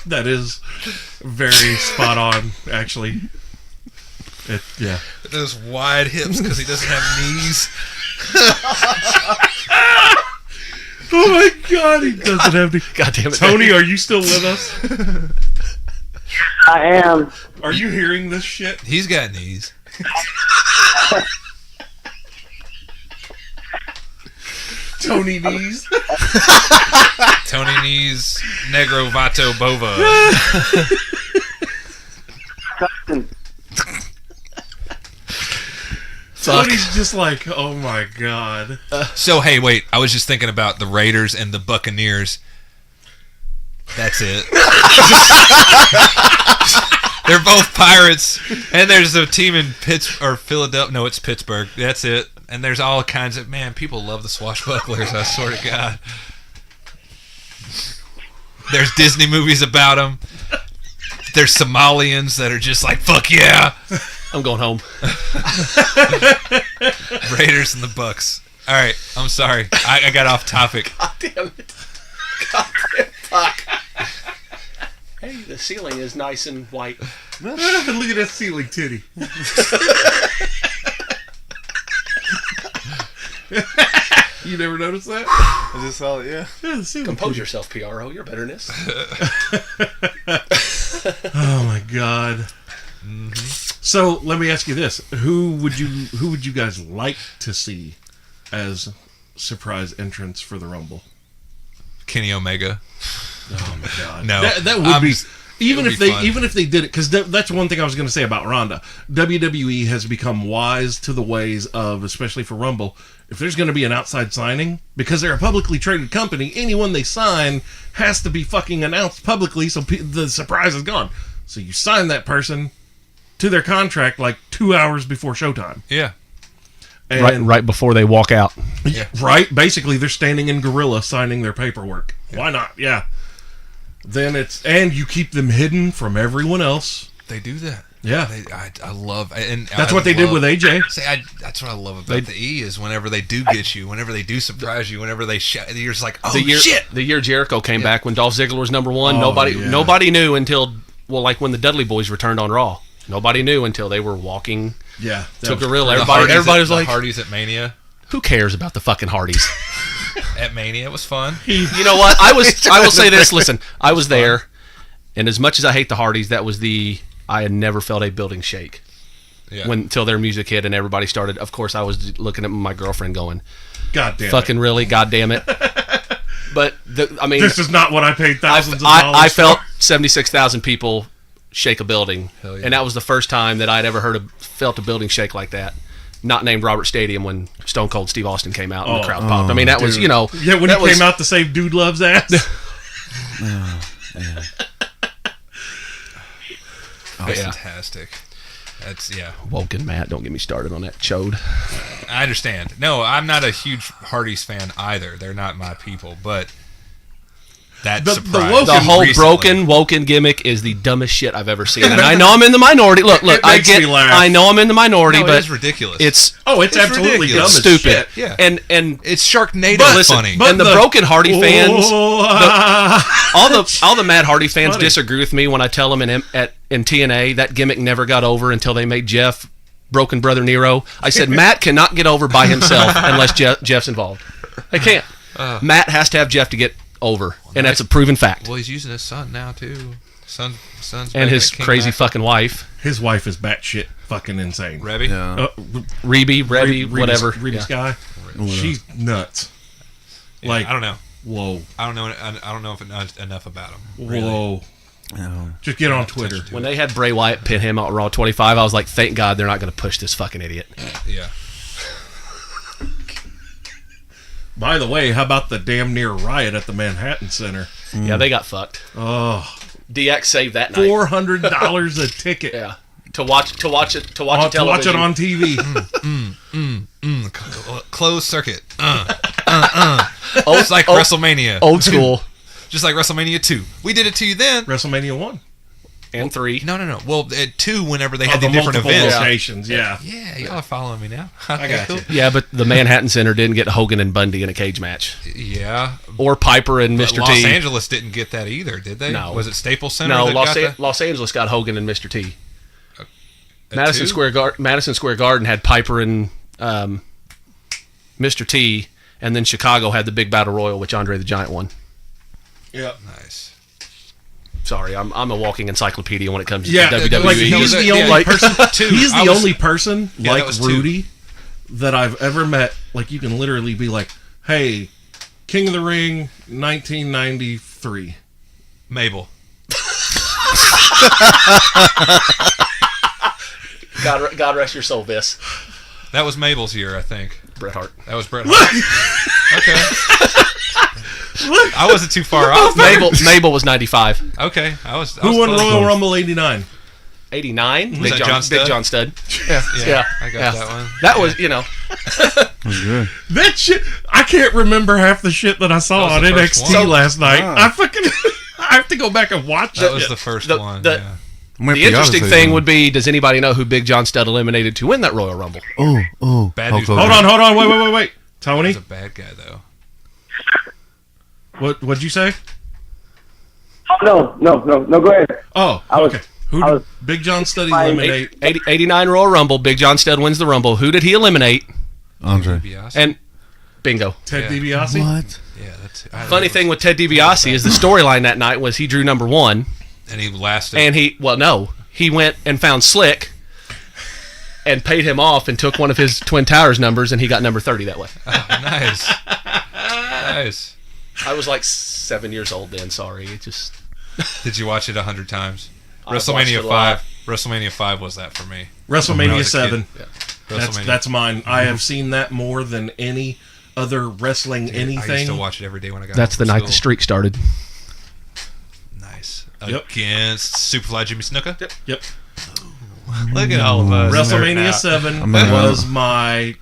that is very spot on, actually. Yeah. Those wide hips because he doesn't have knees. Oh my God, he doesn't have to. God damn it. Tony, are you still with us? I am. Are you hearing this shit? He's got knees. Tony knees. Tony knees. Negro Vato Bova. Tony's just like, oh my God. So hey, wait. I was just thinking about the Raiders and the Buccaneers. That's it. They're both Pirates, and there's a team in Philadelphia. No, it's Pittsburgh. That's it. And there's all kinds of people love the swashbucklers. I swear to God. There's Disney movies about them. There's Somalians that are just like, fuck yeah. I'm going home. Raiders and the Bucks. All right, I'm sorry. I got off topic. God damn it. God damn fuck. Hey, the ceiling is nice and white. Look at that ceiling titty. You never noticed that? Is this solid? Yeah. Yeah, the ceiling Compose titty. yourself, PRO. You're better than this. Oh my God. Mm-hmm. So let me ask you this: who would you guys like to see as surprise entrants for the Rumble? Kenny Omega. Oh my God! No, that would be. Even would if be they fun. did it, because that's one thing I was going to say about Ronda. WWE has become wise to the ways of, especially for Rumble, if there's going to be an outside signing, because they're a publicly traded company, anyone they sign has to be fucking announced publicly, so the surprise is gone. So you sign that person to their contract like 2 hours before showtime. Yeah. And Right before they walk out. Yeah, right. Basically, they're standing in gorilla signing their paperwork. Yeah. Why not? Yeah. Then and you keep them hidden from everyone else. They do that. Yeah. I love, and That's what they did with AJ. That's what I love about the E is whenever they do get you, whenever they do surprise you, whenever they you're just like, oh shit. The year Jericho came back when Dolph Ziggler was number one, Oh, nobody knew until, like when the Dudley Boys returned on Raw. Nobody knew until they were walking Yeah. to gorilla. The Everybody was the like, Hardys at Mania. who cares about the fucking Hardys? At Mania, it was fun. You know what? I will say this. Listen, I was there, and as much as I hate the Hardys, I had never felt a building shake. Yeah. Until their music hit and everybody started. Of course, I was looking at my girlfriend going, God damn fucking it. really, god damn it. But, This is not what I paid thousands of dollars I felt for. 76,000 people shake a building. Hell yeah. And that was the first time that I'd ever felt a building shake like that. not named Robert Stadium when Stone Cold Steve Austin came out and the crowd popped. I mean, that was, Dude. you know. Yeah, when that he came out to save Dude Loves Ass. Fantastic. That's Woken Matt, don't get me started on that chode. I understand. No, I'm not a huge Hardys fan either. They're not my people, but that surprised The whole recently. woken gimmick is the dumbest shit I've ever seen. And I know I'm in the minority. Look, It I makes me laugh. I know I'm in the minority, No, but it is ridiculous. it's Absolutely ridiculous. dumb as stupid. shit. Yeah. And It's Sharknado But funny. but and the broken Hardy fans, Oh, all the Mad Hardy fans funny. disagree with me when I tell them in TNA that gimmick never got over until they made Jeff Broken Brother Nero. I said Matt cannot get over by himself unless Jeff's involved. They can't. Matt has to have Jeff to get over, and that's a proven fact. Well, he's using his son now too. Son's And back his at King crazy Mac. fucking wife, His wife is batshit fucking insane. Rebby. Yeah. Reby, whatever. Reba Yeah. Sky. She's nuts. Yeah, Like, I don't know. whoa. I don't know if enough about him. Whoa. No. Just get on Twitter. When they had Bray Wyatt pin him on Raw 25, I was like, thank God they're not going to push this fucking idiot. Yeah. By the way, how about the damn near riot at the Manhattan Center? Yeah, they got fucked. Oh, DX saved that night. $400 a ticket. Yeah. To watch it To watch television. it on TV. Closed circuit. It's like WrestleMania. Old school. Just like WrestleMania 2. We did it to you then. WrestleMania 1. And 3. No. Well, at 2, whenever they had The the different multiple events. locations, yeah. Yeah, y'all are following me now. I got you. Yeah, but the Manhattan Center didn't get Hogan and Bundy in a cage match. Yeah. Or Piper and But Mr. Los T. Angeles didn't get that either, did they? No. Was it Staples Center? No, that got that? Los Angeles got Hogan and Mr. T. At Madison 2? Square Garden had Piper and Mr. T, and then Chicago had the big battle royal, which Andre the Giant won. Yeah. Nice. Sorry, I'm a walking encyclopedia when it comes to Yeah, WWE. like he's the only person. Two. He's I the was- only person Yeah, that like was 2. Rudy that I've ever met. Like you can literally be like, "Hey, King of the Ring, 1993." Mabel. God rest your soul, Viss. That was Mabel's year, I think. Bret Hart. That was Bret Hart. Okay. I wasn't too far off. Mabel was 95. Okay. I was Who won close. Royal Rumble '89? 89. Was that John Studd? Big John Studd. Yeah, I got that one. That was, you know. Was good. That shit. I can't remember half the shit that I saw That on was the first NXT one. last night. Ah. I fucking. I have to go back and watch That it. was the first The- one. the- Yeah. The interesting thing would be, does anybody know who Big John Studd eliminated to win that Royal Rumble? Oh, Bad Hulk news. Hogan. Hold on. Wait. Tony, He's a bad guy, though. what'd you say? Oh, no, go ahead. Oh, I was- okay. Who I did was- Big John Studd I- eliminate? 89 Royal Rumble. Big John Studd wins the Rumble. Who did he eliminate? Andre. DiBiase? And bingo. Ted Yeah. DiBiase. What? Yeah, that's I don't Funny know. thing with Ted DiBiase is the storyline that night was he drew number 1, And he lasted. and he went and found Slick and paid him off and took one of his Twin Towers numbers, and he got number 30 that way. Oh, nice. Nice. I was like 7 years old then. Sorry, it just Did you watch it 100 times? I've watched WrestleMania it a lot. 5. WrestleMania 5 was that for me. When I WrestleMania was a kid. 7. WrestleMania. That's mine. I have seen that more than any other wrestling I used to anything. watch it every day when I got that's the home from night the school. streak started. Nice. Yep. Against Superfly Jimmy Snuka. Yep. Look at all of us. WrestleMania nerding out. 7 not- was my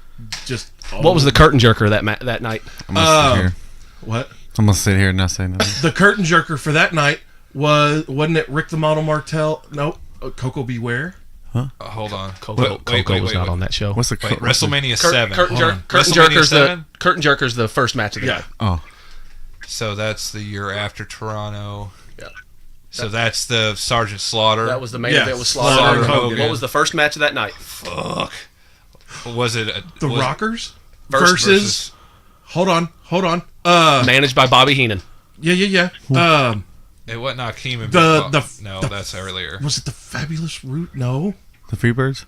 just. What was the curtain jerker that night? I'm gonna sit here. What? I'm gonna sit here and not say nothing. The curtain jerker for that night wasn't it Rick the Model Martel? Nope. Coco Beware. Hold on. Coco was not on that show. What's the Wait, WrestleMania 7. Curtain Hold on. jerker's WrestleMania 7? the first match of the Yeah. night. Oh, So that's the year after Toronto. Yeah. So that's the Sergeant Slaughter. That was the main Yeah, event with Slaughter Slaughter. and Hogan. What was the first match of that night? Fuck. Was it The was it Rockers versus? Hold on. Managed by Bobby Heenan. Yeah. It wasn't Akeem and no, that's earlier. Was it the Fabulous Root? No. the Freebirds.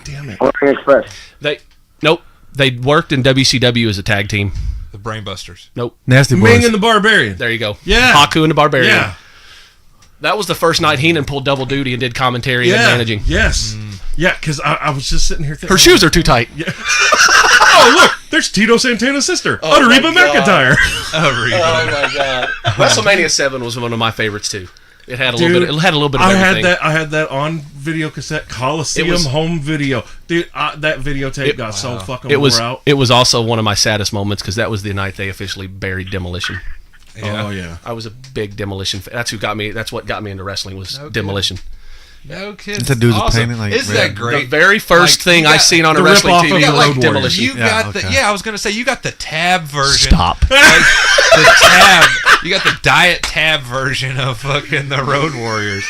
Damn it. Orient Express. They worked in WCW as a tag team. The Brainbusters. Nope. Nasty Ming Boys. and the Barbarian. There you go. Yeah. Haku and the Barbarian. Yeah. That was the first night Heenan pulled double duty and did commentary and managing. Yes. Yeah, because I was just sitting here thinking. Her shoes are too tight. Yeah. Oh, look. There's Tito Santana's sister, Reba McIntyre. Oh my god! WrestleMania 7 was one of my favorites too. It had a little bit. It had a little bit of everything. I had that on video cassette, Coliseum home video. Dude, that videotape got so fucking wore out. It was also one of my saddest moments because that was the night they officially buried Demolition. Yeah. Oh yeah. I was a big Demolition fan. That's what got me into wrestling was Demolition. No kids. That dude's awesome. painting like Isn't that great? The very first thing I seen on a wrestling TV of was Road Demolition. You got I was gonna say you got the tab version. Stop. Like, the tab. You got the diet tab version of fucking the Road Warriors.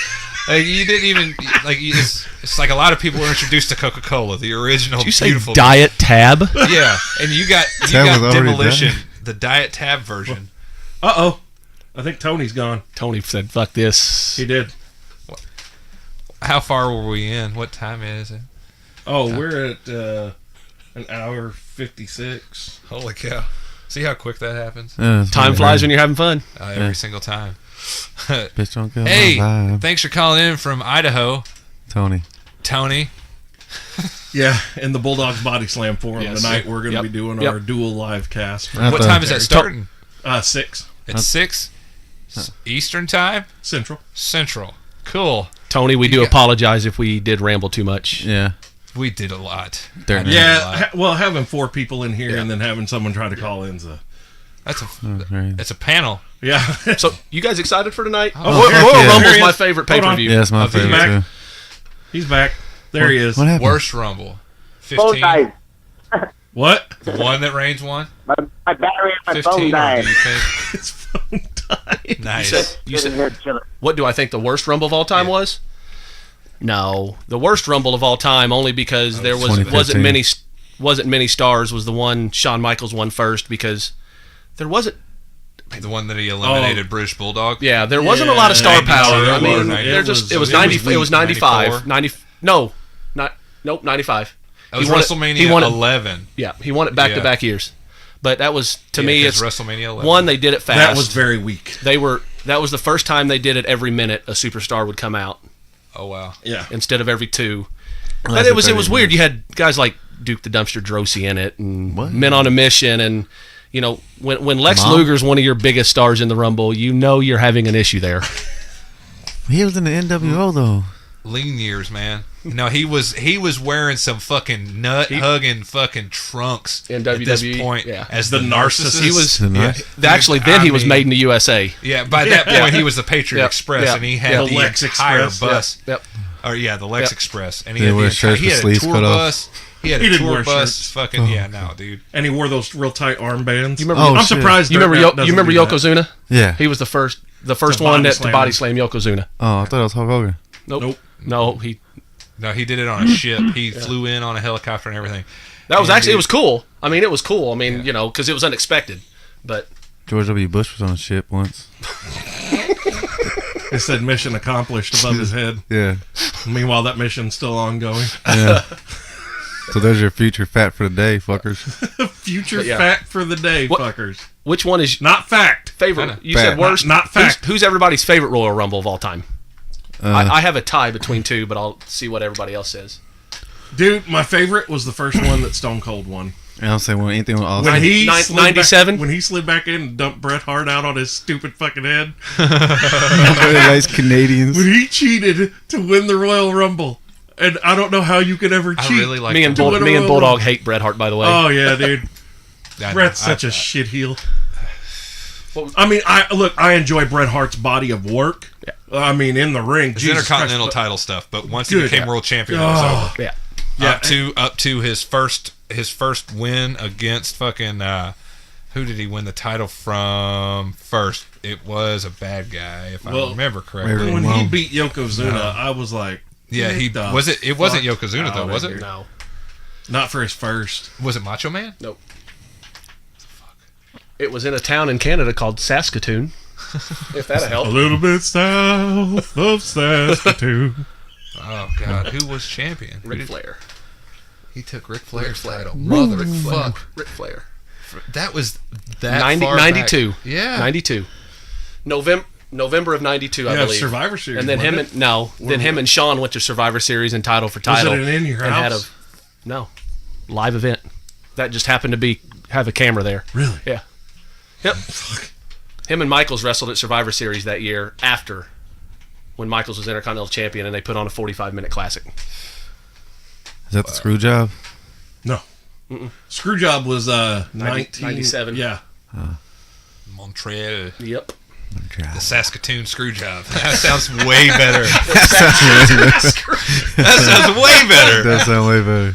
Like, you didn't even like. It's like a lot of people were introduced to Coca-Cola, the original. Did you say beautiful Diet Tab? Yeah, and you got Demolition, the diet tab version. Uh-oh. I think Tony's gone. Tony said, "Fuck this." He did. How far were we in? What time is it? Oh, we're at an hour 56. Holy cow! See how quick that happens? Time flies when you're having fun. Every single time. Bitch, don't go Hey, live. thanks for calling in from Idaho, Tony. Yeah, in the Bulldogs Body Slam Forum Yes. tonight, we're going to be doing our dual live cast. I What thought- time is that starting? 6 It's 6 Eastern time. Central. Cool. Tony, we do apologize if we did ramble too much. Yeah. We did a lot. Dirtnap. Yeah, well, having 4 people in here and then having someone try to call in's a... It's a panel. Yeah. So, you guys excited for tonight? Oh, heck Royal yeah. Rumble's Here he my is. favorite Hold on. pay-per-view. Yeah, it's my He's favorite back. too. He's back. There he is. What happened? Worst Rumble. Phone 15. died. What? The one that Reigns won. My battery on my 15. phone Or do died. you think? His phone died. Nice. You Sitting said, here chilling. what do I think the worst Rumble of all time was? No, the worst Rumble of all time only because there wasn't 2015. many stars. Was the one Shawn Michaels won first because there wasn't. The one that he eliminated British Bulldog. Yeah, there wasn't a lot of star 92, power. I it mean, was- it was it was 90. It was 95. 94. 90. Nope, 95. That was He won it- WrestleMania he won it- 11. Yeah, he won it back to back years. But that was to me. 'cause It's WrestleMania 11. one they did it fast. That was very weak. That was the first time they did it every minute. A superstar would come out Oh wow. Yeah. instead of every 2. Well, But that's it was 30 weird. minutes. You had guys like Duke the Dumpster Drosy in it, and What? Men on a Mission, and you know when Lex Mom? Luger's one of your biggest stars in the Rumble, you know you're having an issue there. He was in the NWO though. Lean years, man. No, he was wearing some fucking nut hugging fucking trunks In at this WWE, point yeah. as The the narcissist. narcissist. He was The nice- actually then he was I mean- made in the USA. Yeah, by that point he was the Patriot Yep, Express, yep, and he had yep. the Lex entire Express, bus. Yep. Or yeah, the Lex Yep. Express, and he Did had he wear the entire, shirts he with had a sleeves tour cut off? bus. He had He a didn't tour wear bus. shirts. Fucking yeah, no, dude. And he wore those real tight armbands. You remember? Oh, I'm shit. surprised. You remember? Dirtnap doesn't You remember do that. Yokozuna? Yeah. He was the first To one body to slam body him. slam Yokozuna. Oh, I thought it was Hulk Hogan. Nope. No, he. No, he did it on a ship. He flew in on a helicopter and everything. That was And actually dude- it was cool. I mean, it was cool. I mean, you know, because it was unexpected. But George W. Bush was on a ship once. It said mission accomplished above his head. Yeah. Meanwhile, that mission's still ongoing. Yeah. So there's your future fat for the day, fuckers. Future Yeah. fact for the day, What- fuckers. which one is Not fact. favorite? You Fact. said worst. Not fact. Who's everybody's favorite Royal Rumble of all time? I have a tie between 2, but I'll see what everybody else says. Dude, my favorite was the first one that Stone Cold won. I don't say when anything with When Austin. he Nine- slid back- 97? when he slid back in and dumped Bret Hart out on his stupid fucking head. Nice Canadians. When he cheated to win the Royal Rumble. And I don't know how you could ever cheat. I really like Me and to win a Royal Bulldog Rumble. hate Bret Hart, by the way. Oh, yeah, dude. I- Bret's I- such a shit heel. I mean, I enjoy Bret Hart's body of work. I mean, in the ring, his Jesus intercontinental Christ, title stuff, but once he Good. became world champion, it was Oh. over. yeah. Yeah, Up to his first win against fucking who did he win the title from first? It was a bad guy, if I Well, remember correctly. maybe- when he Wow. beat Yokozuna, I was like, Yeah, get he the was it wasn't fuck Yokozuna out though, of was here. it? No. Not for his first. Was it Macho Man? Nope. It was in a town in Canada called Saskatoon. If that'll A help. little bit south of Saskatoon. Oh God, who was champion? Ric Flair. He took Ric Flair's title. Motherfuck. Ric Flair. That was that 90, far 92. back. Yeah. 92. November November of '92, I Yeah, believe. Survivor Series. And then him and Sean went to Survivor Series and title for title. Was it in your and house? No, live event. That just happened to have a camera there. Really? Yeah. Yep. Him and Michaels wrestled at Survivor Series that year after when Michaels was Intercontinental Champion, and they put on a 45-minute classic. Is that the screw job? No. Screwjob was 97. Yeah. Montreal. Yep. The Saskatoon Screwjob. That sounds way better. That sounds way better. That sounds way better.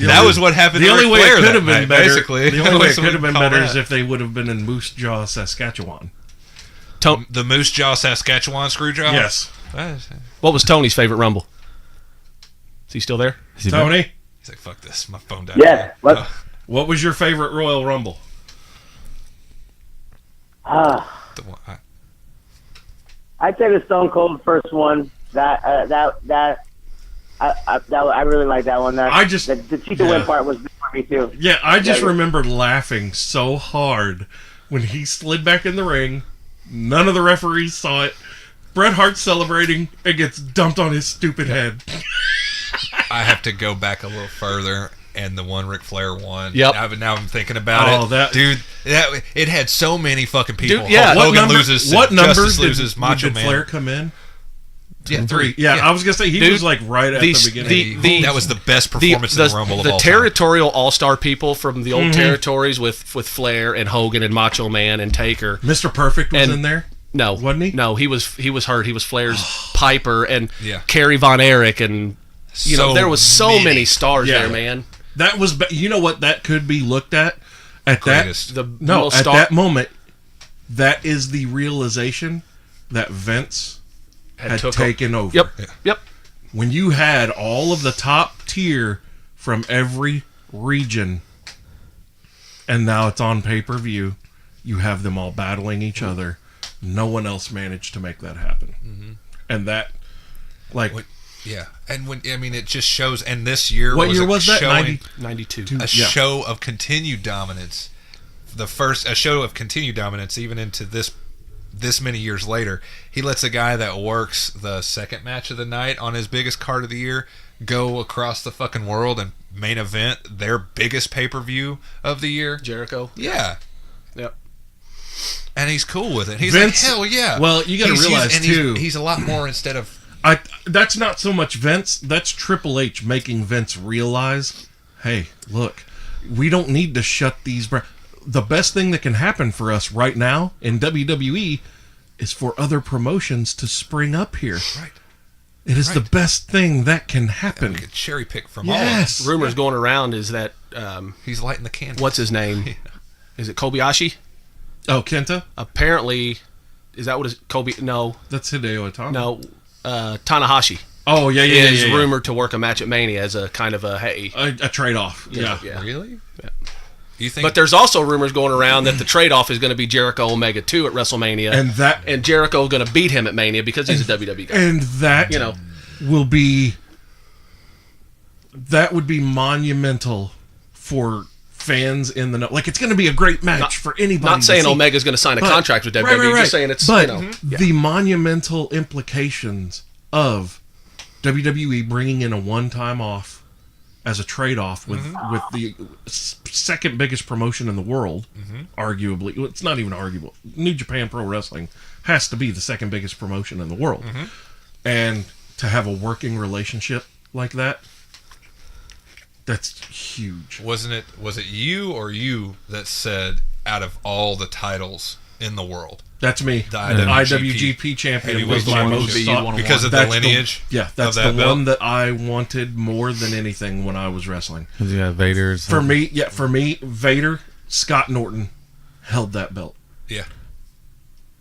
That was what happened The to only Ric way Flair it could that have been night, better. basically. The only way it could have been Call better that. is if they would have been in Moose Jaw, Saskatchewan. The Moose Jaw Saskatchewan Screwjob? Yes. What was Tony's favorite Rumble? Is he still there? Is he back? Tony, He's like, fuck this. My phone died. Yeah. Let's, what was your favorite Royal Rumble? The one- I'd say the Stone Cold first one. I really like that one. The Chica win part was good for me too. Yeah, I just Yeah. remember laughing so hard when he slid back in the ring. None of the referees saw it. Bret Hart's celebrating and gets dumped on his stupid head. I have to go back a little further, and the one Ric Flair won. Yep. Now I'm thinking about it. Dude, it had so many fucking people. Dude, yeah. Hulk Hogan loses. What number Justice loses. Macho did Man. Flair come in? Yeah, 3. Yeah, I was gonna say he Dude, was like right at the beginning. That was the best performance in the Rumble of the all time. territorial all-star people from the old territories with Flair and Hogan and Macho Man and Taker. Mr. Perfect was And- in there. No, Wasn't he? No, he was hurt. He was Flair's Piper and Yeah. Kerry Von Erich, and there was so many stars Yeah. there, man. That was, you know what that could be looked at Greatest. that moment. That is the realization that Vince had taken over. Yep. When you had all of the top tier from every region, and now it's on pay-per-view, you have them all battling each other. No one else managed to make that happen. And that, like... Yeah, and it just shows. And this year, What year was that? Showing 92. a show of continued dominance. A show of continued dominance, even into this many years later. He lets a guy that works the second match of the night on his biggest card of the year go across the fucking world and main event their biggest pay-per-view of the year. Jericho. Yeah. Yep. And he's cool with it. He's Vince- like, hell yeah. well, you gotta realize, too- he's a lot more instead of. That's not so much Vince. That's Triple H making Vince realize, hey, look, we don't need to shut these. The best thing that can happen for us right now in WWE is for other promotions to spring up here. Right. It is the best thing that can happen. We could cherry pick from Yes. Rumors going around is that He's lighting the candle. what's his name? Is it Kobayashi? Oh, Kenta? Apparently, is that what is Kobe? No, That's Hideo Itami. no. Tanahashi Oh, yeah. is rumored to work a match at Mania as a kind of a hey. A trade-off. Yeah. Really? Yeah. You think? But there's also rumors going around that the trade-off is going to be Jericho Omega 2 at WrestleMania, And Jericho going to beat him at Mania because he's a WWE guy. And that will be... That would be monumental for fans in the know. Like, it's going to be a great match for anybody. Not saying to see. Omega's going to sign a But- contract with WWE. right. Just saying it's But yeah. the monumental implications of WWE bringing in a one-time off as a trade-off with the second biggest promotion in the world, arguably. Well, it's not even arguable. New Japan Pro Wrestling has to be the second biggest promotion in the world. And to have a working relationship like that, that's huge. Was it you or you that said out of all the titles in the world, That's me. The IWGP champion was my Heavyweight most championship because of the that's lineage? That's of that the one belt? that I wanted more than anything when I was wrestling. Because you got Vader. For me, Vader, Scott Norton held that belt. Yeah.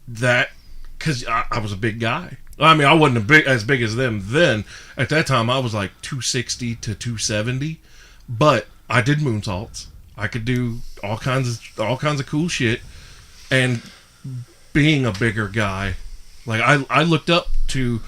That, because I was a big guy. I mean, I wasn't as big as them then. At that time, I was like 260 to 270, but I did moonsaults. I could do all kinds of cool shit, and being a bigger guy, like I looked up to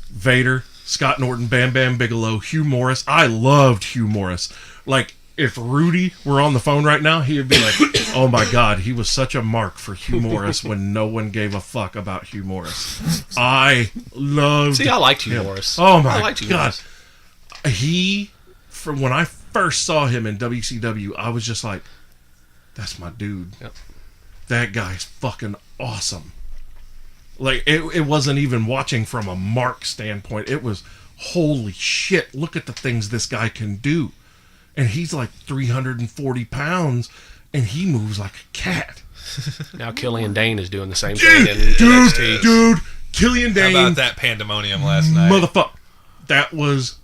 Vader, Scott Norton, Bam Bam Bigelow, Hugh Morris. I loved Hugh Morris. Like, if Rudy were on the phone right now, he would be like, "Oh my God, he was such a mark for Hugh Morris when no one gave a fuck about Hugh Morris." I loved. See, I liked Hugh him. Morris. Oh my I liked Hugh God, Morris. from when I first saw him in WCW, I was just like, "That's my dude. Yep. That guy's fucking awesome." Like it wasn't even watching from a mark standpoint. It was, holy shit! Look at the things this guy can do. And he's like 340 pounds, and he moves like a cat. Now Killian Dane is doing the same thing in NXT. Dude, Killian Dane. How about that pandemonium last night? Motherfucker. That was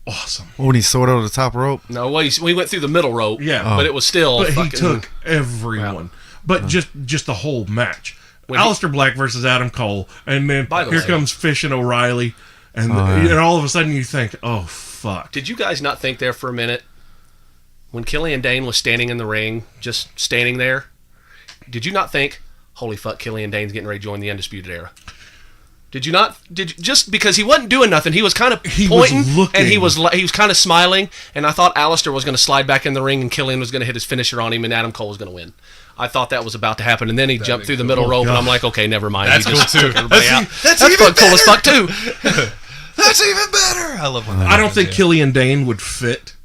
awesome. When he soared over the top rope. No, well, we went through the middle rope. Yeah. But it was still. But he fucking, took everyone. But just the whole match. When Aleister Black versus Adam Cole. And then By the here way- comes Fish and O'Reilly. And, yeah. and all of a sudden you think, oh, fuck. Did you guys not think there for a minute when Killian Dane was standing in the ring, just standing there? Did you not think, holy fuck, Killian Dane's getting ready to join the Undisputed Era? Did you not? Just because he wasn't doing nothing, he was kind of pointing and he was kind of smiling, and I thought Aleister was going to slide back in the ring and Killian was going to hit his finisher on him and Adam Cole was going to win. I thought that was about to happen, and then he jumped through the middle rope, and I'm like, okay, never mind. That's he just cool, too. took everybody out. That's That's even cool as fuck too. That's even better. I love when that I don't happens, think yeah. Killian Dane would fit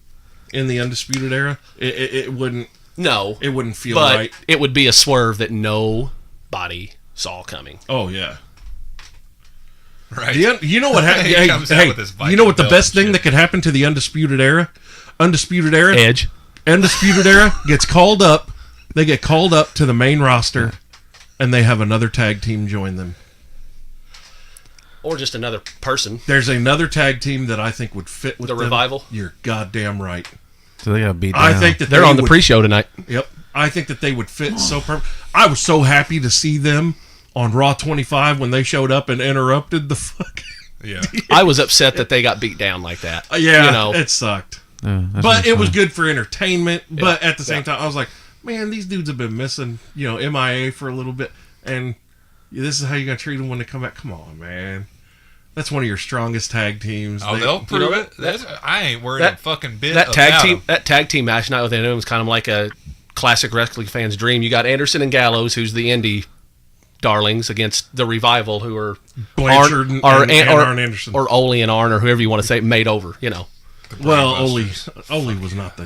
in the Undisputed Era. It wouldn't. No, It wouldn't feel but right. it would be a swerve that nobody saw coming. Oh yeah. Right. You know what happened? He comes out with his you know what the Viking best belt thing and that could happen to the Undisputed Era? Undisputed Era. Edge. Undisputed Era gets called up. They get called up to the main roster, and they have another tag team join them. Or just another person. There's another tag team that I think would fit with The them. Revival? You're goddamn right. So they got beat down. I think that They're they on the would- pre-show tonight. Yep. I think that they would fit so perfect. I was so happy to see them on Raw 25 when they showed up and interrupted the fucking. Yeah. I was upset that they got beat down like that. Yeah, you know, it sucked. Yeah, that's But really it was fun. good for entertainment. But Yeah. at the same time, I was like, man, these dudes have been missing, MIA for a little bit. And this is how you got to treat them when they come back. Come on, man. That's one of your strongest tag teams. Oh, they'll prove know it. I ain't worried that- a fucking bit that tag about team, them. that tag team match night with them was kind of like a classic wrestling fan's dream. You got Anderson and Gallows, who's the indie darlings, against the Revival, who are Blanchard and Arn Anderson. or Ole and Arn, or whoever you want to say, made over. Well, Ole Brainbusters. was not the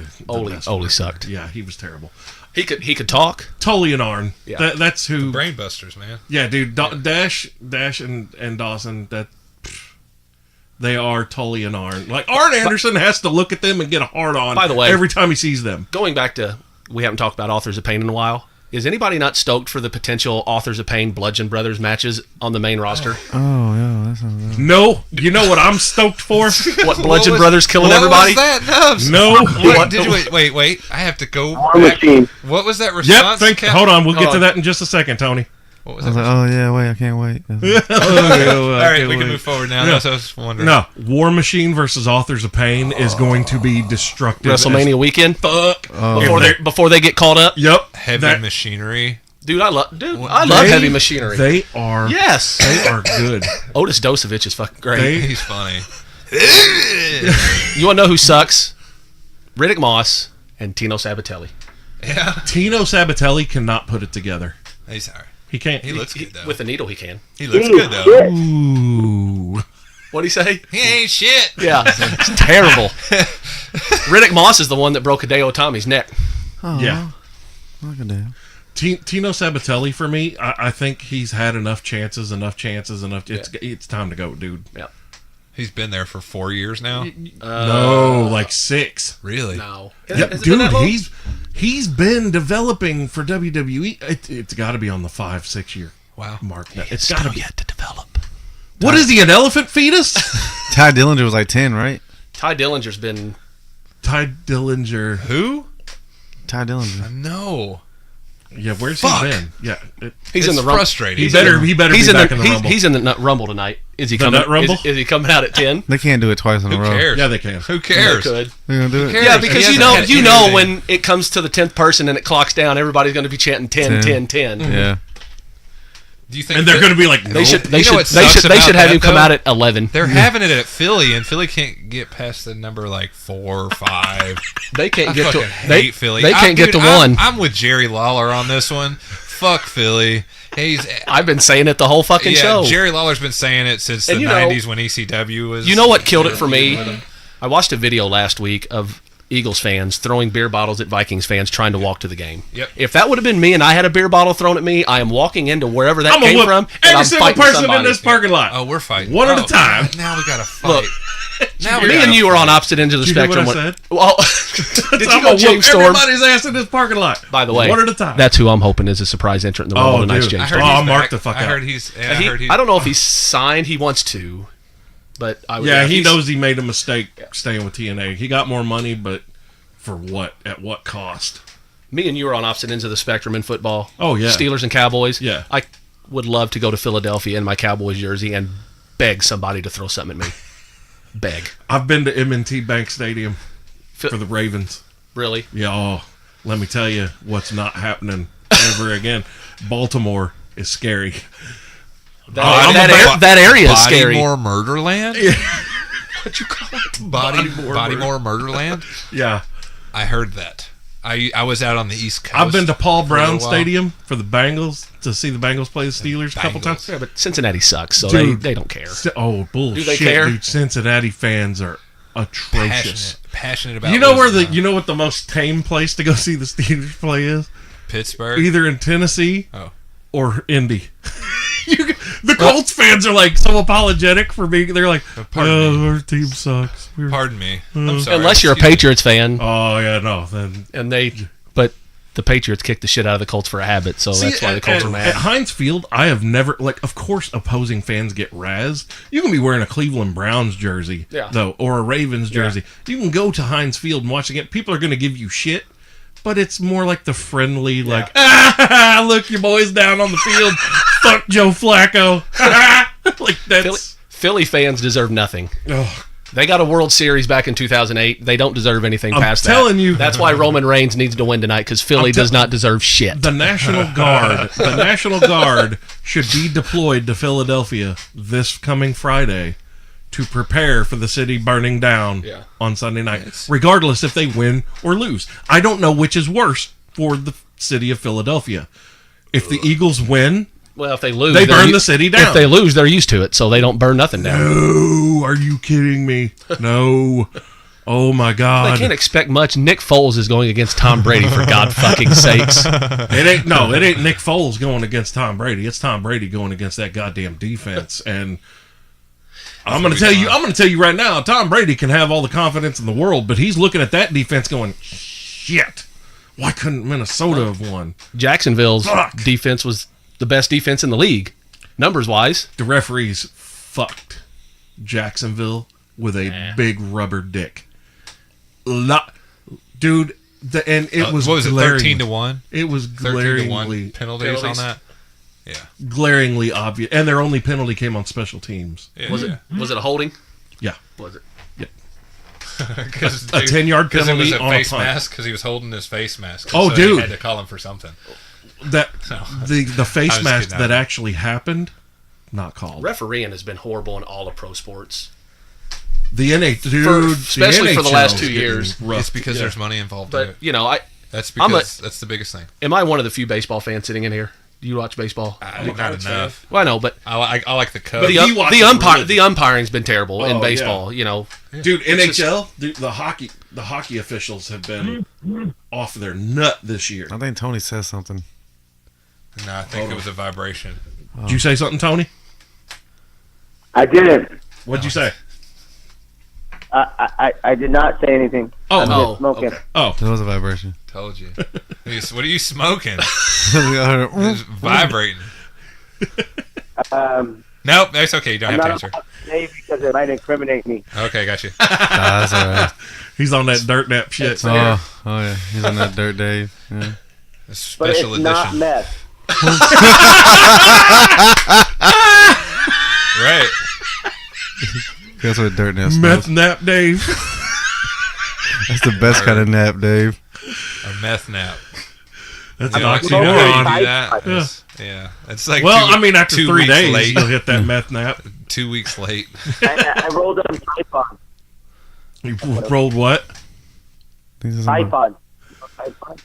best. Ole sucked. Yeah, he was terrible. He could talk. Tully and Arn. Yeah. That's who. Brainbusters, man. Yeah, dude. Dash and Dawson. They are Tully and Arn. Like Arn Anderson has to look at them and get a hard on. By the way- every time he sees them. Going back to, we haven't talked about Authors of Pain in a while. Is anybody not stoked for the potential Authors of Pain Bludgeon Brothers matches on the main roster? Oh, yeah, that sounds good. No, you know what I'm stoked for? What, Bludgeon Brothers killing everybody? What was that, Nubs? No. What, did you wait? I have to go War back. Machine. What was that Yep. response? Hold on. We'll get Hold to on. that in just a second, Tony. What was I was that? like, oh, yeah, wait, I can't wait. All right, we can move forward now. Yeah. That's what I was wondering. No, War Machine versus Authors of Pain is going to be destructive. WrestleMania weekend Fuck. before they get caught up. Yep. Heavy That- machinery. Dude, I love They- Heavy Machinery. They are. Yes. They are good. Otis Dosovich is fucking great. He's funny. You want to know who sucks? Riddick Moss and Tino Sabatelli. Yeah. Tino Sabatelli cannot put it together. He's all right. He can't. He looks good, though. With a needle, he can. He looks good, though. Ooh. What'd he say? He ain't shit. Yeah, it's terrible. Riddick Moss is the one that broke Hideo Itami's neck. Oh, Yeah. Look at that. Tino Sabatelli, for me, I think he's had enough chances. It's time to go, dude. Yeah. He's been there for 4 years now. No, like 6. Really? No. Yeah, Has it been that dude, long? he's been developing for WWE. It's got to be on the 5-6 year Wow. mark. Now. It's got to be. yet to develop. What is he, an elephant fetus? Ty Dillinger was like 10, right? Ty Dillinger's been. Ty Dillinger. Who? Ty Dillinger. No. Yeah, where's Fuck. he been? Yeah, He's It's in the Rumble. frustrating. he better be back in the Rumble. He's in the Nut Rumble tonight. Is he The coming? Nut Rumble? Is he coming out at 10? They can't do it twice in Who a row. cares? Yeah, they can. Who cares? Could. They're going to do it? cares? Yeah, He because hasn't had you know anything. when it comes to the 10th person and it clocks down, everybody's going to be chanting 10, 10, 10. Yeah. Do you think And they're going to be like, They should. You They know should. what They sucks should. They about should have that, him come though? out at 11. They're having it at Philly, and Philly can't get past the number like 4 or 5. They can't I get fucking to. hate Philly. They can't get to 1. I'm with Jerry Lawler on this one. Fuck Philly. I've been saying it the whole fucking show. Jerry Lawler's been saying it since the And 90s when ECW was. You know what killed it for me? I watched a video last week of Eagles fans throwing beer bottles at Vikings fans trying to walk to the game. Yep. If that would have been me and I had a beer bottle thrown at me, I am walking into wherever that I'm came going from. to And every I'm single fighting person somebody. in this parking lot. Oh, we're fighting. One at a time. Now we got to fight. Look, now me and you are on opposite ends of the Did you hear spectrum. what I said? Well, did I'm you go gonna James whoop Storm? everybody's ass in this parking lot. By the way, one at a time. that's who I'm hoping is a surprise entrant in the Rumble Oh, tonight's dude. James I Storm. heard Oh, he's mark back. the fuck I out. heard he's. Yeah, I heard he's. I don't know if he's signed. He wants to, but Yeah, he he's- knows he made a mistake staying with TNA. He got more money, but for what? At what cost? Me and you are on opposite ends of the spectrum in football. Oh, yeah. Steelers and Cowboys. Yeah. I would love to go to Philadelphia in my Cowboys jersey and beg somebody to throw something at me. Beg. I've been to M&T Bank Stadium for the Ravens. Really? Yeah, oh, let me tell you what's not happening ever again. Baltimore is scary. That area is scary. Bodymore Murderland? What you call it? Bodymore Murderland? Yeah. I heard that. I was out on the East Coast. I've been to Paul for a little Brown while. Stadium for the Bengals to see the Bengals play the Steelers a couple Bengals. times. Yeah, but Cincinnati sucks, so Dude. they don't care. Oh, bullshit. Do they care? Dude, Cincinnati fans are atrocious. Passionate about You know where losing, you know what the most tame place to go see the Steelers play is? Pittsburgh? Either in Tennessee Oh. or Indy. The Colts fans are like so apologetic for being. They're like, pardon me. our team sucks. Pardon me. I'm sorry. Unless you're a Excuse me. Patriots fan, Oh yeah, no. Then but the Patriots kicked the shit out of the Colts for a habit, so that's why the Colts are At mad. Heinz Field, I have never of course, opposing fans get razzed. You can be wearing a Cleveland Browns jersey, Yeah. though, or a Ravens jersey. You can go to Heinz Field and watch the game. People are going to give you shit, but it's more like the friendly, like, look, your boy's down on the field. Fuck Joe Flacco. Like that's. Philly fans deserve nothing. Oh, They got a World Series back in 2008. They don't deserve anything I'm past telling that. you. That's why Roman Reigns needs to win tonight, because Philly does not deserve shit. The National Guard should be deployed to Philadelphia this coming Friday to prepare for the city burning down on Sunday night, regardless if they win or lose. I don't know which is worse for the city of Philadelphia. If the Eagles win, Well, if they lose, they they're burn the city down. If they lose, they're used to it, so they don't burn nothing down. No, are you kidding me? No. Oh my They God. can't expect much. Nick Foles is going against Tom Brady, for God fucking sakes. It ain't Nick Foles going against Tom Brady. It's Tom Brady going against that goddamn defense. And I'm going to tell you right now, Tom Brady can have all the confidence in the world, but he's looking at that defense going, shit. Why couldn't Minnesota have won? Jacksonville's Fuck. defense was the best defense in the league, numbers-wise. The referees fucked Jacksonville with a big rubber dick. Dude, it was what was it, glaring. 13-1? It was 13-1 glaringly penalties on that? Yeah. glaringly obvious, and their only penalty came on special teams. Yeah. Was it a holding? Yeah, Was it? Because a 10-yard Because it was penalty a on a face punt. mask, because he was holding his face mask. Oh, so dude. They had to call him for something. That the I face was mask kidding. that actually happened, not called. Refereeing has been horrible in all of pro sports. The NHL, especially for the last 2 years. It's because there's money involved in But, it. you know, That's because that's the biggest thing. am I one of the few baseball fans sitting in here? Do you watch baseball? Not enough. Well, I know, but I like the Cubs. the umpiring's been terrible in Oh, baseball. You know, Dude, It's NHL, the hockey officials have been off their nut this year. I think Tony says something. No, I think it was a vibration. Did you say something, Tony? I didn't. What'd you say? I did not say anything. I'm just smoking. okay. Oh, There was a vibration. Told you. What are you smoking? I It's vibrating. Nope, that's okay. You don't I'm have to not answer. allowed to say because it might incriminate me. Okay, got you. That's all right. he's on that Dirtnap shit. Oh yeah, he's on that Dirt Dave. Yeah. A But special it's not edition. meth. Right. That's what Dirt Nap Meth smells. nap, Dave. That's the best kind of nap, Dave. A meth nap. That's You an know, you know how you oxymoron. do that? Yeah. Yeah. It's like Well, I mean, after 2 3 weeks days, late. you'll hit that meth nap. 2 weeks late. I rolled on tripod. You rolled what? Tripod. Tripod.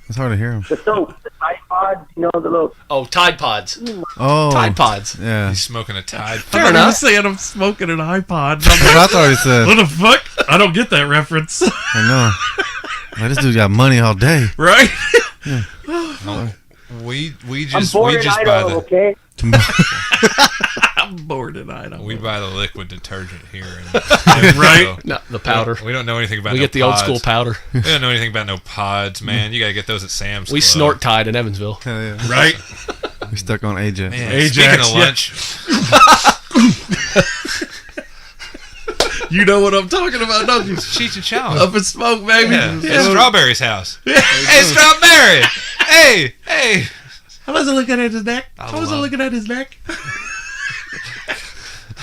It's hard to hear him. The soap, the tripod, you know, the little. Oh, Tide Pods. Oh, Tide Pods. Yeah. He's smoking a Tide. Fair I'm enough. saying I'm smoking an iPod. That's what I thought he said. What the fuck? I don't get that reference. I know. Like, this dude got money all day. Right? We I'm just bored we in just buy Idaho, the okay? I'm bored tonight. we buy the liquid detergent here. Right? No, the powder. We don't know anything about. We no get the old pods. school powder. We don't know anything about no pods, man. You gotta get those at Sam's. We Club. snort Tide in Evansville. Hell yeah. Right? We stuck on AJ. Man, Ajax, speaking of yeah. lunch, You know what I'm talking about, don't you? Cheech and Chong. Up in smoke, baby. Yeah. It's Strawberry's house. Hey, Strawberry. Hey. I wasn't looking at his neck. I I wasn't love- looking at his neck.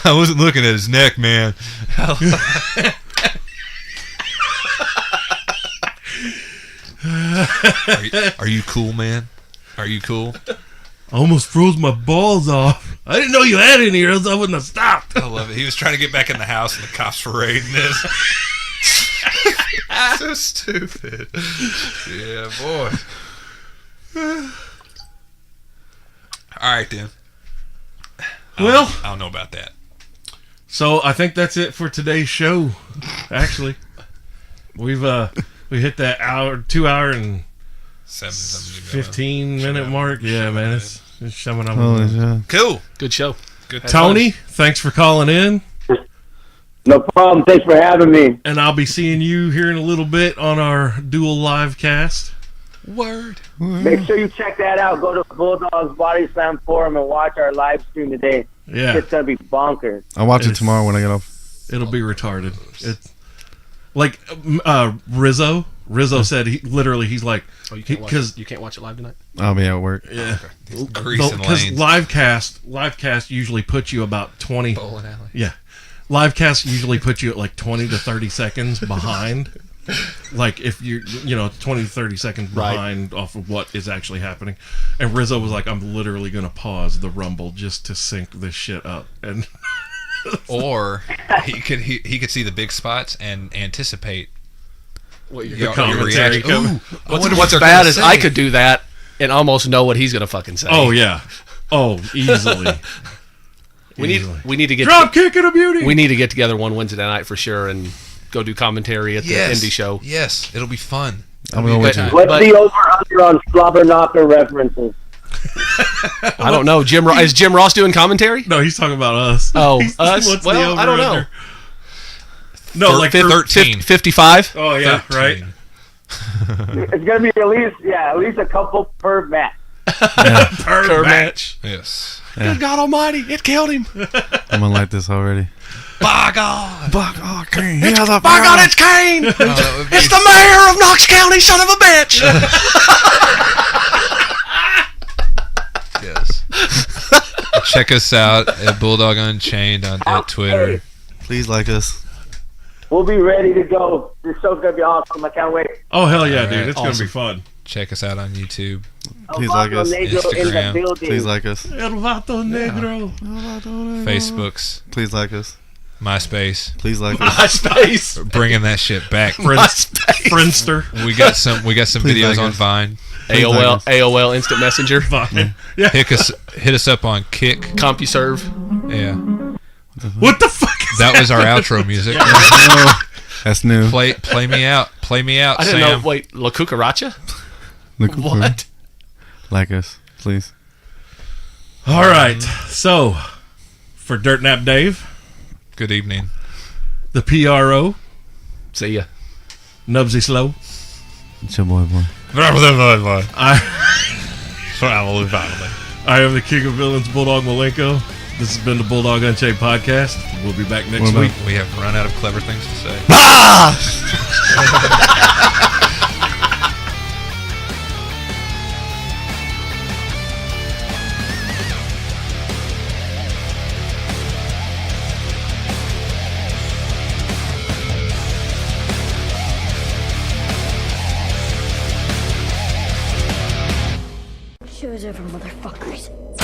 I wasn't looking at his neck, man. Are you cool, man? Are you cool? I almost froze my balls off. I didn't know you had any, or else I wouldn't have stopped. I love it. He was trying to get back in the house, and the cops were raiding this. So stupid. Yeah, boy. All right, then. Well, I don't know about that. so I think that's it for today's show. Actually, we hit that 2 hour and 15-minute mark. Yeah, man, it's coming up. Holy shit. Cool. Good show. Good. Tony, thanks for calling in, No problem. Thanks for having me. and I'll be seeing you here in a little bit on our dual live cast. Word. Make sure you check that out. Go to Bulldog's Body Slam Forum and watch our live stream today. Yeah, It's going to be bonkers. I'll watch it It's- tomorrow when I get off. it'll be retarded. It's like Rizzo. Rizzo said he's like, Oh, you can't watch because it. You can't watch it live tonight. I'll be at work. yeah, Greasing because lanes. livecast usually puts you about 20. Bowling alley. Yeah, livecast usually puts you at like 20 to 30 seconds behind. Like if you're 20 to 30 seconds Right. behind off of what is actually happening. And Rizzo was like, I'm literally gonna pause the Rumble just to sync this shit up. And Or he could see the big spots and anticipate What your commentary reaction. coming. Ooh, I wonder what What's they're bad gonna is say. I could do that and almost know what he's gonna fucking say. oh yeah, easily. we need to get Drop kick and a beauty. we need to get together one Wednesday night for sure and go do commentary at the indie show. Yes, it'll be fun. I'm going with you. What's But- the over-under on slobber knocker references? I don't know. Is Jim Ross doing commentary? No, he's talking about us. Oh, He's- us? what's the Well, I don't know. over-under? No, like 13. 55. Oh yeah, 13. right. It's going to be at least a couple per match. Per match. Yes. Good God Almighty! It killed him. I'm gonna like this already. By God. Oh, Kane. He has a By God, it's Kane. It's the mayor of Knox County, son of a bitch. Yes. Check us out at Bulldog Unchained at Twitter. Please like us. We'll be ready to go. This show's going to be awesome. I can't wait. Oh hell yeah, All dude! right. It's gonna be Awesome. fun. Check us out on YouTube. Please like us. Negro in the Instagram. building. Please like us. El Vato Negro. Facebooks, Please like us. MySpace. Please like us. MySpace. Bringing that shit back. MySpace. Friendster. We got some Please videos like on us. Vine. Please like us. AOL Instant Messenger. Fine. Yeah. Hit us up on Kick. CompuServe. Yeah. What the fuck is That was our outro music. That's new. Play me out. Play me out, I didn't Sam. know. Wait, La Cucaracha? Look What? Like us, please. All right. So, for Dirtnap Dave, Good evening. the PRO, See ya. Knubsie Slow, It's your boy. I am the king of villains, Bulldog Malenko. This has been the Bulldog Unchained podcast. We'll be back next Well, week. We have run out of clever things to say. TakeOver, motherfuckers.